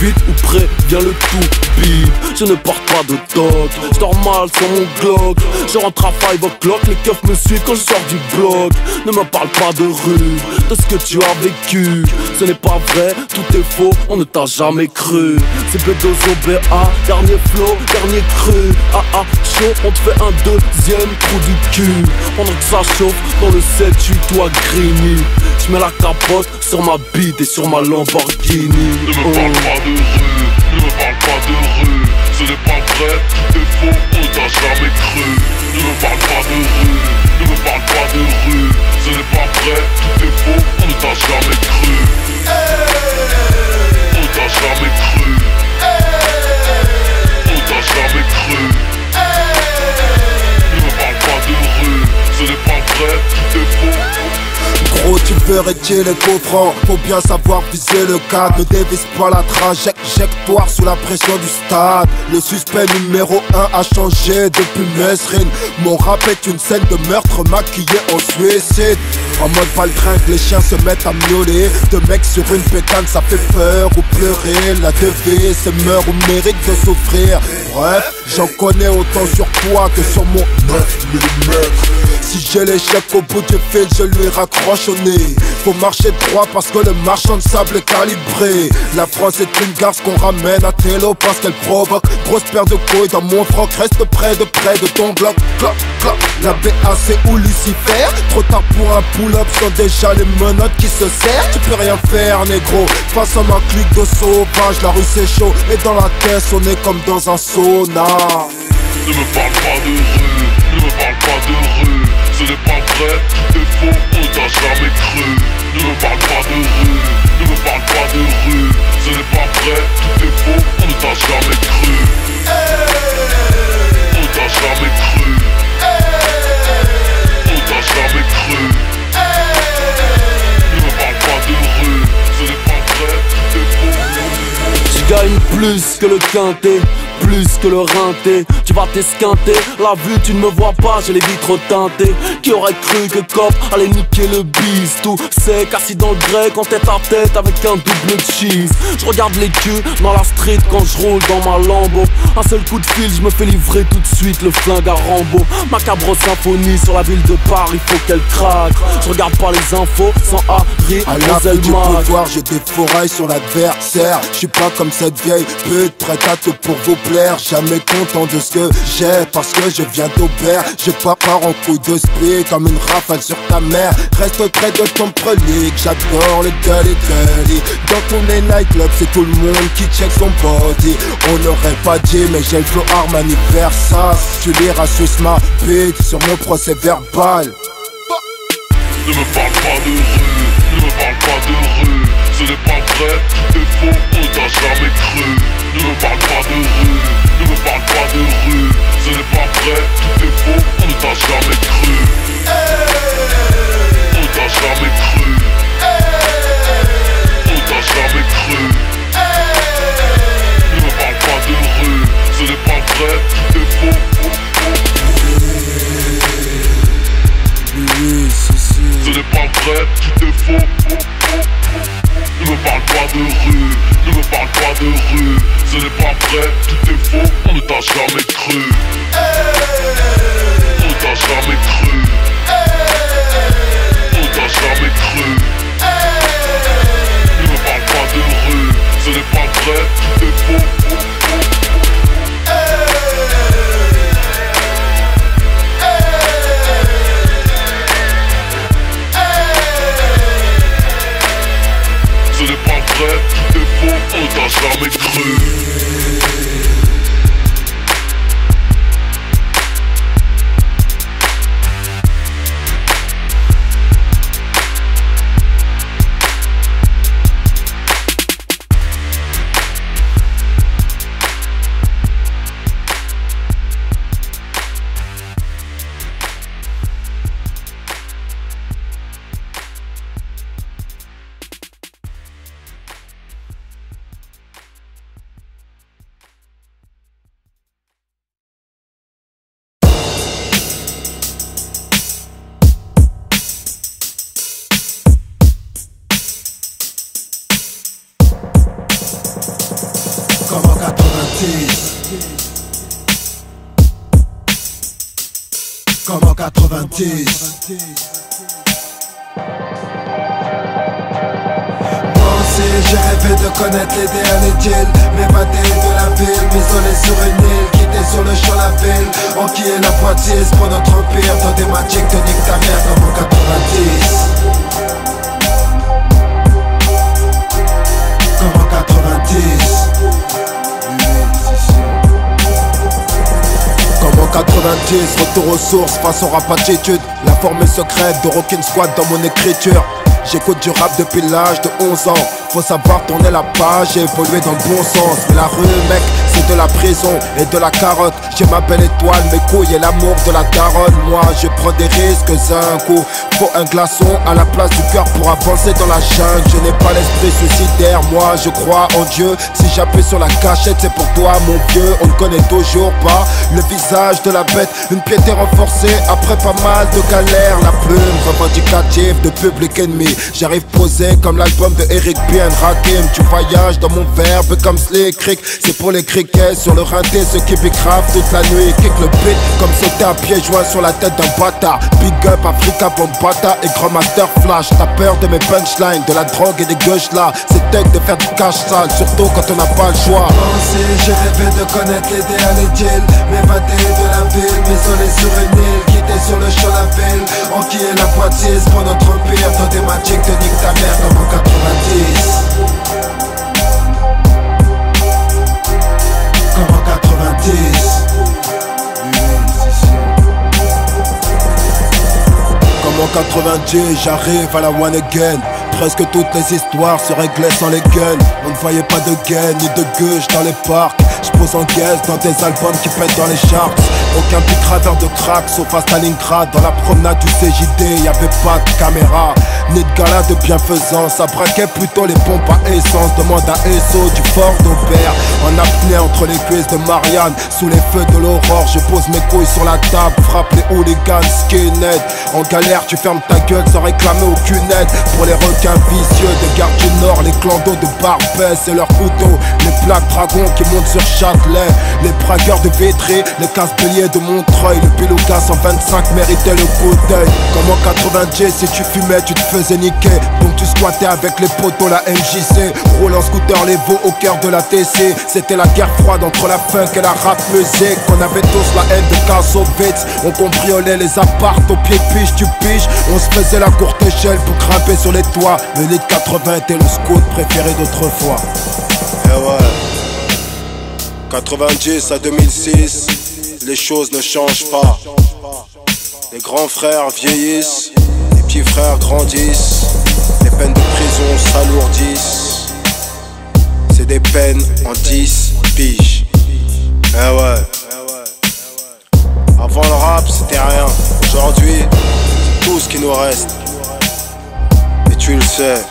vite ou près, viens le tout bip. Je ne porte pas de toc, je dors mal sur mon Glock. Je rentre à 5 o'clock, les keufs me suivent quand je sors du bloc. Ne me parle pas de rue, de ce que tu as vécu. Ce n'est pas vrai, tout est faux, on ne t'a jamais cru. C'est B2OBA, dernier flow, dernier cru. AA chaud, on te fait un deuxième trou du cul. Pendant que ça chauffe, dans le 7-8 toi Grigny. Je mets la capote sur ma bite et sur ma Lamborghini. Ne me parle pas de rue, ne me parle pas de rue. Ce n'est pas vrai, tout est faux, on t'a jamais cru. Ne me parle pas de rue, ne me parle pas de rue. Ce n'est pas vrai, tout est faux, on ne t'a jamais cru. On t'a jamais cru. On t'a jamais cru. Ne me parle pas de rue, ce n'est pas vrai, tout est faux. Gros, tu veux retirer les coffrants, faut bien savoir viser le cadre. Ne dévisse pas la trajectoire sous la pression du stade. Le suspect numéro 1 a changé depuis Mesrine. Mon rap est une scène de meurtre maquillée en suicide. En mode paltringue, les chiens se mettent à miauler. Deux mecs sur une pétane, ça fait peur ou pleurer. La devise, c'est meurt ou mérite de souffrir. Bref, j'en connais autant sur toi que sur mon 9 mm. Si j'ai l'échec au bout du fil, je lui raccroche au nez. Faut marcher droit parce que le marchand de sable est calibré. La France est une garce qu'on ramène à Télo parce qu'elle provoque. Grosse paire de couilles dans mon froc, reste près de ton Glock. Cloc, cloc. La BAC ou Lucifer, trop tard pour un pull-up, sont déjà les menottes qui se serrent. Tu peux rien faire négro, face à ma clique de sauvage. La rue c'est chaud et dans la caisse on est comme dans un sauna. Ne me parle pas de rue, ne me parle pas de rue. Ce n'est pas vrai, tout est faux, on t'a jamais cru. Ne me parle pas de rue, ne me parle pas de rue. Ce n'est pas vrai, tout est faux, on ne t'a jamais cru. On t'a jamais cru. On t'a jamais cru. Ne me parle pas de rue, ce n'est pas vrai, tout est faux. Tu gagnes plus que le quintet, plus que le rinté. Tu vas t'esquinter, la vue tu ne me vois pas, j'ai les vitres teintées. Qui aurait cru que Cop allait niquer le bis? Tout sec, assis dans le grec, en tête à tête avec un double cheese. Je regarde les queues dans la street quand je roule dans ma Lambo. Un seul coup de fil, je me fais livrer tout de suite le flingue à Rambo. Macabre symphonie sur la ville de Paris, faut qu'elle craque. Je regarde pas les infos sans Harry. À la fin du pouvoir, j'ai des fourrailles sur l'adversaire. Je suis pas comme cette vieille pute, prête à tout pour vous plaire. Jamais content de ce que j'ai, parce que je viens d'Aubert. Je pars en couille de speed, comme une rafale sur ta mère. Reste près de ton prelique, j'adore le gully. Dans tous les nightclubs, c'est tout le monde qui check son body. On n'aurait pas dit, mais j'ai le flow Armani Versace. Tu liras sur ma bite, sur mon procès verbal. Ne me parle pas de rue, ne me parle pas de rue. Ce n'est pas vrai, tout est faux, on t'a jamais cru. Ne me parle pas de rue, ne me parle pas de rue. Ce n'est pas vrai, tout est faux, on ne t'a jamais cru. On t'a jamais cru. On t'a jamais cru. Ne me parle pas de rue, ce n'est pas vrai, tout est faux. Ce n'est pas vrai, tout est faux. Ne me parle pas de rue, ne me parle pas de rue. Ce n'est pas vrai, tout est faux, on ne t'a jamais cru. On t'a jamais cru. On t'a jamais cru. Ne me parle pas de rue, ce n'est pas vrai, tout est faux. Ce n'est pas vrai, tout est faux, on t'a jamais cru. Comme en 90. J'ai rêvé de connaître l'idéal idylle, m'évader de la ville, m'isoler sur une île, quitter sur le champ la ville, enquiller la Poitiers pour notre empire, dans des magiques de nique ta mère comme en 90. Comme en 90. Comme en 90, retour aux sources face au rap attitude, la formule secrète de Rockin' Squad dans mon écriture. J'écoute du rap depuis l'âge de 11 ans. Faut savoir tourner la page et évoluer dans le bon sens. Mais la rue, mec, c'est de la prison et de la carotte. J'ai ma belle étoile, mes couilles et l'amour de la daronne. Moi, je prends des risques un coup. Faut un glaçon à la place du cœur pour avancer dans la jungle. Je n'ai pas l'esprit suicidaire, moi je crois en Dieu. Si j'appuie sur la cachette, c'est pour toi, mon vieux. On ne connaît toujours pas le visage de la bête. Une piété renforcée après pas mal de galères. La plume revendicative de public ennemi. J'arrive posé comme l'album de Eric Bien Rakim. Tu voyages dans mon verbe comme Slick Rick. C'est pour les criquets sur le rinté, ceux qui bicravent toute la nuit. Kick le beat comme sauter à pieds joints sur la tête d'un bâtard. Big up Africa Bombata et Grand Master Flash. T'as peur de mes punchlines, de la drogue et des gueuches là. C'est tech de faire du cash sale, surtout quand on n'a pas le choix. J'ai rêvé de connaître l'idéal idylle, m'évader de la ville, m'isoler sur une île, quitter sur le champ la ville, enquiller la Poitiers pour notre empire, dans des magiques de nique ta mère comme en 90. Comme en 90. Comme en 90, j'arrive à la one again. Presque toutes les histoires se réglaient sans les guns. On ne voyait pas de gain ni de gueuche dans les parcs. J'pose en guest dans des albums qui pètent dans les charts. Aucun pic graveur de crack sauf à Stalingrad. Dans la promenade du CJD, y'avait pas de caméra ni de gala de bienfaisance. Ça braquait plutôt les pompes à essence. Demande à Esso du Fort d'Aubert. En apnée entre les cuisses de Marianne. Sous les feux de l'aurore, je pose mes couilles sur la table. Frappe les hooligans skinhead. En galère, tu fermes ta gueule sans réclamer aucune aide. Pour les requins vicieux des gardes du Nord, les clandos de Barbès et leurs couteaux, les plaques dragons qui montent sur Châtelet, les braqueurs de Vitry, les casse-béliers de Montreuil, le Beluga 125 méritait le coup d'œil. Comme en 90, si tu fumais, tu te faisais niquer. Donc tu squattais avec les potos, la MJC. Roulant scooter, les veaux au cœur de la TC. C'était la guerre froide entre la funk et la rap musique. On avait tous la haine de Kassovitz. On cambriolait les apparts au pied de piche, tu piches. On se faisait la courte échelle pour grimper sur les toits. Le lit de 80 était le scout préféré d'autrefois. Eh ouais. 90 à 2006, les choses ne changent pas. Les grands frères vieillissent, les petits frères grandissent. Les peines de prison s'alourdissent. C'est des peines en 10 piges. Eh ouais. Avant le rap c'était rien. Aujourd'hui c'est tout ce qui nous reste. Et tu le sais.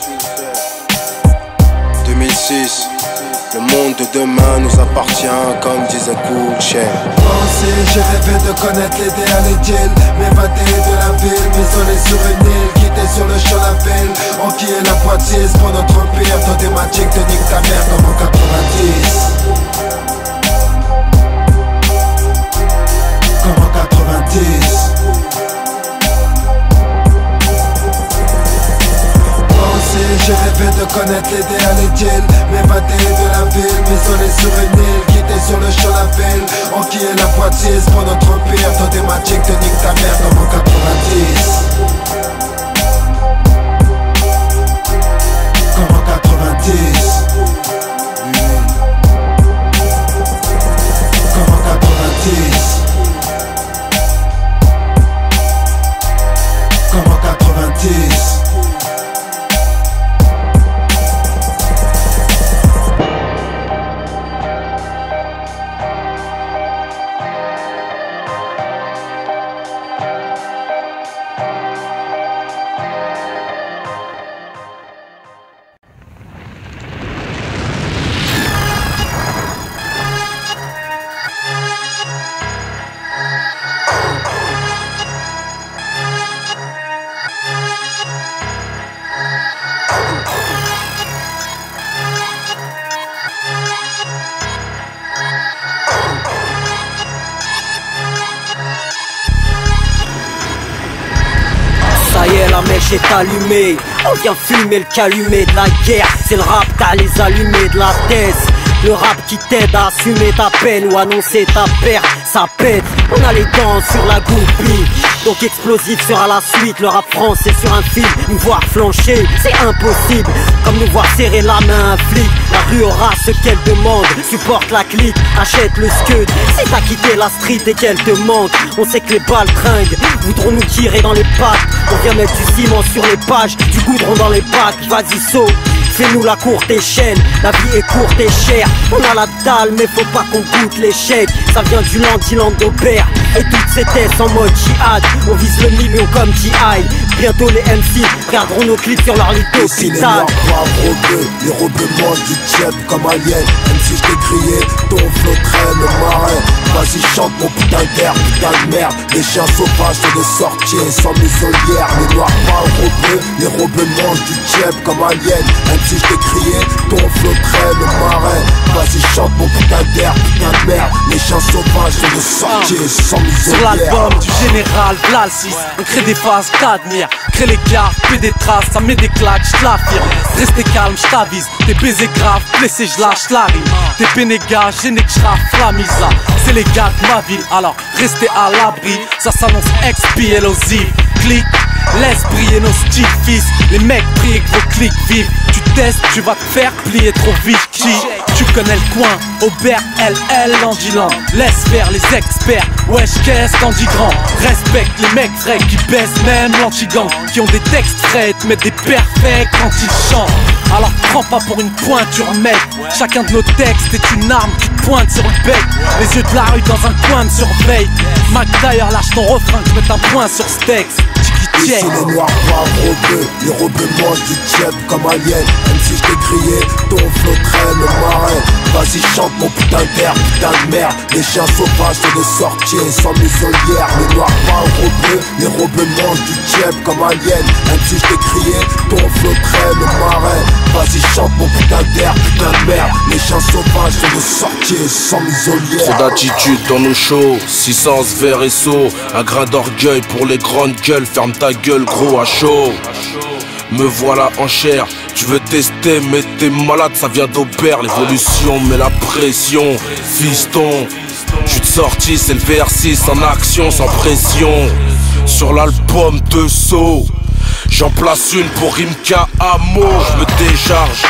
2006, le monde de demain nous appartient, comme disait Cool Chain. J'ai rêvé de connaître l'idéal idylle, m'évader de la ville, m'isoler sur une île, quitter sur le champ la ville, enquiller la Poitiers pour notre empire, dans des magiques de nique ta mère comme en 90. Comme en 90. J'ai rêvé de connaître l'idéal idylle, m'évader de la ville, m'isoler sur une île, quitter sur le champ la ville, enquiller la Poitiers pour notre empire, dans des magiques de nique ta mère comme en 90. Comme en 90. Comme en 90. Comme en 90. est allumée. On vient fumer le calumet de la guerre. C'est le rap, t'as les allumés de la thèse. Le rap qui t'aide à assumer ta peine ou annoncer ta perte, ça pète. On a les dents sur la goupille, donc explosif sera la suite. Le rap français sur un fil, nous voir flancher, c'est impossible. Comme nous voir serrer la main à un flic. La rue aura ce qu'elle demande, supporte la clique, achète le scud. Si t'as quitté la street et qu'elle te manque, on sait que les balles tringuent, voudront nous tirer dans les pattes. On vient mettre du ciment sur les pages, du goudron dans les bacs. Vas-y saute, fais-nous la courte échelle. La vie est courte et chère. On a la dalle mais faut pas qu'on goûte l'échec. Ça vient du Landiland d'Aubert et toutes ces têtes en mode djihad. On vise le million comme G.I. Bientôt les MC regarderont nos clips sur leur lit d'hôpital. Les robeux mangent du tchèp comme alien. Même si je t'ai crié, ton flow traîne le marais. Vas-y chante mon putain d'air, putain de merde. Les chiens sauvages sont de sortir sans muselière. Les noirs pas robeux, les robeux mangent du tchèp comme alien. Même si je t'ai crié, ton flow traîne le marais. Vas-y chante mon putain d'air, putain de merde. Les chiens sauvages sont de sortir sans muselière. Sur l'album du général Blal 6, on crée des phases, t'admires. Crée les cartes, fais des traces, ça met des claques, j't'affirme. Restez calme, j't'avise, tes baisers graves, blessés, j'lâche la rime. Tes bénégas, gênés que j'rappe la misa. C'est les gars de ma ville, alors restez à l'abri. Ça s'annonce explosif, clic. Laisse briller nos styles fils. Les mecs prient que vos clics vivent. Tu testes, tu vas te faire plier trop vite. Tu connais le coin, Aubert, LL, Landiland. Laisse faire les experts, wesh qu'est-ce t'en dis grand. Respecte les mecs vrais qui baissent même l'anti-gang. Qui ont des textes frais, te mettent des perfects quand ils chantent. Alors prends pas pour une pointure mec. Chacun de nos textes est une arme qui te pointe sur le bec. Les yeux de la rue dans un coin me surveillent. Mac d'ailleurs lâche ton refrain que je mette un point sur ce texte. Ici les noirs pas robeux, les robeux mangent du tchèp comme alien. Même si je t'ai crié, ton flow traîne le marais. Vas-y chante mon putain d'air, putain de merde. Les chiens sauvages sont de sortir sans muselière. Les noirs pas robeux, les robeux mangent du tchèp comme alien. Même si je t'ai crié, ton flow traîne le marais. Vas-y chante mon putain d'air, putain de merde. Les chiens sauvages sont de sortir sans muselière. Trop d'attitude dans nos shows, 600 verts et sauts. Un grain d'orgueil pour les grandes gueules. Ferme ta gueule gros à chaud. Me voilà en chair. Tu veux tester mais t'es malade, ça vient d'Aubert. L'évolution met la pression. Fiston, chute sortie, c'est le VR6 en action sans pression. Sur l'album de saut, j'en place une pour Rimka Amo. Je me décharge,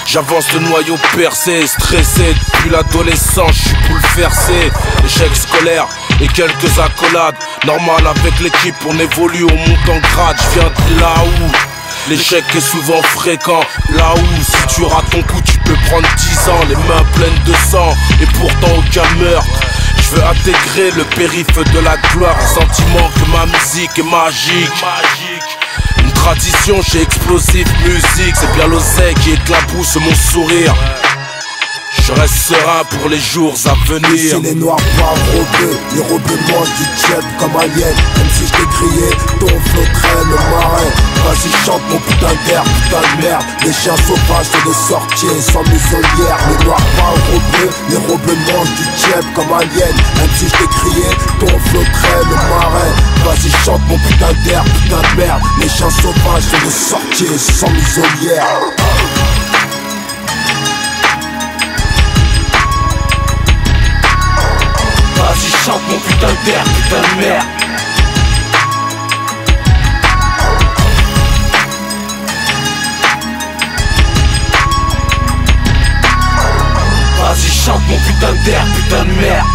j'avance le noyau percé. Stressé depuis l'adolescence, je suis bouleversé. Échec scolaire et quelques accolades. Normal avec l'équipe, on évolue, on monte en grade. Je viens de là où l'échec est souvent fréquent. Là où si tu rates ton coup, tu peux prendre 10 ans. Les mains pleines de sang et pourtant aucun meurtre. Je veux intégrer le périph' de la gloire. Le sentiment que ma musique est magique. Une tradition chez Explosive Music. C'est bien l'oseille qui éclabousse mon sourire. Je reste serein pour les jours à venir. Ici les noirs pas robeux, les robeux mangent du tchèp comme alien. Même si je t'ai crié, ton flow traîne le marais. Vas-y chante mon putain d'air, putain de merde. Les chiens sauvages sont de sortir sans muselière. Les noirs pas robeux, les robeux mangent du tchèp comme alien. Même si je t'ai crié, ton flow traîne le marais. Vas-y chante mon putain d'air, putain de merde. Les chiens sauvages sont de sortir sans muselière. Vas-y chante mon putain d'air, putain de merde. Vas-y chante mon putain d'air, putain de merde.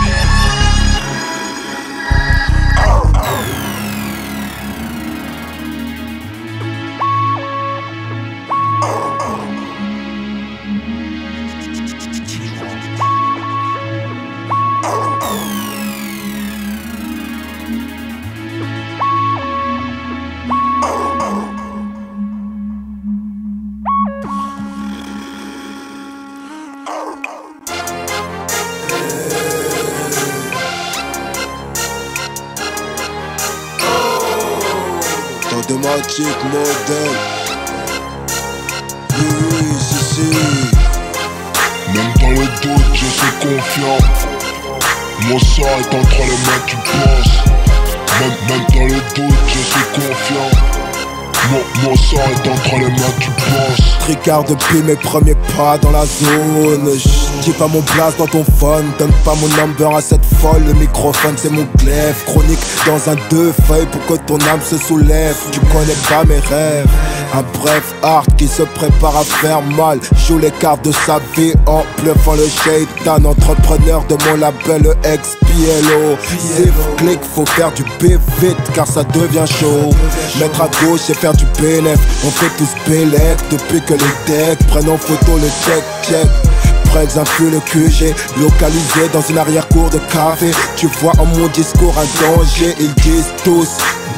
Automatique modèle. Oui, si. Même dans le doute, je suis confiant. Mon sang est entre les mains qui pensent. Même dans le doute, je suis confiant. Mon sang est entre les mains du boss. Tricard depuis mes premiers pas dans la zone. Dis pas mon place dans ton phone, donne pas mon number à cette folle. Le microphone c'est mon glaive, chronique dans un 2 feuilles pour que ton âme se soulève. Tu connais pas mes rêves. Un bref art qui se prépare à faire mal. Joue les cartes de sa vie en bluffant le shade. Un entrepreneur de mon label XPLO. Zip, clic, faut faire du B vite car ça devient chaud. Mettre à gauche et faire du bénéf. On fait tous bélec depuis que les decks prennent en photo le check. Prêts inclut le QG, localisé dans une arrière-cour de café. Tu vois en mon discours un danger, ils disent tous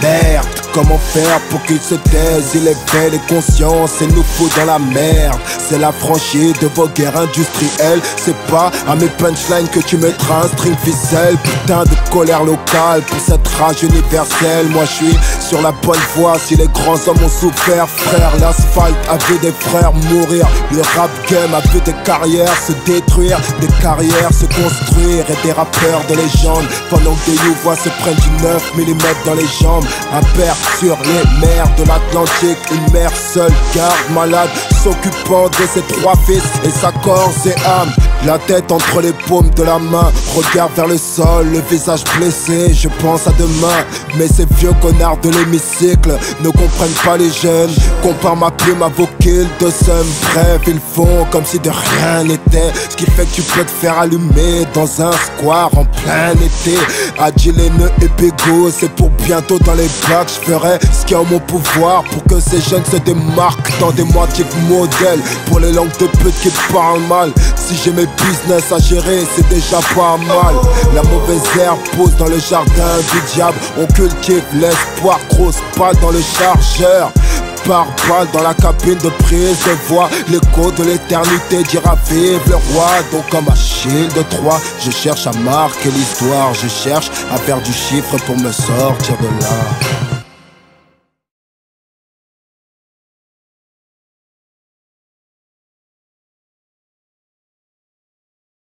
merde. Comment faire pour qu'ils se taisent? Il éveille les consciences et nous fout dans la merde. C'est la franchise de vos guerres industrielles. C'est pas à mes punchlines que tu mettras un string ficelle. Putain de colère locale pour cette rage universelle. Moi je suis sur la bonne voie si les grands hommes ont souffert. Frère, l'asphalte a vu des frères mourir. Le rap game a vu des carrières se détruire, des carrières se construire et des rappeurs de légende. Pendant que des youvois se prennent du 9 mm dans les jambes. Un père sur les mers de l'Atlantique, une mère seule garde malade, s'occupant de ses 3 fils et sa corps et âme. La tête entre les paumes de la main, regarde vers le sol, le visage blessé, je pense à demain. Mais ces vieux connards de l'hémicycle ne comprennent pas les jeunes. Compare ma plume à vos kills de seum. Bref, ils font comme si de rien n'était. Ce qui fait que tu peux te faire allumer dans un square en plein été. Agile, haineux et bégo, c'est pour bientôt dans les bacs. Je ferai ce qui est en mon pouvoir pour que ces jeunes se démarquent dans des moitiés de modèles. Pour les langues de pute qui parlent mal, si j'ai mes business à gérer, c'est déjà pas mal. La mauvaise herbe pousse dans le jardin du diable. On cultive l'espoir, grosse balle dans le chargeur. Par balle dans la cabine de prise de voix. L'écho de l'éternité dira vive le roi. Donc comme Achille de Troie, je cherche à marquer l'histoire. Je cherche à faire du chiffre pour me sortir de là.